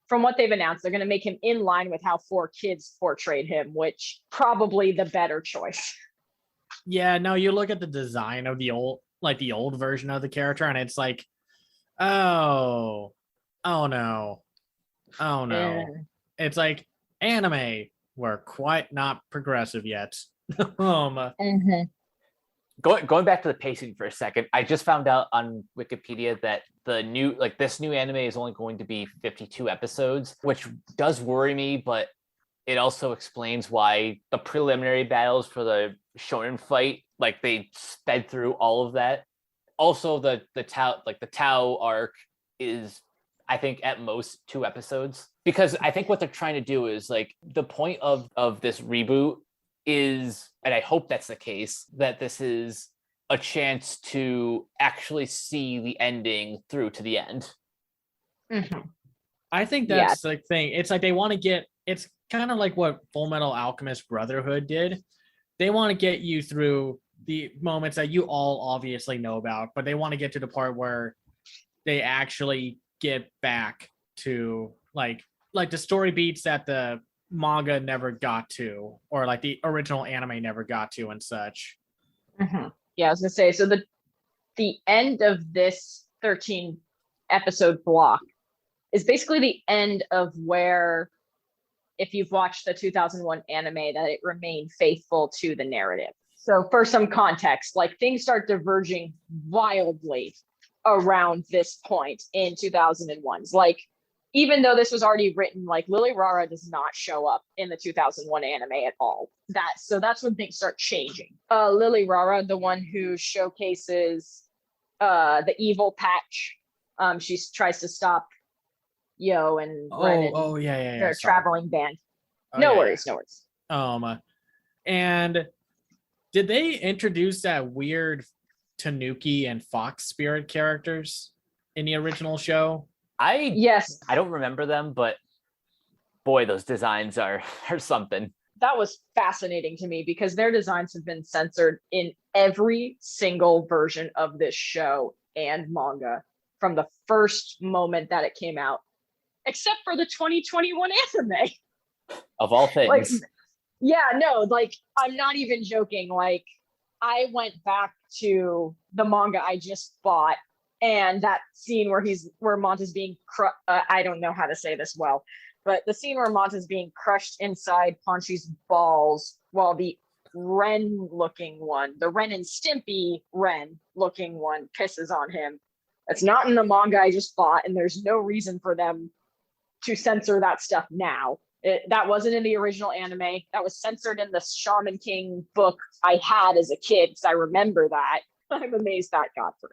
from what they've announced, they're going to make him in line with how 4Kids portrayed him, which probably the better choice. Yeah, no, you look at the design of the old version of the character, and it's like, oh no. It's like anime. We're quite not progressive yet. Going back to the pacing for a second, I just found out on Wikipedia that this new anime is only going to be 52 episodes, which does worry me, but it also explains why the preliminary battles for the shonen fight, like they sped through all of that. Also, the Tao arc is, I think, at most 2 episodes, because I think what they're trying to do is like the point of this reboot is, and I hope that's the case, that this is a chance to actually see the ending through to the end. I think that's the thing. It's like they want to get, it's kind of like what Full Metal Alchemist Brotherhood did. They want to get you through the moments that you all obviously know about, but they want to get to the part where they actually get back to like the story beats that the manga never got to, or like the original anime never got to and such. Yeah, I was gonna say, so the end of this 13 episode block is basically the end of where, if you've watched the 2001 anime, that it remained faithful to the narrative. So for some context, like things start diverging wildly around this point in 2001's. Like, even though this was already written, like Lily Rara does not show up in the 2001 anime at all. So that's when things start changing. Lily Rara, the one who showcases the evil patch, she tries to stop Yo and Ren and their traveling band. No worries. And did they introduce that weird Tanuki and Fox Spirit characters in the original show? Yes. I don't remember them, but boy, those designs are something. That was fascinating to me because their designs have been censored in every single version of this show and manga from the first moment that it came out, except for the 2021 anime. Of all things. Like, yeah, no, like I'm not even joking. Like, I went back to the manga I just bought, and that scene where Monta's being I don't know how to say this well, but the scene where Monta's being crushed inside Ponchi's balls while the Ren and Stimpy Ren looking one pisses on him. That's not in the manga I just bought, and there's no reason for them to censor that stuff now. That wasn't in the original anime. That was censored in the Shaman King book I had as a kid, because I remember that. I'm amazed that got through.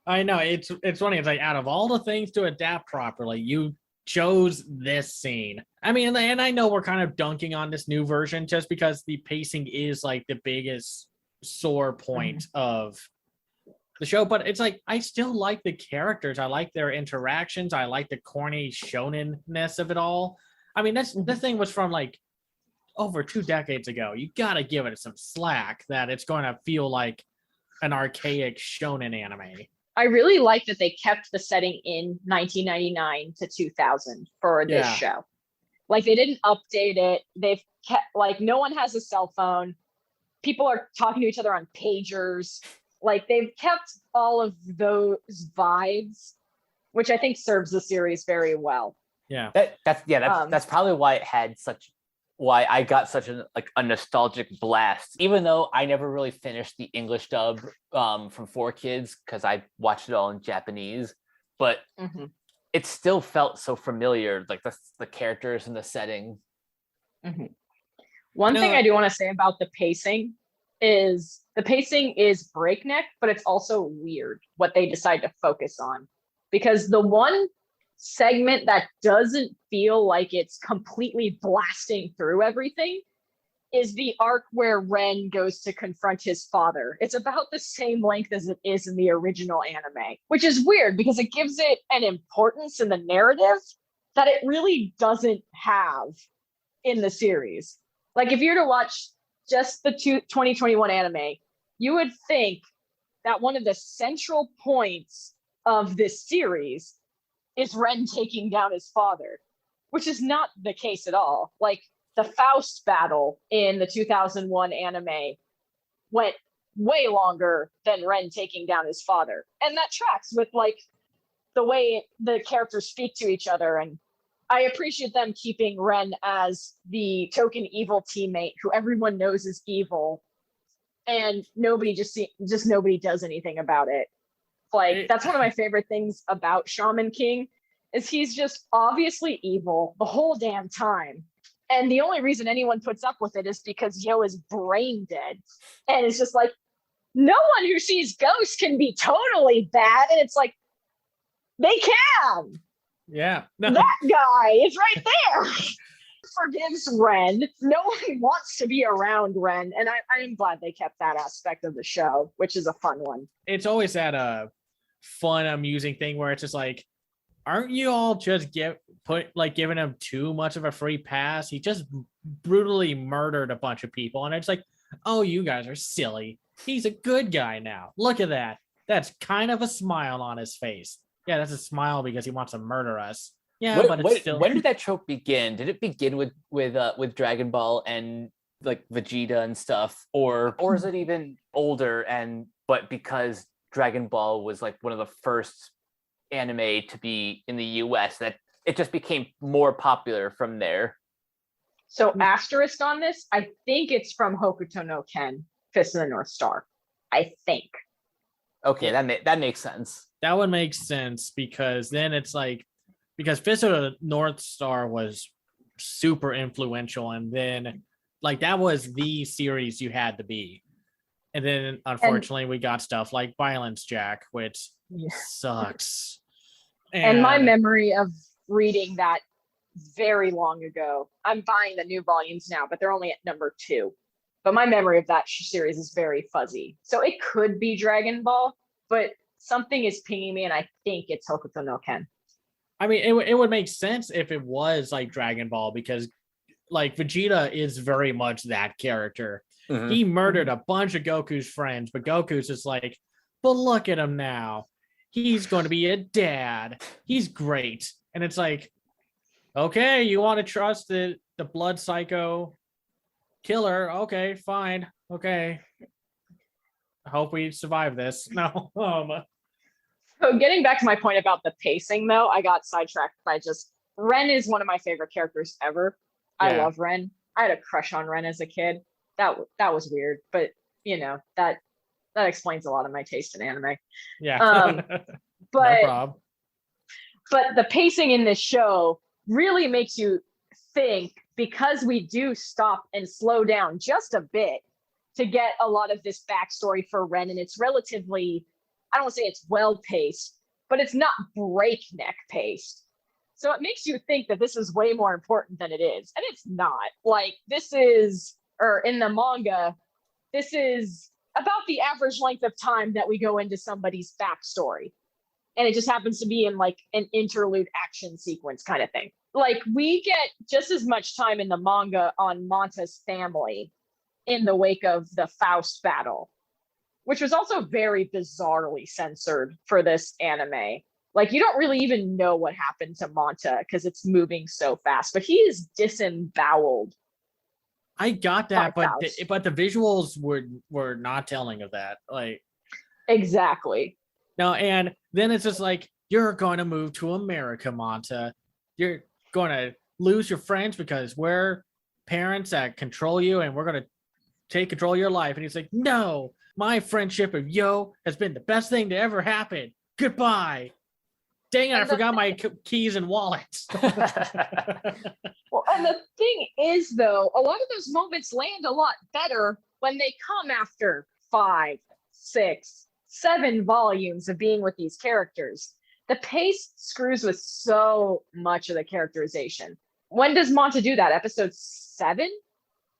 I know, it's funny. It's like, out of all the things to adapt properly, you chose this scene. I mean, and I know we're kind of dunking on this new version just because the pacing is like the biggest sore point of the show, but it's like I still like the characters. I like their interactions. I like the corny shonen-ness of it all. I mean, this thing was from like over 2 decades ago. You gotta give it some slack that it's going to feel like an archaic shonen anime. I really like that they kept the setting in 1999 to 2000 for this show. Like they didn't update it. They've kept like no one has a cell phone. People are talking to each other on pagers. Like they've kept all of those vibes, which I think serves the series very well. Yeah. That's probably why I got such a nostalgic blast, even though I never really finished the English dub from 4Kids because I watched it all in Japanese, but it still felt so familiar, like the characters and the setting. One thing I do want to say about the pacing is breakneck, but it's also weird what they decide to focus on, because the one segment that doesn't feel like it's completely blasting through everything is the arc where Ren goes to confront his father. It's about the same length as it is in the original anime, which is weird because it gives it an importance in the narrative that it really doesn't have in the series. Like if you were to watch just the 2021 anime, you would think that one of the central points of this series is Ren taking down his father, which is not the case at all. Like the Faust battle in the 2001 anime went way longer than Ren taking down his father. And that tracks with like the way the characters speak to each other. And I appreciate them keeping Ren as the token evil teammate who everyone knows is evil. And nobody nobody does anything about it. Like that's one of my favorite things about Shaman King is he's just obviously evil the whole damn time. And the only reason anyone puts up with it is because Yo is brain dead. And it's just like, no one who sees ghosts can be totally bad. And it's like, they can. Yeah. No. That guy is right there. Forgives Ren. No one wants to be around Ren. And I am glad they kept that aspect of the show, which is a fun one. It's always that fun, amusing thing where it's just like, aren't you all just giving him too much of a free pass? He just brutally murdered a bunch of people. And it's like, oh, you guys are silly. He's a good guy now. Look at that. That's kind of a smile on his face. Yeah, that's a smile because he wants to murder us. Yeah, but it's still. When did that trope begin? Did it begin with Dragon Ball and like Vegeta and stuff, or is it even older? But because Dragon Ball was like one of the first anime to be in the US, that it just became more popular from there. So asterisk on this, I think it's from Hokuto no Ken, Fist of the North Star. I think. Okay, that makes sense. That would make sense because then it's like, because Fist of the North Star was super influential, and then like that was the series you had to be. And then unfortunately we got stuff like Violence Jack, which sucks. And my memory of reading that very long ago, I'm buying the new volumes now, but they're only at number 2. But my memory of that series is very fuzzy. So it could be Dragon Ball, but something is pinging me, and I think it's Hokuto no Ken. I mean, it would make sense if it was like Dragon Ball, because like Vegeta is very much that character. Mm-hmm. He murdered a bunch of Goku's friends, but Goku's just like, but look at him now. He's going to be a dad. He's great. And it's like, okay, you want to trust the blood psycho killer? Okay, fine. Okay. I hope we survive this. No. So getting back to my point about the pacing, though, I got sidetracked by just Ren is one of my favorite characters ever. Yeah. I love Ren. I had a crush on Ren as a kid. That was weird, but you know that explains a lot of my taste in anime. Yeah. But no problem. But the pacing in this show really makes you think, because we do stop and slow down just a bit to get a lot of this backstory for Ren, and it's relatively, I don't want to say it's well paced, but it's not breakneck paced. So it makes you think that this is way more important than it is. And it's not. Like this is, or in the manga, this is about the average length of time that we go into somebody's backstory. And it just happens to be in like an interlude action sequence kind of thing. Like we get just as much time in the manga on Manta's family in the wake of the Faust battle, which was also very bizarrely censored for this anime. Like, you don't really even know what happened to Manta because it's moving so fast, but he is disemboweled. I got that, by but Faust. but the visuals were not telling of that. Like, Exactly. no, and then it's just like, you're going to move to America, Manta. You're going to lose your friends because we're parents that control you, and we're going to take control of your life. And he's like, no, my friendship with Yo has been the best thing to ever happen. Goodbye. Dang it, I forgot my keys and wallets. Well, and the thing is, though, a lot of those moments land a lot better when they come after 5, 6, 7 volumes of being with these characters. The pace screws with so much of the characterization. When does Manta do that? Episode 7,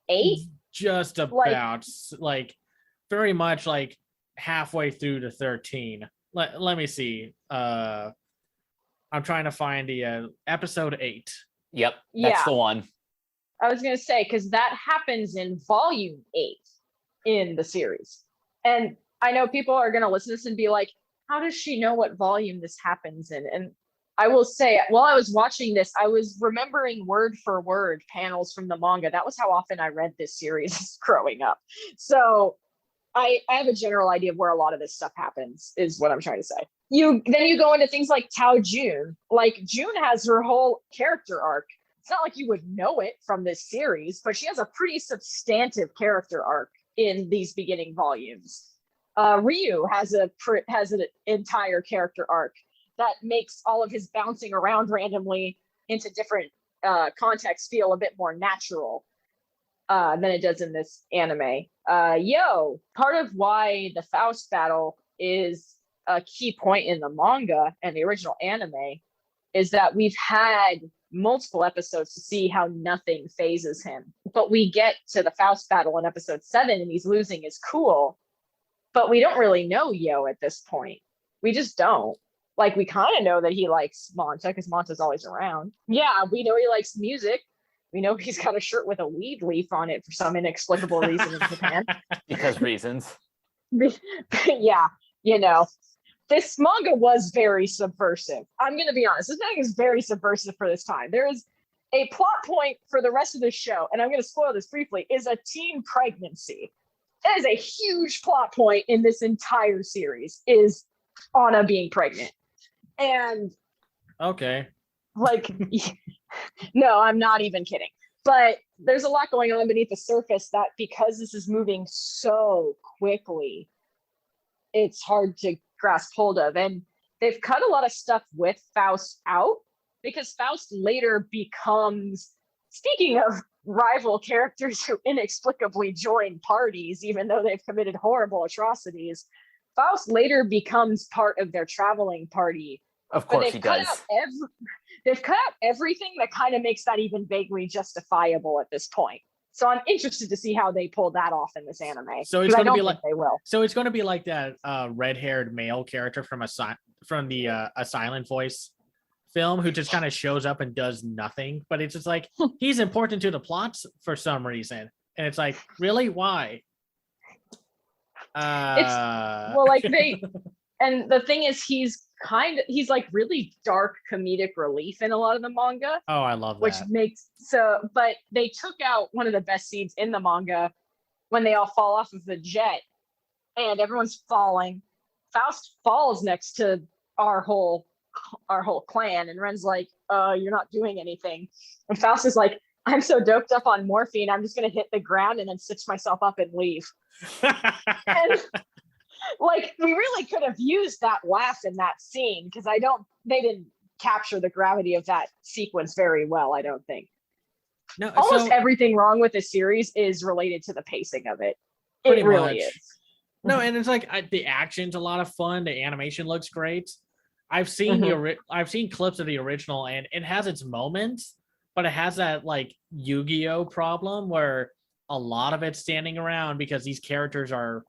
8? Just about, like very much like halfway through to 13. Let me see. I'm trying to find the episode 8. Yep, that's the one. I was going to say, because that happens in volume 8 in the series. And I know people are going to listen to this and be like, how does she know what volume this happens in? And I will say, while I was watching this, I was remembering word for word panels from the manga. That was how often I read this series growing up. So I have a general idea of where a lot of this stuff happens, is what I'm trying to say. Then you go into things like Tao June. Like, June has her whole character arc. It's not like you would know it from this series, but she has a pretty substantive character arc in these beginning volumes. Ryu has an entire character arc that makes all of his bouncing around randomly into different contexts feel a bit more natural than it does in this anime. Part of why the Faust battle is a key point in the manga and the original anime is that we've had multiple episodes to see how nothing phases him. But we get to the Faust battle in episode 7 and he's losing his cool. But we don't really know Yo at this point. We just don't. Like, we kind of know that he likes Manta because Manta's always around. Yeah, we know he likes music. We know he's got a shirt with a weed leaf on it for some inexplicable reason in Japan. Because reasons. Yeah, this manga was very subversive. I'm going to be honest. This manga is very subversive for this time. There is a plot point for the rest of the show, and I'm going to spoil this briefly, is a teen pregnancy. That is a huge plot point in this entire series, is Anna being pregnant. And okay. Like, no, I'm not even kidding. But there's a lot going on beneath the surface that, because this is moving so quickly, it's hard to grasp hold of. And they've cut a lot of stuff with Faust out, because Faust later becomes, speaking of rival characters who inexplicably join parties, even though they've committed horrible atrocities, Faust later becomes part of their traveling party. Of course he does. They've cut out everything that kind of makes that even vaguely justifiable at this point. So I'm interested to see how they pull that off in this anime. So it's going to be like they will. So it's going to be like that red-haired male character from the A Silent Voice film, who just kind of shows up and does nothing, but it's just like he's important to the plots for some reason, and it's like, really, why? And the thing is, he's like really dark comedic relief in a lot of the manga. Oh, I love that. But they took out one of the best scenes in the manga when they all fall off of the jet and everyone's falling. Faust falls next to our whole clan, and Ren's like, you're not doing anything. And Faust is like, I'm so doped up on morphine, I'm just gonna hit the ground and then stitch myself up and leave. And like, we really could have used that laugh in that scene, because they didn't capture the gravity of that sequence very well, I don't think. No, almost everything wrong with the series is related to the pacing of it. It really is. No, and it's like the action's a lot of fun. The animation looks great. I've seen I've seen clips of the original, and it has its moments, but it has that like Yu-Gi-Oh problem where a lot of it's standing around because these characters are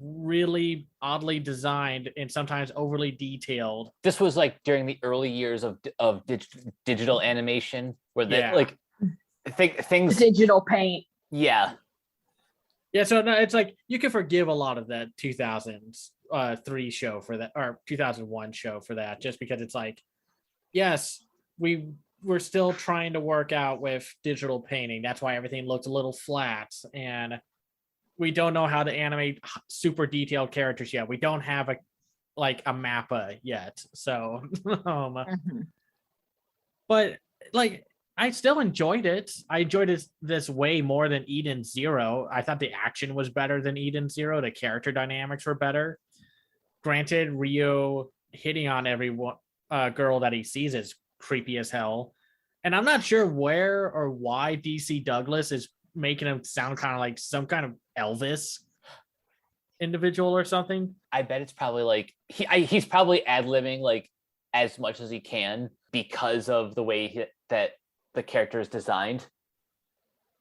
really oddly designed and sometimes overly detailed. This was like during the early years of digital animation, where they like things digital paint. Yeah. Yeah, so no, it's like you can forgive a lot of that 2003 show for that, or 2001 show for that, just because it's like, yes, we're still trying to work out with digital painting. That's why everything looks a little flat, and we don't know how to animate super detailed characters yet. We don't have a mappa yet. So, but like I still enjoyed it. I enjoyed this way more than Eden Zero. I thought the action was better than Eden Zero. The character dynamics were better. Granted, Rio hitting on every girl that he sees is creepy as hell. And I'm not sure where or why DC Douglas is making him sound kind of like some kind of Elvis individual or something. I bet it's probably like he's probably ad-libbing like as much as he can because of the way that the character is designed.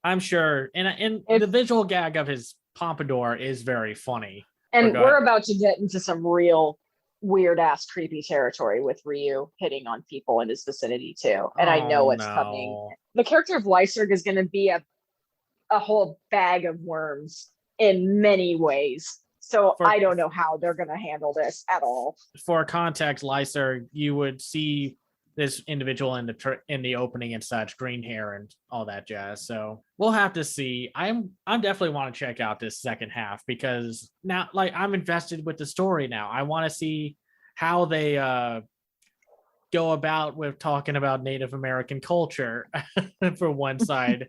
I'm sure. And the visual gag of his pompadour is very funny. And we're about to get into some real weird ass creepy territory with Ryu hitting on people in his vicinity too. And I know what's coming. The character of Lyserg is going to be a whole bag of worms in many ways. So I don't know how they're going to handle this at all. For context, Lyserg, you would see this individual in the opening and such, green hair and all that jazz. So we'll have to see. I'm definitely want to check out this second half because now, like, I'm invested with the story now. I want to see how they go about with talking about Native American culture for one side.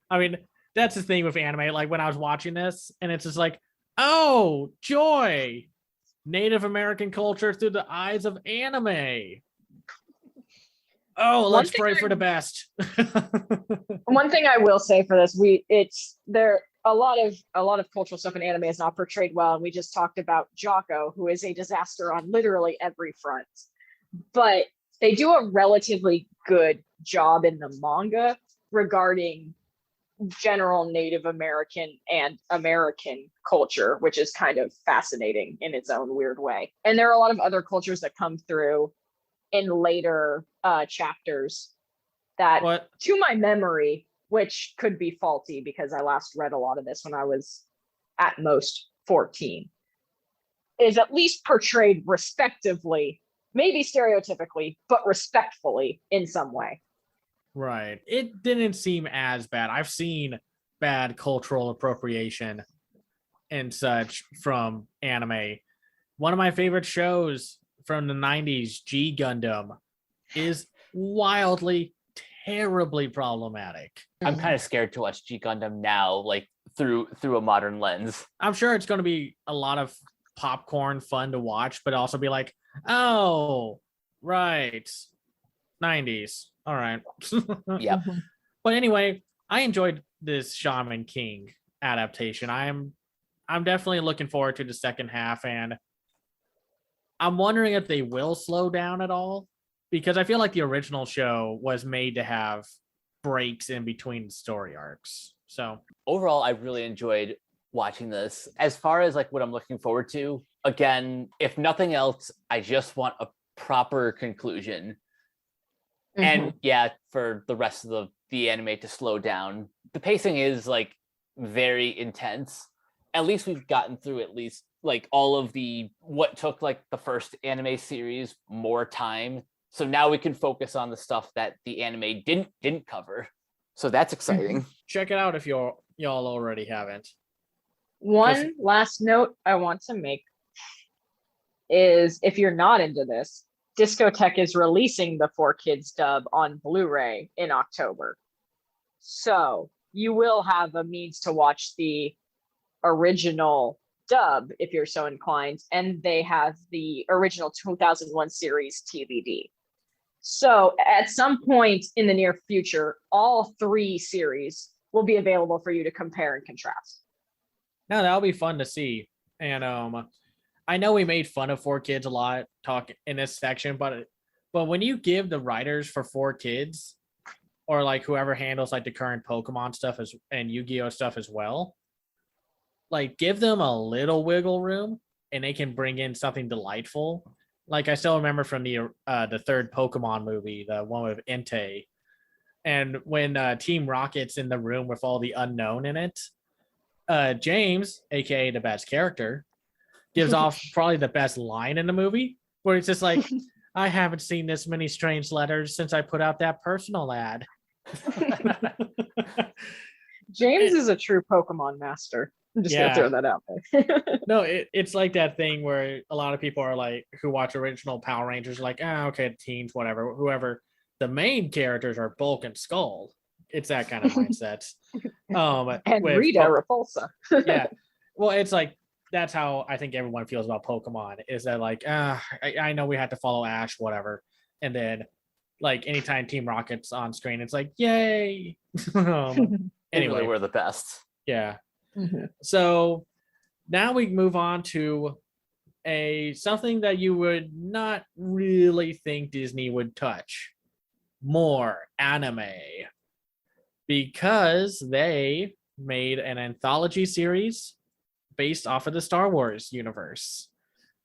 I mean, that's the thing with anime. Like when I was watching this, and it's just like, oh, joy, Native American culture through the eyes of anime. Oh, let's pray for the best. One thing I will say for this, a lot of cultural stuff in anime is not portrayed well, and we just talked about Jocko, who is a disaster on literally every front. But they do a relatively good job in the manga regarding general Native American and American culture, which is kind of fascinating in its own weird way. And there are a lot of other cultures that come through in later chapters that, to my memory, which could be faulty because I last read a lot of this when I was at most 14, is at least portrayed respectively, maybe stereotypically, but respectfully in some way. Right. It didn't seem as bad. I've seen bad cultural appropriation and such from anime. One of my favorite shows from the 90s, G Gundam, is wildly, terribly problematic. I'm kind of scared to watch G Gundam now, like through a modern lens. I'm sure it's going to be a lot of popcorn fun to watch, but also be like, oh, right, 90s. All right. Yeah. But anyway, I enjoyed this Shaman King adaptation. I'm definitely looking forward to the second half, and I'm wondering if they will slow down at all, because I feel like the original show was made to have breaks in between story arcs. So overall, I really enjoyed watching this. As far as like what I'm looking forward to, again, if nothing else, I just want a proper conclusion. And yeah, for the rest of the anime to slow down. The pacing is like very intense. At least we've gotten through at least like all of what took like the first anime series more time. So now we can focus on the stuff that the anime didn't cover. So that's exciting. Check it out if y'all already haven't. One last note I want to make is, if you're not into this, Discotek is releasing the 4Kids dub on Blu-ray in October. So you will have a means to watch the original dub if you're so inclined, and they have the original 2001 series TVD. So at some point in the near future, all 3 series will be available for you to compare and contrast. Now that'll be fun to see. And I know we made fun of 4Kids a lot talk in this section, but when you give the writers for 4Kids, or like whoever handles like the current Pokemon stuff and Yu-Gi-Oh stuff as well, like give them a little wiggle room and they can bring in something delightful. Like I still remember from the third Pokemon movie, the one with Entei, and when Team Rocket's in the room with all the unknown in it, James, aka the best character, gives off probably the best line in the movie, where it's just like, I haven't seen this many strange letters since I put out that personal ad. James is a true Pokemon master. I'm just gonna throw that out there. No, it's like that thing where a lot of people are like, who watch original Power Rangers, are like, okay, teens, whatever, whoever. The main characters are Bulk and Skull. It's that kind of mindset. And Rita Repulsa. Yeah. Well, it's like, that's how I think everyone feels about Pokemon, is that like, I know we had to follow Ash, whatever. And then like anytime Team Rocket's on screen, it's like, yay. Anyway, we're the best. Yeah. So now we move on to something that you would not really think Disney would touch. More anime. Because they made an anthology series based off of the Star Wars universe,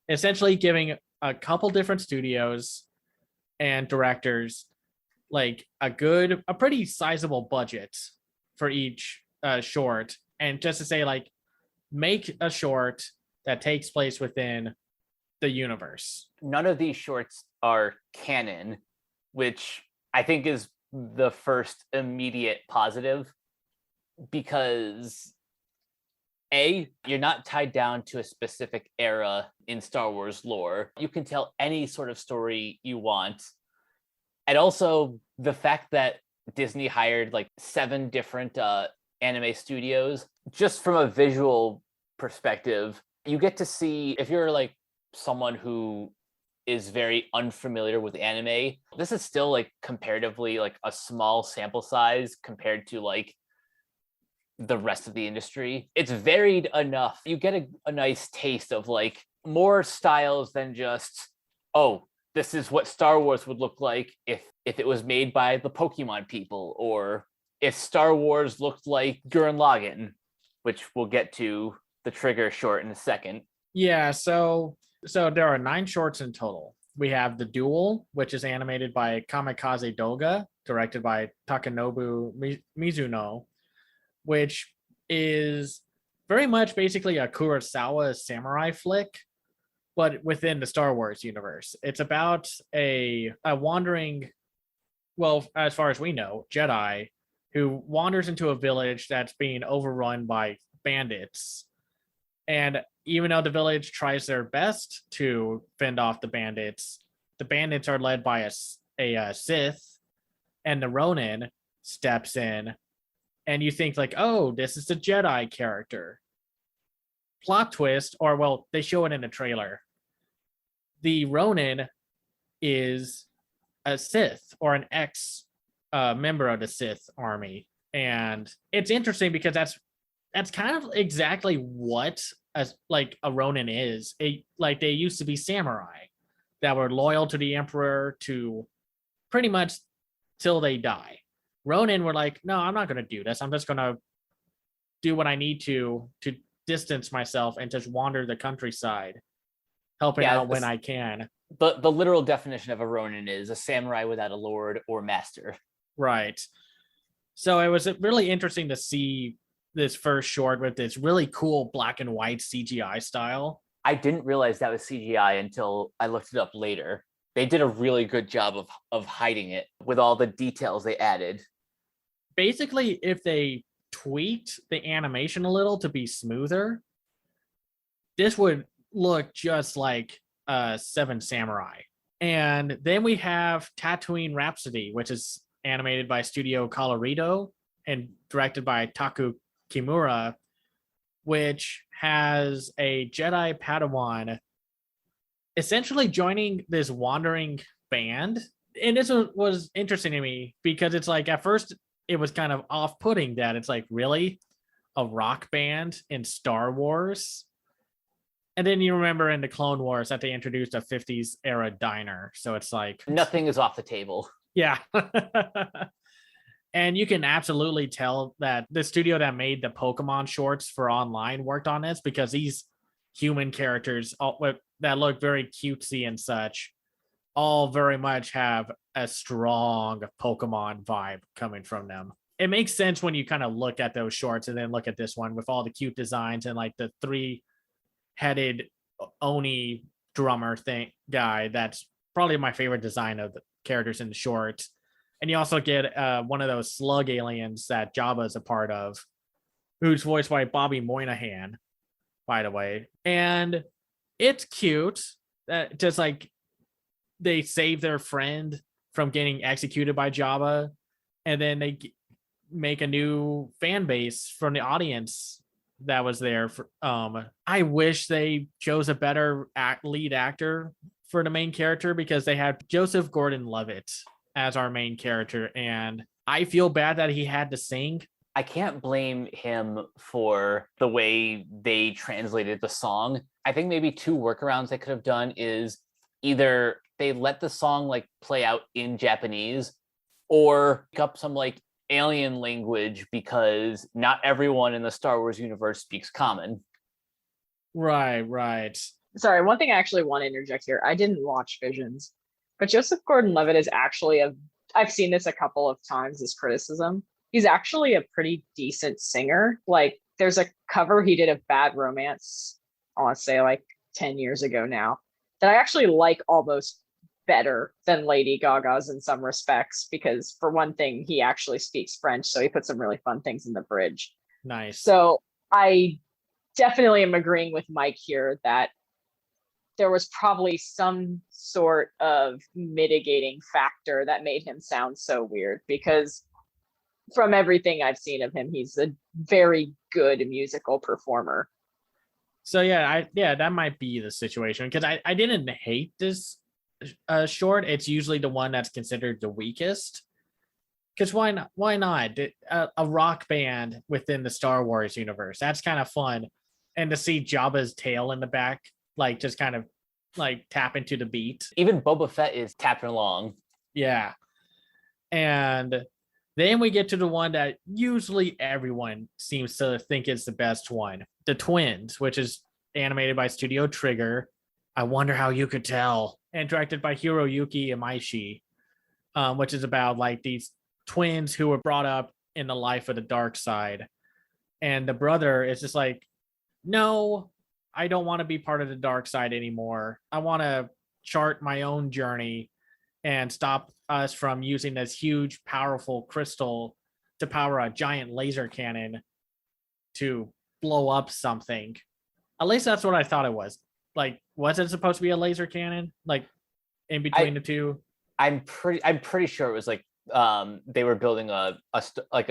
essentially giving a couple different studios and directors like a pretty sizable budget for each short, and just to say, like, make a short that takes place within the universe. None of these shorts are canon, which I think is the first immediate positive, because you're not tied down to a specific era in Star Wars lore. You can tell any sort of story you want. And also the fact that Disney hired like 7 different anime studios, just from a visual perspective, you get to see, if you're like someone who is very unfamiliar with anime, this is still like comparatively like a small sample size compared to like the rest of the industry. It's varied enough. You get a nice taste of like more styles than just, oh, this is what Star Wars would look like if it was made by the Pokemon people, or if Star Wars looked like Gurren Lagann, which we'll get to the Trigger short in a second. Yeah, so there are 9 shorts in total. We have The Duel, which is animated by Kamikaze Doga, directed by Takanobu Mizuno, which is very much basically a Kurosawa samurai flick, but within the Star Wars universe. It's about a wandering, well, as far as we know, Jedi who wanders into a village that's being overrun by bandits. And even though the village tries their best to fend off the bandits are led by a Sith, and the Ronin steps in, and you think like, oh, this is the Jedi character. Plot twist, or well, they show it in the trailer. The Ronin is a Sith, or an ex member of the Sith army. And it's interesting because that's kind of exactly what a Ronin is. Like, they used to be samurai that were loyal to the Emperor to pretty much till they die. Ronin were like, no, I'm not going to do this. I'm just going to do what I need to distance myself and just wander the countryside, helping out when I can. The literal definition of a Ronin is a samurai without a lord or master. Right. So it was really interesting to see this first short with this really cool black and white CGI style. I didn't realize that was CGI until I looked it up later. They did a really good job of hiding it with all the details they added. Basically, if they tweaked the animation a little to be smoother, this would look just like Seven Samurai. And then we have Tatooine Rhapsody, which is animated by Studio Colorido and directed by Taku Kimura, which has a Jedi Padawan essentially joining this wandering band. And this was interesting to me because it's like, at first it was kind of off-putting that it's like, really, a rock band in Star Wars? And then you remember in the Clone Wars that they introduced a 50s era diner. So it's like, nothing is off the table. Yeah. And you can absolutely tell that the studio that made the Pokemon shorts for online worked on this, because these human characters that look very cutesy and such all very much have a strong Pokemon vibe coming from them. it makes sense when you kind of look at those shorts and then look at this one with all the cute designs and like the 3-headed Oni drummer thing guy. That's probably my favorite design of the characters in the shorts. And you also get one of those slug aliens that Jabba is a part of, who's voiced by Bobby Moynihan, by the way. And it's cute that just like they save their friend from getting executed by Jabba, and then they make a new fan base from the audience that was there. I wish they chose a better lead actor for the main character, because they had Joseph Gordon-Levitt as our main character, and I feel bad that he had to sing. I can't blame him for the way they translated the song. I think maybe 2 workarounds they could have done is either they let the song like play out in Japanese, or pick up some like alien language, because not everyone in the Star Wars universe speaks Common. Right. Sorry, one thing I actually want to interject here. I didn't watch Visions, but Joseph Gordon-Levitt is actually I've seen this a couple of times as criticism. He's actually a pretty decent singer. Like, there's a cover he did of Bad Romance, I want to say like 10 years ago now, that I actually like almost better than Lady Gaga's in some respects, because for one thing, he actually speaks French, so he put some really fun things in the bridge. Nice. So I definitely am agreeing with Mike here that there was probably some sort of mitigating factor that made him sound so weird, because from everything I've seen of him, he's a very good musical performer. So yeah, that might be the situation, because I didn't hate this short. It's usually the one that's considered the weakest, because why not a rock band within the Star Wars universe? That's kind of fun. And to see Jabba's tail in the back, like just kind of like tap into the beat. Even Boba Fett is tapping along. Yeah. And then we get to the one that usually everyone seems to think is the best one, The Twins, which is animated by Studio Trigger. I wonder how you could tell. And directed by Hiroyuki Imaishi, which is about like these twins who were brought up in the life of the dark side. And the brother is just like, no, I don't want to be part of the dark side anymore. I want to chart my own journey and stop us from using this huge, powerful crystal to power a giant laser cannon to blow up something. At least that's what I thought it was. Like, was it supposed to be a laser cannon? Like, in between the two? I'm pretty sure it was like they were building a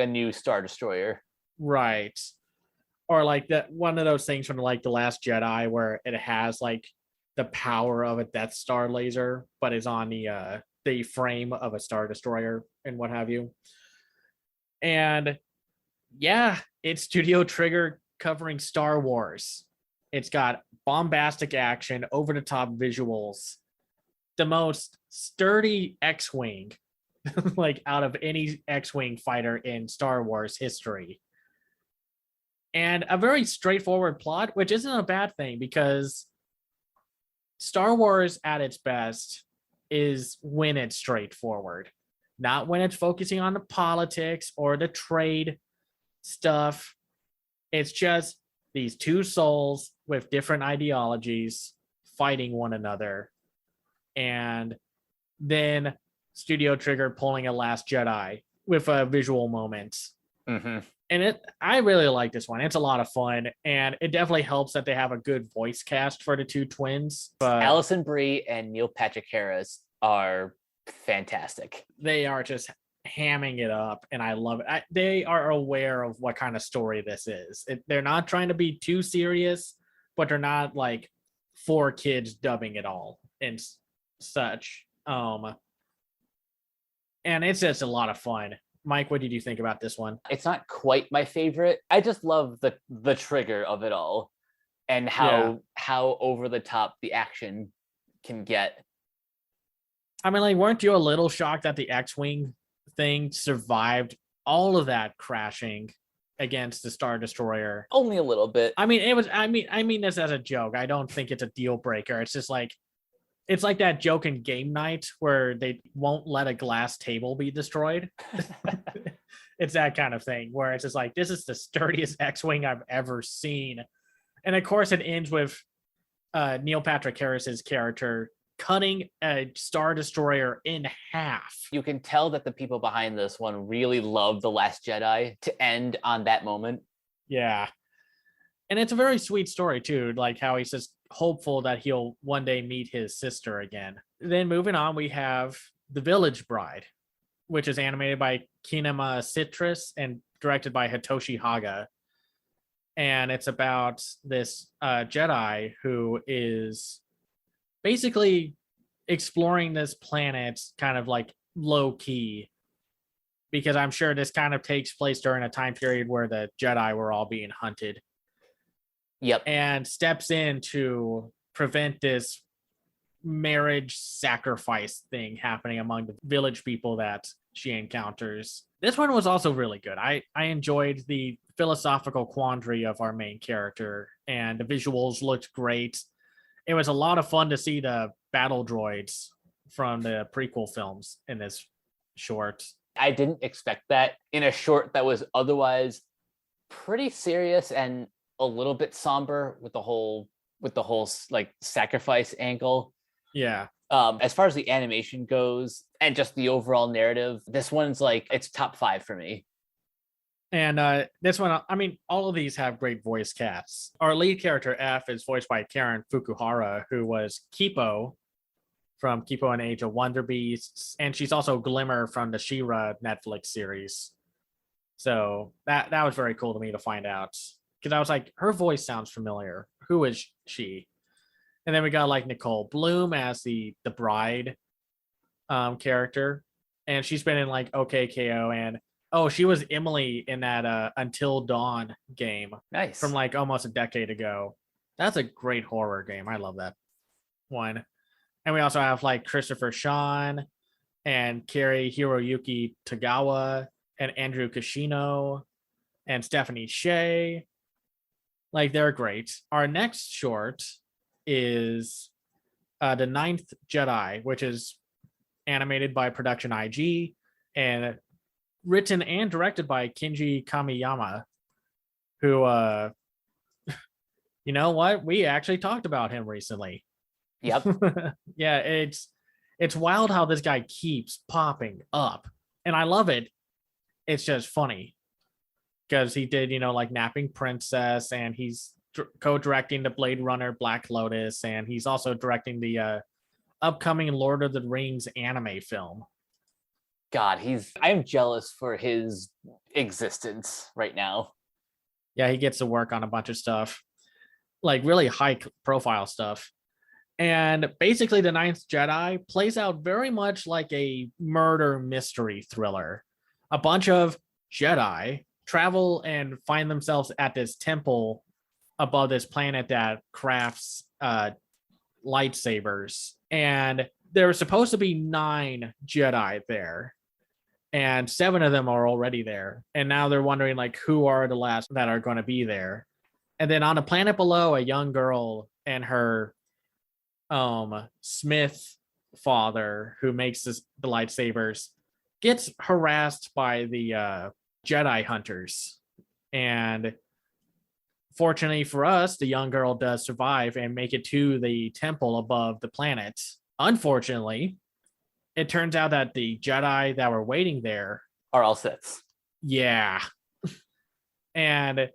new Star Destroyer. Right. Or like that one of those things from like The Last Jedi where it has like the power of a Death Star laser, but is on the frame of a Star Destroyer and what have you. And yeah, it's Studio Trigger covering Star Wars. It's got bombastic action, over-the-top visuals, the most sturdy X-Wing, like out of any X-Wing fighter in Star Wars history. And a very straightforward plot, which isn't a bad thing, because Star Wars at its best is when it's straightforward, not when it's focusing on the politics or the trade stuff. It's just these two souls with different ideologies fighting one another. And then Studio Trigger pulling a Last Jedi with a visual moment. Mm-hmm. And I really like this one. It's a lot of fun, and it definitely helps that they have a good voice cast for the two twins. But Alison Brie and Neil Patrick Harris are fantastic. They are just hamming it up, and I love it. They are aware of what kind of story this is. They're not trying to be too serious, but they're not like 4 kids dubbing it all and such. And it's just a lot of fun. Mike, what did you think about this one? It's not quite my favorite. I just love the trigger of it all, and how over the top the action can get. I mean, like, weren't you a little shocked that the X-Wing thing survived all of that crashing against the Star Destroyer? Only a little bit. I mean, it was. I mean this as a joke. I don't think it's a deal breaker. It's just like, it's like that joke in Game Night where they won't let a glass table be destroyed. It's that kind of thing where it's just like, this is the sturdiest X-Wing I've ever seen. And of course, it ends with Neil Patrick Harris's character cutting a Star Destroyer in half. You can tell that the people behind this one really love The Last Jedi to end on that moment. Yeah. And it's a very sweet story, too, like how he's just hopeful that he'll one day meet his sister again. Then moving on, we have The Village Bride, which is animated by Kinema Citrus and directed by Hitoshi Haga. And it's about this Jedi who is basically exploring this planet kind of like low key, because I'm sure this kind of takes place during a time period where the Jedi were all being hunted. Yep. And steps in to prevent this marriage sacrifice thing happening among the village people that she encounters. This one was also really good. I enjoyed the philosophical quandary of our main character, and the visuals looked great. It was a lot of fun to see the battle droids from the prequel films in this short. I didn't expect that in a short that was otherwise pretty serious and a little bit somber with the whole like sacrifice angle. Yeah. As far as the animation goes and just the overall narrative, this one's like, it's top 5 for me. And this one, I mean, all of these have great voice casts. Our lead character, F, is voiced by Karen Fukuhara, who was Kipo from Kipo and Age of Wonder Beasts. And she's also Glimmer from the She-Ra Netflix series. So that was very cool to me to find out. Because I was like, her voice sounds familiar. Who is she? And then we got like Nicole Bloom as the bride character. And she's been in like OKKO, and she was Emily in that Until Dawn game. Nice. From like almost a decade ago. That's a great horror game. I love that one. And we also have like Christopher Sean and Kari Hiroyuki Tagawa and Andrew Kishino and Stephanie Shea. Like, they're great. Our next short is The Ninth Jedi, which is animated by Production IG and written and directed by Kinji Kamiyama, who, you know what? We actually talked about him recently. Yep. Yeah, it's wild how this guy keeps popping up. And I love it. It's just funny. Because he did, like Napping Princess, and he's co-directing the Blade Runner Black Lotus, and he's also directing the upcoming Lord of the Rings anime film. God, I'm jealous for his existence right now. Yeah, he gets to work on a bunch of stuff, like really high profile stuff. And basically, The Ninth Jedi plays out very much like a murder mystery thriller. A bunch of Jedi travel and find themselves at this temple above this planet that crafts lightsabers. And there were supposed to be 9 Jedi there, and 7 of them are already there. And now they're wondering, like, who are the last that are going to be there? And then on a planet below, a young girl and her Smith father, who makes the lightsabers, gets harassed by the Jedi hunters. And fortunately for us, the young girl does survive and make it to the temple above the planet. Unfortunately, it turns out that the Jedi that were waiting there are all Siths. Yeah. And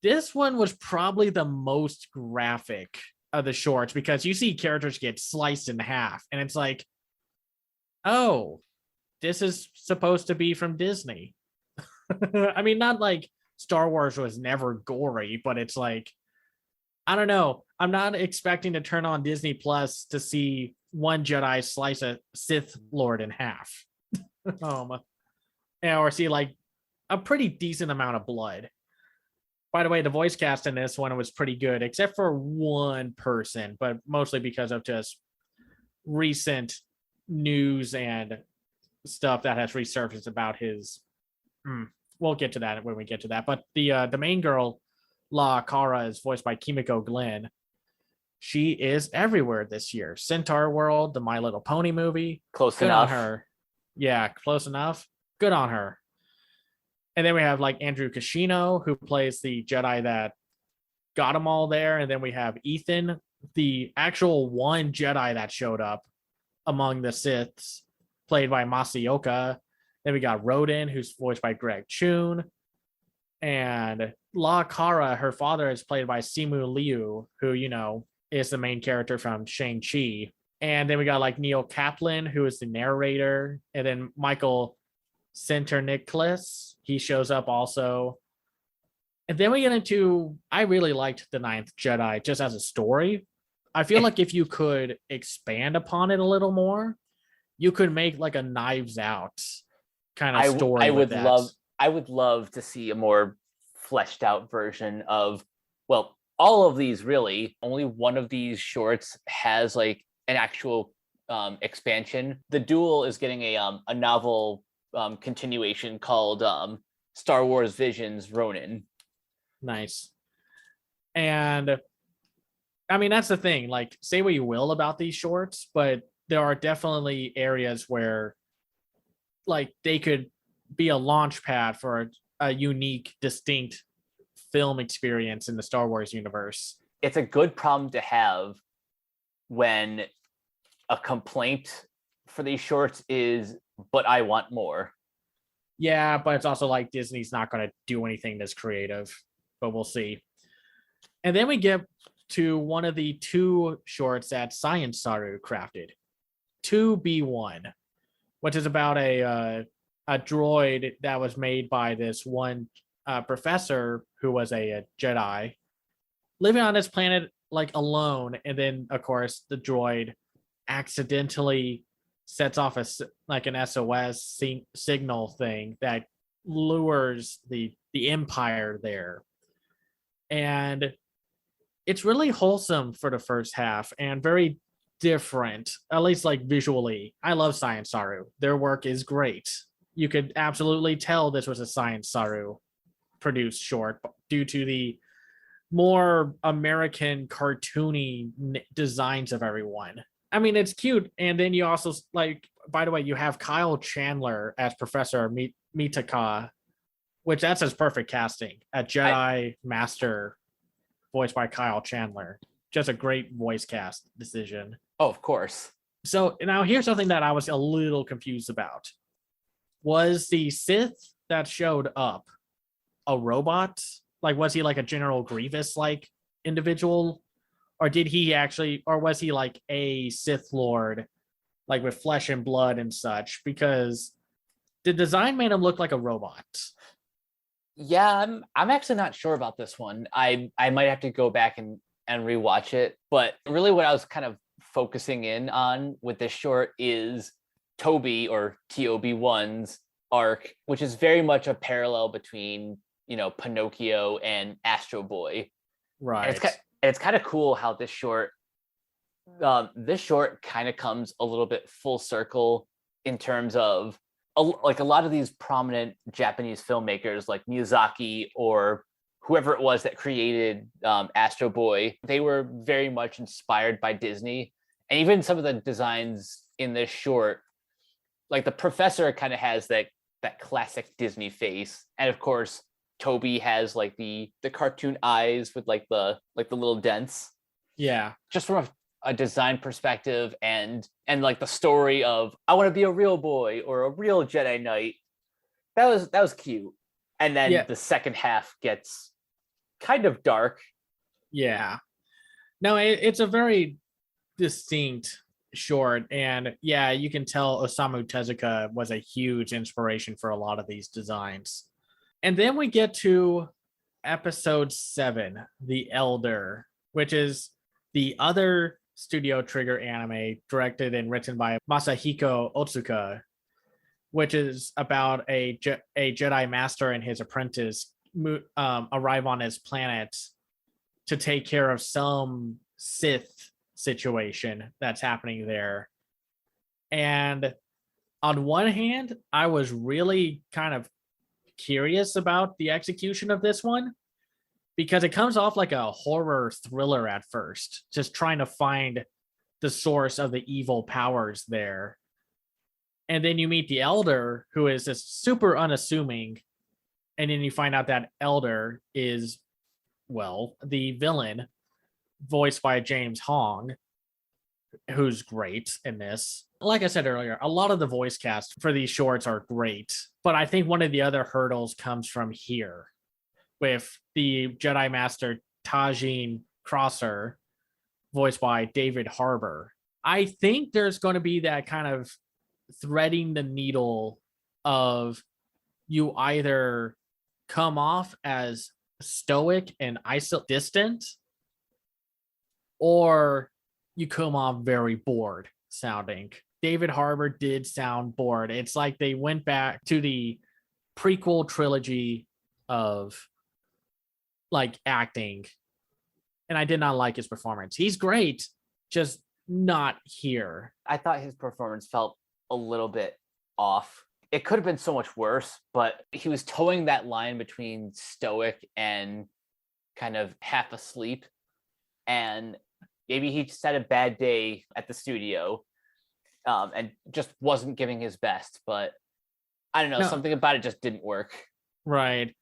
this one was probably the most graphic of the shorts, because you see characters get sliced in half, and it's like, oh, this is supposed to be from Disney. I mean, not like Star Wars was never gory, but it's like, I don't know. I'm not expecting to turn on Disney Plus to see one Jedi slice a Sith Lord in half. Or see like a pretty decent amount of blood. By the way, the voice cast in this one was pretty good, except for one person, but mostly because of just recent news and stuff that has resurfaced about his. We'll get to that when we get to that. But the main girl, La Cara, is voiced by Kimiko Glenn. She is everywhere this year. Centaur World, the My Little Pony movie. Close Good enough. on her. Yeah, close enough. Good on her. And then we have like Andrew Kashino, who plays the Jedi that got them all there. And then we have Ethan, the actual one Jedi that showed up among the Siths, played by Masayoka. Then we got Rodin, who's voiced by Greg Choon. And La Kara, her father, is played by Simu Liu, who, you know, is the main character from Shang-Chi. And then we got like Neil Kaplan, who is the narrator. And then Michael Sinterniklaas, he shows up also. And then we get into, I really liked The Ninth Jedi just as a story. I feel like if you could expand upon it a little more, you could make like a Knives Out kind of story. I would love to see a more fleshed out version of, well, all of these really. Only one of these shorts has like an actual expansion. The Duel is getting a novel continuation called Star Wars Visions Ronin. Nice. And I mean, that's the thing. Like, say what you will about these shorts, but there are definitely areas where like they could be a launch pad for a unique, distinct film experience in the Star Wars universe. It's a good problem to have when a complaint for these shorts is, but I want more. Yeah, but it's also like Disney's not going to do anything this creative, but we'll see. And then we get to one of the two shorts that Science Saru crafted, 2B1, which is about a droid that was made by this one professor who was a Jedi living on this planet like alone. And then, of course, the droid accidentally sets off an SOS signal thing that lures the Empire there. And it's really wholesome for the first half and very different, at least like visually. I love Science Saru. Their work is great. You could absolutely tell this was a Science Saru produced short due to the more American cartoony designs of everyone. I mean, it's cute. And then you also, like, by the way, you have Kyle Chandler as Professor Mitaka, which that's his perfect casting. A Jedi Master voiced by Kyle Chandler. Just a great voice cast decision. Oh, of course. So now here's something that I was a little confused about. Was the Sith that showed up a robot? Like, was he like a General Grievous like individual? Or did he actually, or was he like a Sith Lord, like with flesh and blood and such? Because the design made him look like a robot. Yeah, I'm actually not sure about this one. I might have to go back and rewatch it. But really what I was kind of focusing in on with this short is Toby, or TOB1's arc, which is very much a parallel between, you know, Pinocchio and Astro Boy. Right. And it's kind of cool how this short kind of comes a little bit full circle in terms of like a lot of these prominent Japanese filmmakers like Miyazaki or whoever it was that created Astro Boy. They were very much inspired by Disney. And even some of the designs in this short, like the professor kind of has that classic Disney face. And of course, Toby has like the cartoon eyes with like the little dents. Yeah. Just from a design perspective and like the story of I want to be a real boy or a real Jedi Knight. That was cute. And then the second half gets kind of dark. Yeah. No, it's a very distinct short, and yeah, you can tell Osamu Tezuka was a huge inspiration for a lot of these designs. And then we get to episode 7, The Elder, which is the other Studio Trigger anime directed and written by Masahiko Otsuka, which is about a Jedi Master and his apprentice arrive on his planet to take care of some Sith situation that's happening there. And on one hand, I was really kind of curious about the execution of this one because it comes off like a horror thriller at first, just trying to find the source of the evil powers there. And then you meet the Elder, who is this super unassuming And then you find out that Elder is, well, the villain, voiced by James Hong, who's great in this. Like I said earlier, a lot of the voice cast for these shorts are great, but I think one of the other hurdles comes from here with the Jedi Master Tajin Crosser, voiced by David Harbour. I think there's going to be that kind of threading the needle of you either come off as stoic and distant, or you come off very bored sounding. David Harbour did sound bored. It's like they went back to the prequel trilogy of like acting, and I did not like his performance. He's great, just not here. I thought his performance felt a little bit off. It could have been so much worse, but he was towing that line between stoic and kind of half asleep. And maybe he just had a bad day at the studio and just wasn't giving his best. But I don't know, something about it just didn't work. Right.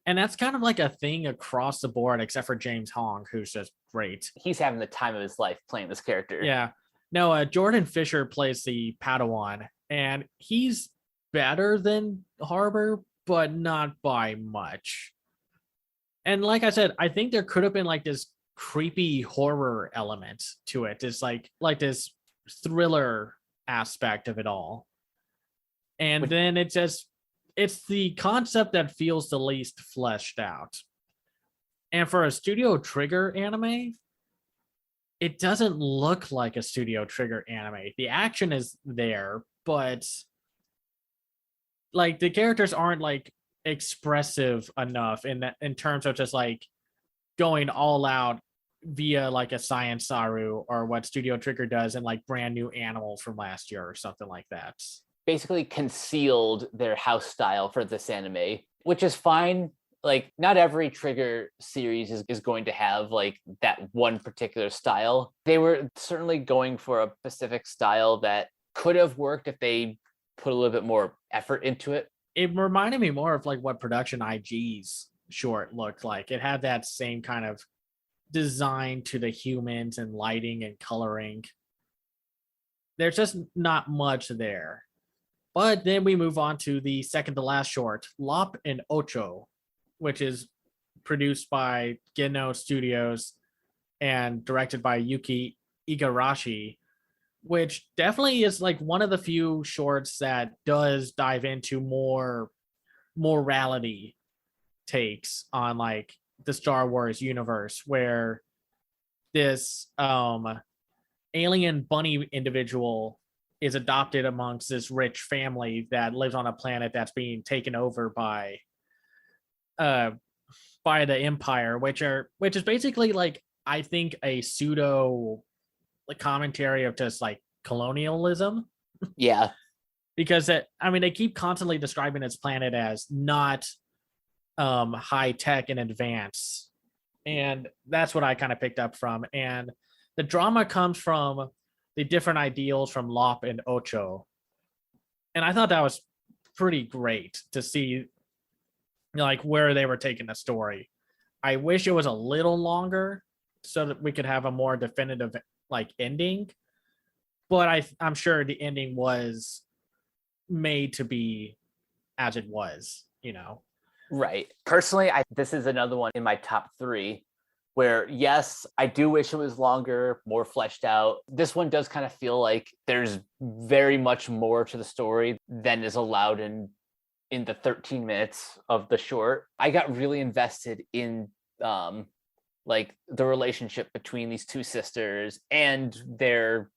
And that's kind of like a thing across the board, except for James Hong, who's just great. He's having the time of his life playing this character. Yeah. No, Jordan Fisher plays the Padawan, and he's better than Harbour, but not by much. And like I said, I think there could have been like this creepy horror element to it. It's like this thriller aspect of it all. And then it's the concept that feels the least fleshed out. And for a Studio Trigger anime, it doesn't look like a Studio Trigger anime. The action is there, but like the characters aren't like expressive enough in terms of just like going all out via like a Science Saru or what Studio Trigger does in like Brand New Animal from last year or something like that. Basically concealed their house style for this anime, which is fine. Like not every Trigger series is going to have like that one particular style. They were certainly going for a specific style that could have worked if they put a little bit more effort into it. It reminded me more of like what Production IG's short looked like. It had that same kind of design to the humans and lighting and coloring. There's just not much there. But then we move on to the second to last short, Lop and Ocho, which is produced by Geno Studios and directed by Yuki Igarashi, which definitely is like one of the few shorts that does dive into more morality takes on like the Star Wars universe, where this alien bunny individual is adopted amongst this rich family that lives on a planet that's being taken over by the Empire, which is basically like, I think, a pseudo like commentary of just like colonialism. Yeah. Because they keep constantly describing this planet as not high tech and advanced. And that's what I kind of picked up from. And the drama comes from the different ideals from Lop and Ocho. And I thought that was pretty great to see like where they were taking the story. I wish it was a little longer so that we could have a more definitive like ending. But I'm sure the ending was made to be as it was, you know. Right. Personally, this is another one in my top 3 where, yes, I do wish it was longer, more fleshed out. This one does kind of feel like there's very much more to the story than is allowed in the 13 minutes of the short. I got really invested in like the relationship between these two sisters and their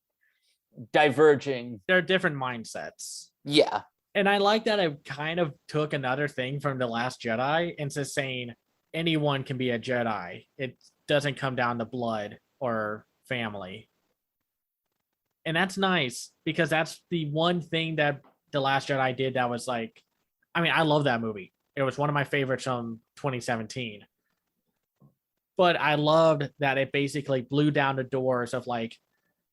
diverging. They're different mindsets. Yeah. And I like that I kind of took another thing from The Last Jedi into saying anyone can be a Jedi. It doesn't come down to blood or family. And that's nice, because that's the one thing that The Last Jedi did that was like, I love that movie. It was one of my favorites from 2017. But I loved that it basically blew down the doors of like,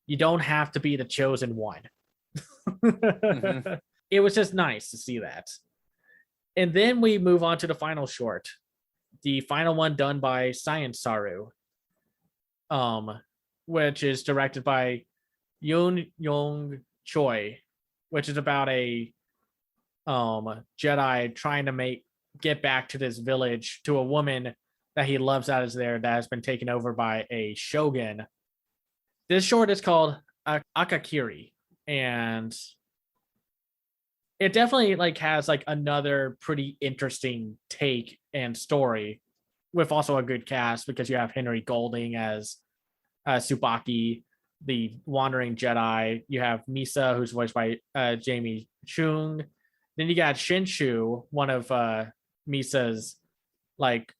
you don't have to be the chosen one. Mm-hmm. It was just nice to see that. And then we move on to the final short, the final one done by Science Saru, which is directed by Yoon Yong Choi, which is about a Jedi trying to get back to this village, to a woman that he loves that is there, that has been taken over by a shogun. This short is called Akakiri, and it definitely like has like another pretty interesting take and story, with also a good cast, because you have Henry Golding as Tsubaki, the wandering Jedi. You have Misa, who's voiced by Jamie Chung. Then you got Shinshu, one of Misa's like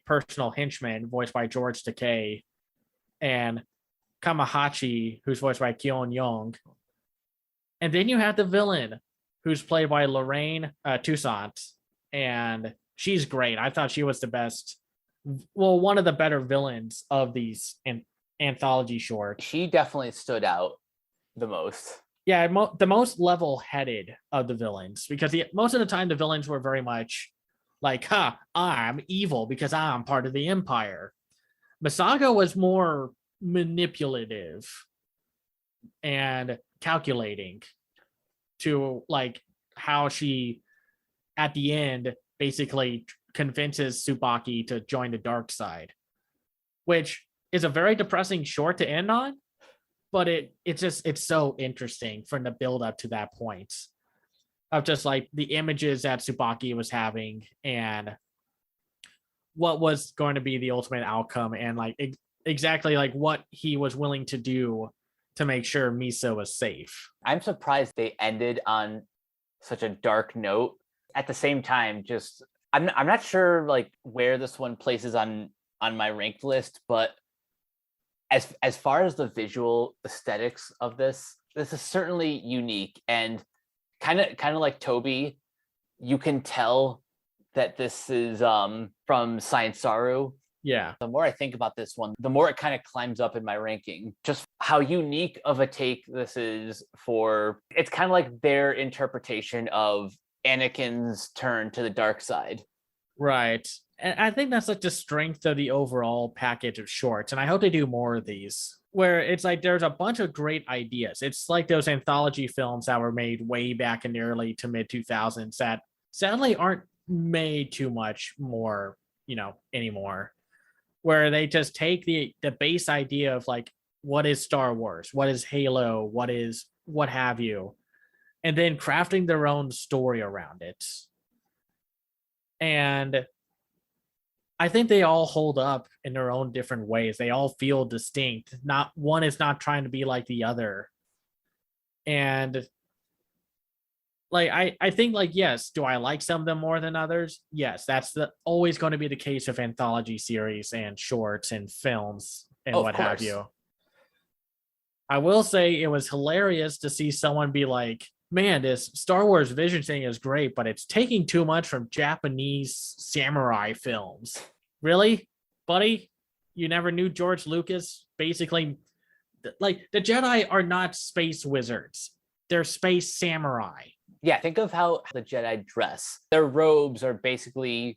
personal henchmen, voiced by George Takei, and Kamahachi, who's voiced by Kyon Young. And then you have the villain, who's played by Lorraine Toussaint, and she's great. I thought she was the best, well, one of the better villains of these anthology shorts. She definitely stood out the most. Yeah, the most level-headed of the villains, because most of the time the villains were very much like, I'm evil because I'm part of the Empire. Masago was more manipulative and calculating, to like how she at the end basically convinces Tsubaki to join the dark side, which is a very depressing short to end on, but it's so interesting from the build up to that point of just like the images that Tsubaki was having and what was going to be the ultimate outcome, and like exactly like what he was willing to do to make sure Misa was safe. I'm surprised they ended on such a dark note. At the same time, just I'm not sure like where this one places on my ranked list, but as far as the visual aesthetics of this is certainly unique, and kind of like Toby, you can tell that this is from Science Saru. Yeah. The more I think about this one, the more it kind of climbs up in my ranking. Just how unique of a take this is for, it's kind of like their interpretation of Anakin's turn to the dark side. Right. And I think that's like the strength of the overall package of shorts. And I hope they do more of these, where it's like there's a bunch of great ideas. It's like those anthology films that were made way back in the early to mid 2000s that sadly aren't made too much more, anymore, where they just take the base idea of like, what is Star Wars? What is Halo? What have you? And then crafting their own story around it. And I think they all hold up in their own different ways. They all feel distinct. Not one is not trying to be like the other. And like I think like, yes, do I like some of them more than others? Yes, that's always going to be the case of anthology series and shorts and films and what have you. I will say it was hilarious to see someone be like, man, this Star Wars Vision thing is great, but it's taking too much from Japanese samurai films. Really, buddy? You never knew George Lucas? Basically, like, the Jedi are not space wizards. They're space samurai. Yeah, think of how the Jedi dress. Their robes are basically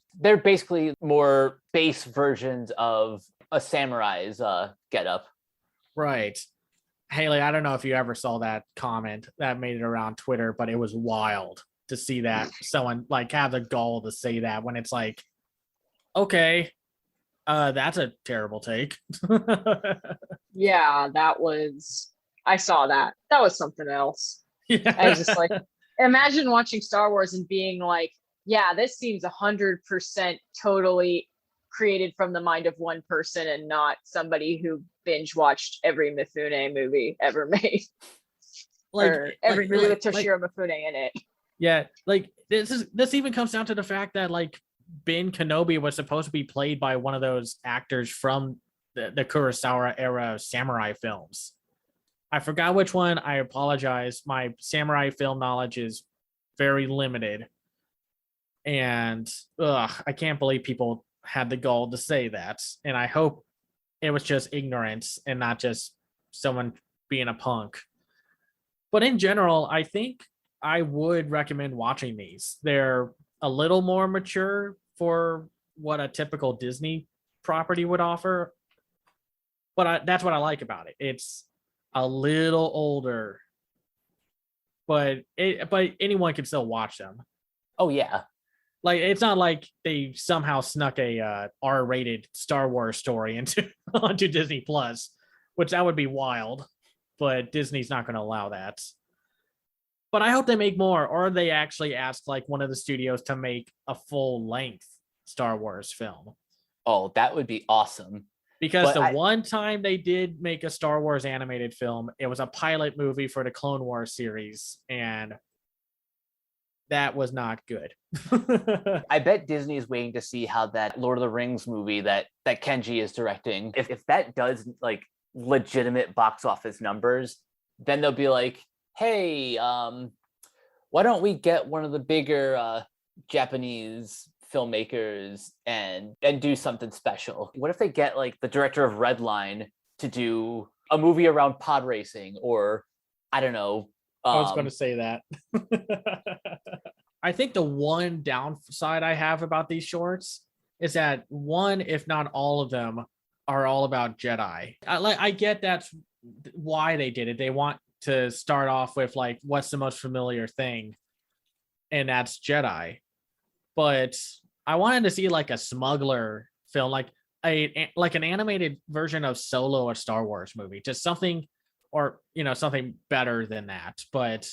more base versions of a samurai's getup. Right. Haley, I don't know if you ever saw that comment that made it around Twitter, but it was wild to see that someone like have the gall to say that when it's like, okay, that's a terrible take. Yeah, I saw that. That was something else. Yeah. I was just like, imagine watching Star Wars and being like, yeah, this seems 100% totally created from the mind of one person and not somebody who binge watched every Mifune movie ever made. Or every movie with Toshiro Mifune in it. Yeah, like this even comes down to the fact that like Ben Kenobi was supposed to be played by one of those actors from the Kurosawa era samurai films. I forgot which one. I apologize. My samurai film knowledge is very limited. And I can't believe people had the gall to say that. And I hope it was just ignorance and not just someone being a punk. But in general, I think I would recommend watching these. They're a little more mature for what a typical Disney property would offer, but that's what I like about it. It's a little older, but anyone can still watch them. Oh yeah. Like, it's not like they somehow snuck a R-rated Star Wars story into onto Disney Plus, which that would be wild, but Disney's not going to allow that. But I hope they make more, or they actually ask like one of the studios to make a full-length Star Wars film. Oh, that would be awesome. Because one time they did make a Star Wars animated film, it was a pilot movie for the Clone Wars series, and that was not good. I bet Disney is waiting to see how that Lord of the Rings movie that Kenji is directing, if that does like legitimate box office numbers, then they'll be like, hey, why don't we get one of the bigger Japanese filmmakers and do something special? What if they get like the director of Redline to do a movie around pod racing, or I don't know. I was going to say that. I think the one downside I have about these shorts is that one, if not all of them, are all about Jedi. I get that's why they did it. They want to start off with like, what's the most familiar thing, and that's Jedi. But I wanted to see like a smuggler film, like an animated version of Solo, a Star Wars movie, just something, or something better than that. But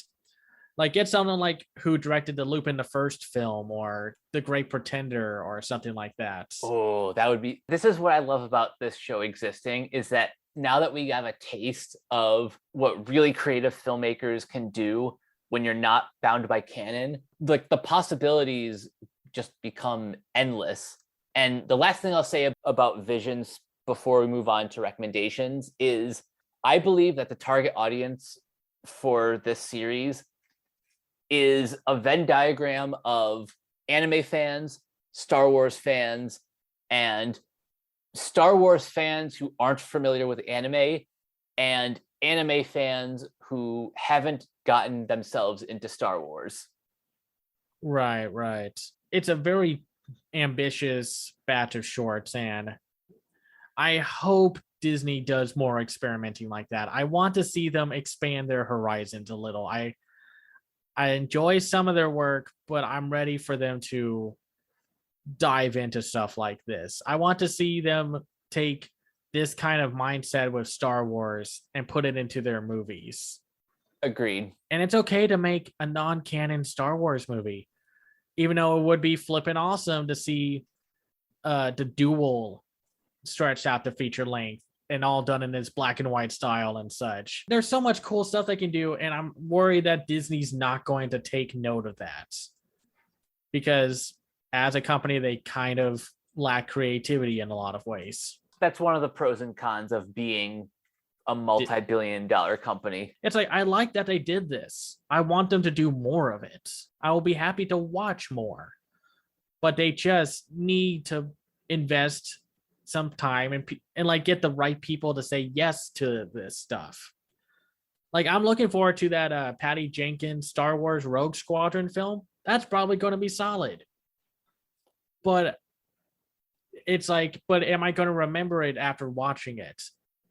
like, get someone like who directed the Lupin the First film, or The Great Pretender, or something like that. Oh, that would be. This is what I love about this show existing, is that now that we have a taste of what really creative filmmakers can do when you're not bound by canon, like the possibilities just become endless. And the last thing I'll say about Visions before we move on to recommendations is I believe that the target audience for this series is a Venn diagram of anime fans, Star Wars fans, and Star Wars fans who aren't familiar with anime, and anime fans who haven't gotten themselves into Star Wars. Right. It's a very ambitious batch of shorts, and I hope Disney does more experimenting like that. I want to see them expand their horizons a little. I enjoy some of their work, but I'm ready for them to dive into stuff like this. I want to see them take this kind of mindset with Star Wars and put it into their movies. Agreed. And it's okay to make a non-canon Star Wars movie, even though it would be flipping awesome to see the duel stretched out to feature length and all done in this black and white style and such. There's so much cool stuff they can do, and I'm worried that Disney's not going to take note of that, because as a company, they kind of lack creativity in a lot of ways. That's one of the pros and cons of being a multi-billion-dollar company. It's like, I like that they did this. I want them to do more of it. I will be happy to watch more, but they just need to invest some time and like get the right people to say yes to this stuff. Like, I'm looking forward to that Patty Jenkins Star Wars Rogue Squadron film. That's probably going to be solid. But it's like, but am I going to remember it after watching it?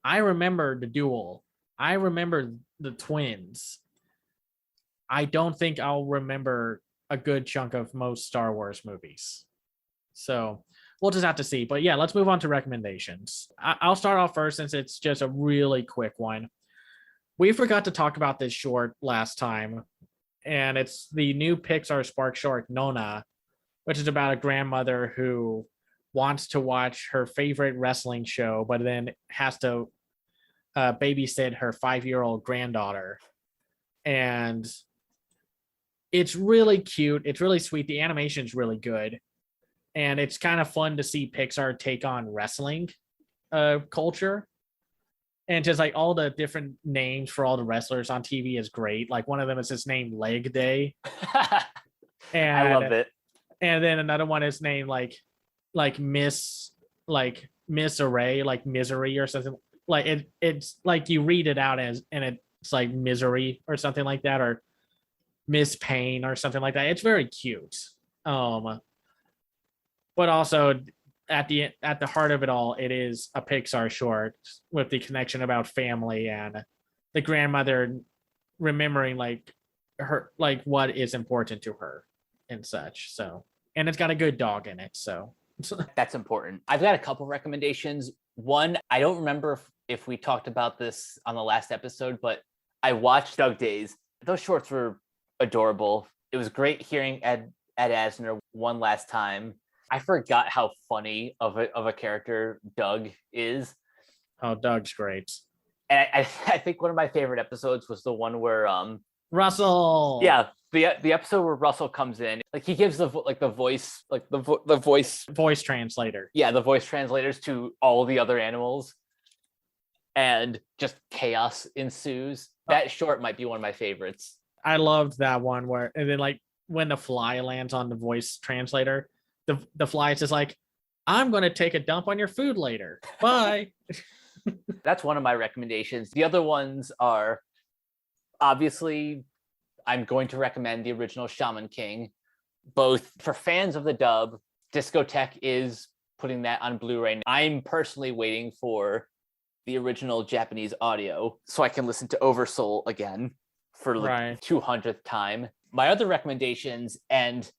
I remember the duel. I remember the twins. I don't think I'll remember a good chunk of most Star Wars movies. So we'll just have to see. But yeah, let's move on to recommendations. I'll start off first, since it's just a really quick one. We forgot to talk about this short last time, and it's the new Pixar Spark short, Nona, which is about a grandmother who wants to watch her favorite wrestling show, but then has to babysit her 5-year-old granddaughter. And it's really cute. It's really sweet. The animation's really good. And it's kind of fun to see Pixar take on wrestling culture. And just like all the different names for all the wrestlers on TV is great. Like, one of them is just named Leg Day. And I love it. And then another one is named like Miss Array, like Misery or something. Like it's like you read it out as, and it's like Misery or something like that, or Miss Payne or something like that. It's very cute. But also at the heart of it all, it is a Pixar short with the connection about family and the grandmother remembering like her, like what is important to her and such. So, and it's got a good dog in it. So That's important. I've got a couple recommendations. One, I don't remember if we talked about this on the last episode, but I watched Doug Days. Those shorts were adorable. It was great hearing Ed Asner one last time. I forgot how funny of a character Doug is. Oh, Doug's great. And I think one of my favorite episodes was the one where Russell. Yeah, the episode where Russell comes in, like he gives the voice, like the voice translator. Yeah, the voice translators to all the other animals, and just chaos ensues. That short might be one of my favorites. I loved that one where, and then like when the fly lands on the voice translator, the fly is just like, I'm going to take a dump on your food later. Bye. That's one of my recommendations. The other ones are, obviously, I'm going to recommend the original Shaman King. Both for fans of the dub, Discotheque is putting that on Blu-ray. I'm personally waiting for the original Japanese audio so I can listen to Oversoul again for the 200th time. My other recommendations, and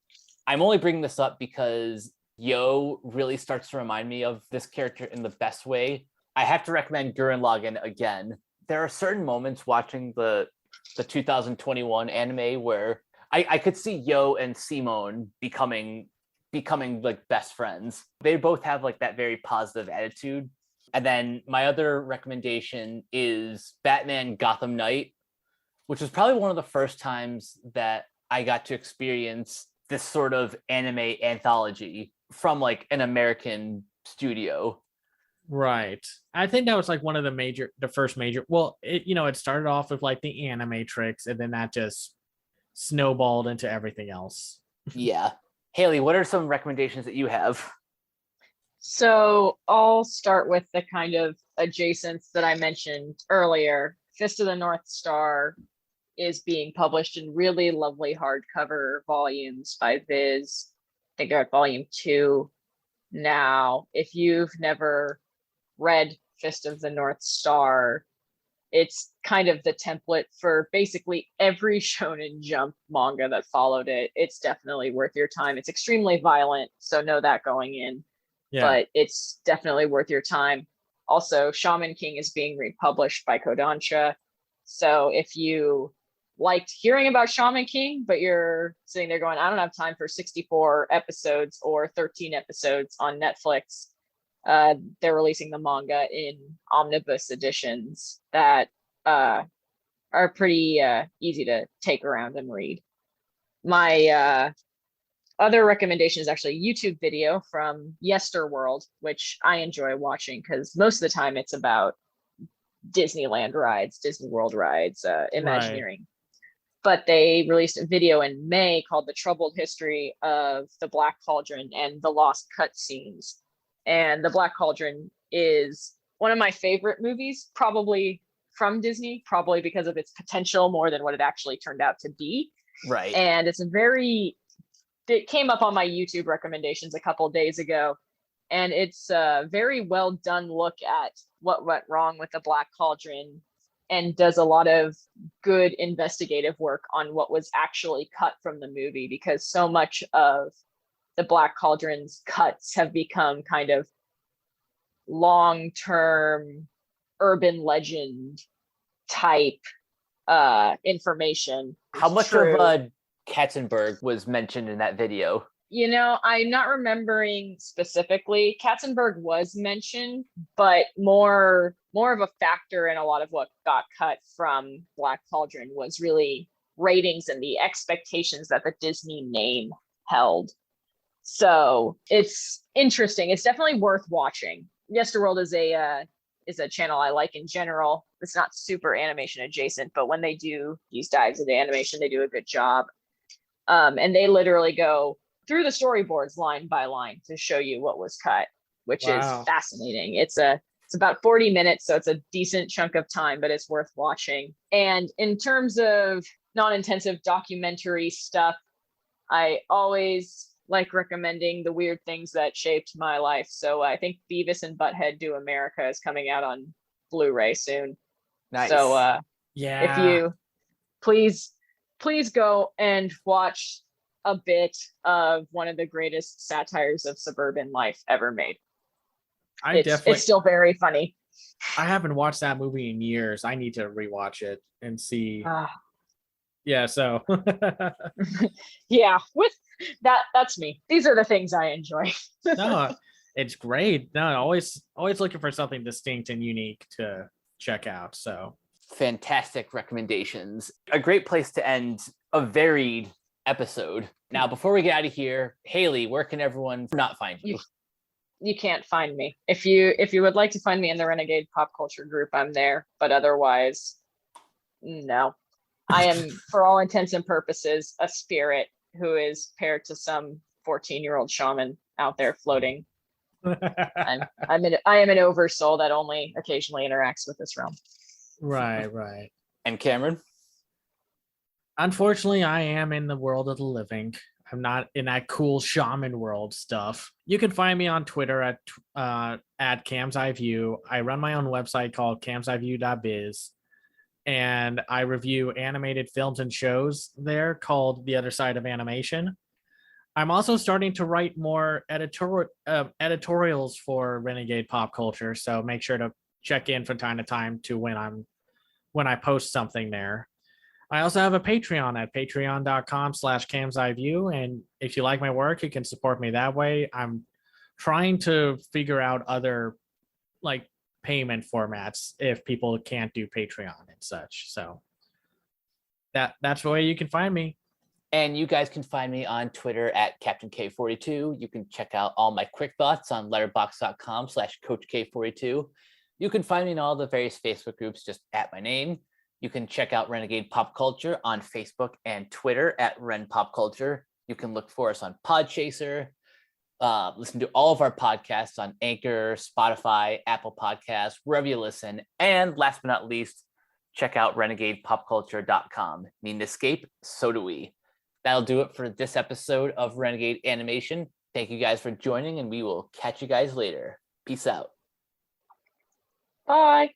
I'm only bringing this up because Yo really starts to remind me of this character in the best way. I have to recommend Gurren Lagann again. There are certain moments watching the 2021 anime where I could see Yo and Simone becoming like best friends. They both have like that very positive attitude. And then my other recommendation is Batman Gotham Knight, which was probably one of the first times that I got to experience this sort of anime anthology from like an American studio. Right. I think that was like one of the first major, well, it started off with like the Animatrix, and then that just snowballed into everything else. Yeah. Haley, what are some recommendations that you have? So I'll start with the kind of adjacents that I mentioned earlier. Fist of the North Star is being published in really lovely hardcover volumes by Viz. I think they're at volume 2 now. If you've never read Fist of the North Star, it's kind of the template for basically every Shonen Jump manga that followed it. It's definitely worth your time. It's extremely violent, so know that going in. Yeah. But it's definitely worth your time. Also, Shaman King is being republished by Kodansha. So if you liked hearing about Shaman King, but you're sitting there going, I don't have time for 64 episodes or 13 episodes on Netflix, they're releasing the manga in omnibus editions that are pretty easy to take around and read. My other recommendation is actually a YouTube video from Yesterworld, which I enjoy watching because most of the time it's about Disneyland rides, Disney World rides, Imagineering. Right. But they released a video in May called The Troubled History of the Black Cauldron and the Lost Cutscenes. And The Black Cauldron is one of my favorite movies, probably from Disney, probably because of its potential more than what it actually turned out to be. Right. And it came up on my YouTube recommendations a couple of days ago. And it's a very well done look at what went wrong with the Black Cauldron, and does a lot of good investigative work on what was actually cut from the movie, because so much of the Black Cauldron's cuts have become kind of long-term urban legend type information. How much of Katzenberg was mentioned in that video? I'm not remembering specifically. Katzenberg was mentioned, but more of a factor in a lot of what got cut from Black Cauldron was really ratings and the expectations that the Disney name held. So it's interesting. It's definitely worth watching. Yesterworld is a channel I like in general. It's not super animation adjacent, but when they do these dives into animation, they do a good job. And they literally go through the storyboards line by line to show you what was cut, which is fascinating. It's a It's about 40 minutes, so it's a decent chunk of time, but it's worth watching. And in terms of non-intensive documentary stuff, I always like recommending the weird things that shaped my life. So I think Beavis and Butthead Do America is coming out on Blu-ray soon. Nice. So Yeah. if you please go and watch a bit of one of the greatest satires of suburban life ever made. It's still very funny. I haven't watched that movie in years. I need to rewatch it and see. Yeah, so yeah, with that's me. These are the things I enjoy. no, it's great. No, always looking for something distinct and unique to check out. So fantastic recommendations. A great place to end a varied episode. Now, before we get out of here, Haley, where can everyone not find you? You can't find me. If you would like to find me in the Renegade pop culture group, I'm there. But otherwise, no. I am, for all intents and purposes, a spirit who is paired to some 14-year-old shaman out there floating. I am an oversoul that only occasionally interacts with this realm. Right. And Cameron? Unfortunately, I am in the world of the living. I'm not in that cool shaman world stuff. You can find me on Twitter at CamsEyeView. I run my own website called camseyeview.biz. And I review animated films and shows there called The Other Side of Animation. I'm also starting to write more editorials for Renegade Pop Culture, so make sure to check in from time to time to when I post something there. I also have a Patreon at patreon.com/CamsEyeView, and if you like my work, you can support me that way. I'm trying to figure out other payment formats if people can't do Patreon and such. So that's the way you can find me. And you guys can find me on Twitter at Captain K42. You can check out all my quick thoughts on letterboxd.com/CoachK42. You can find me in all the various Facebook groups just at my name. You can check out Renegade Pop Culture on Facebook and Twitter at Ren Pop Culture. You can look for us on Podchaser. Listen to all of our podcasts on Anchor, Spotify, Apple Podcasts, wherever you listen. And last but not least, check out renegadepopculture.com. Need an escape? So do we. That'll do it for this episode of Renegade Animation. Thank you guys for joining, and we will catch you guys later. Peace out. Bye.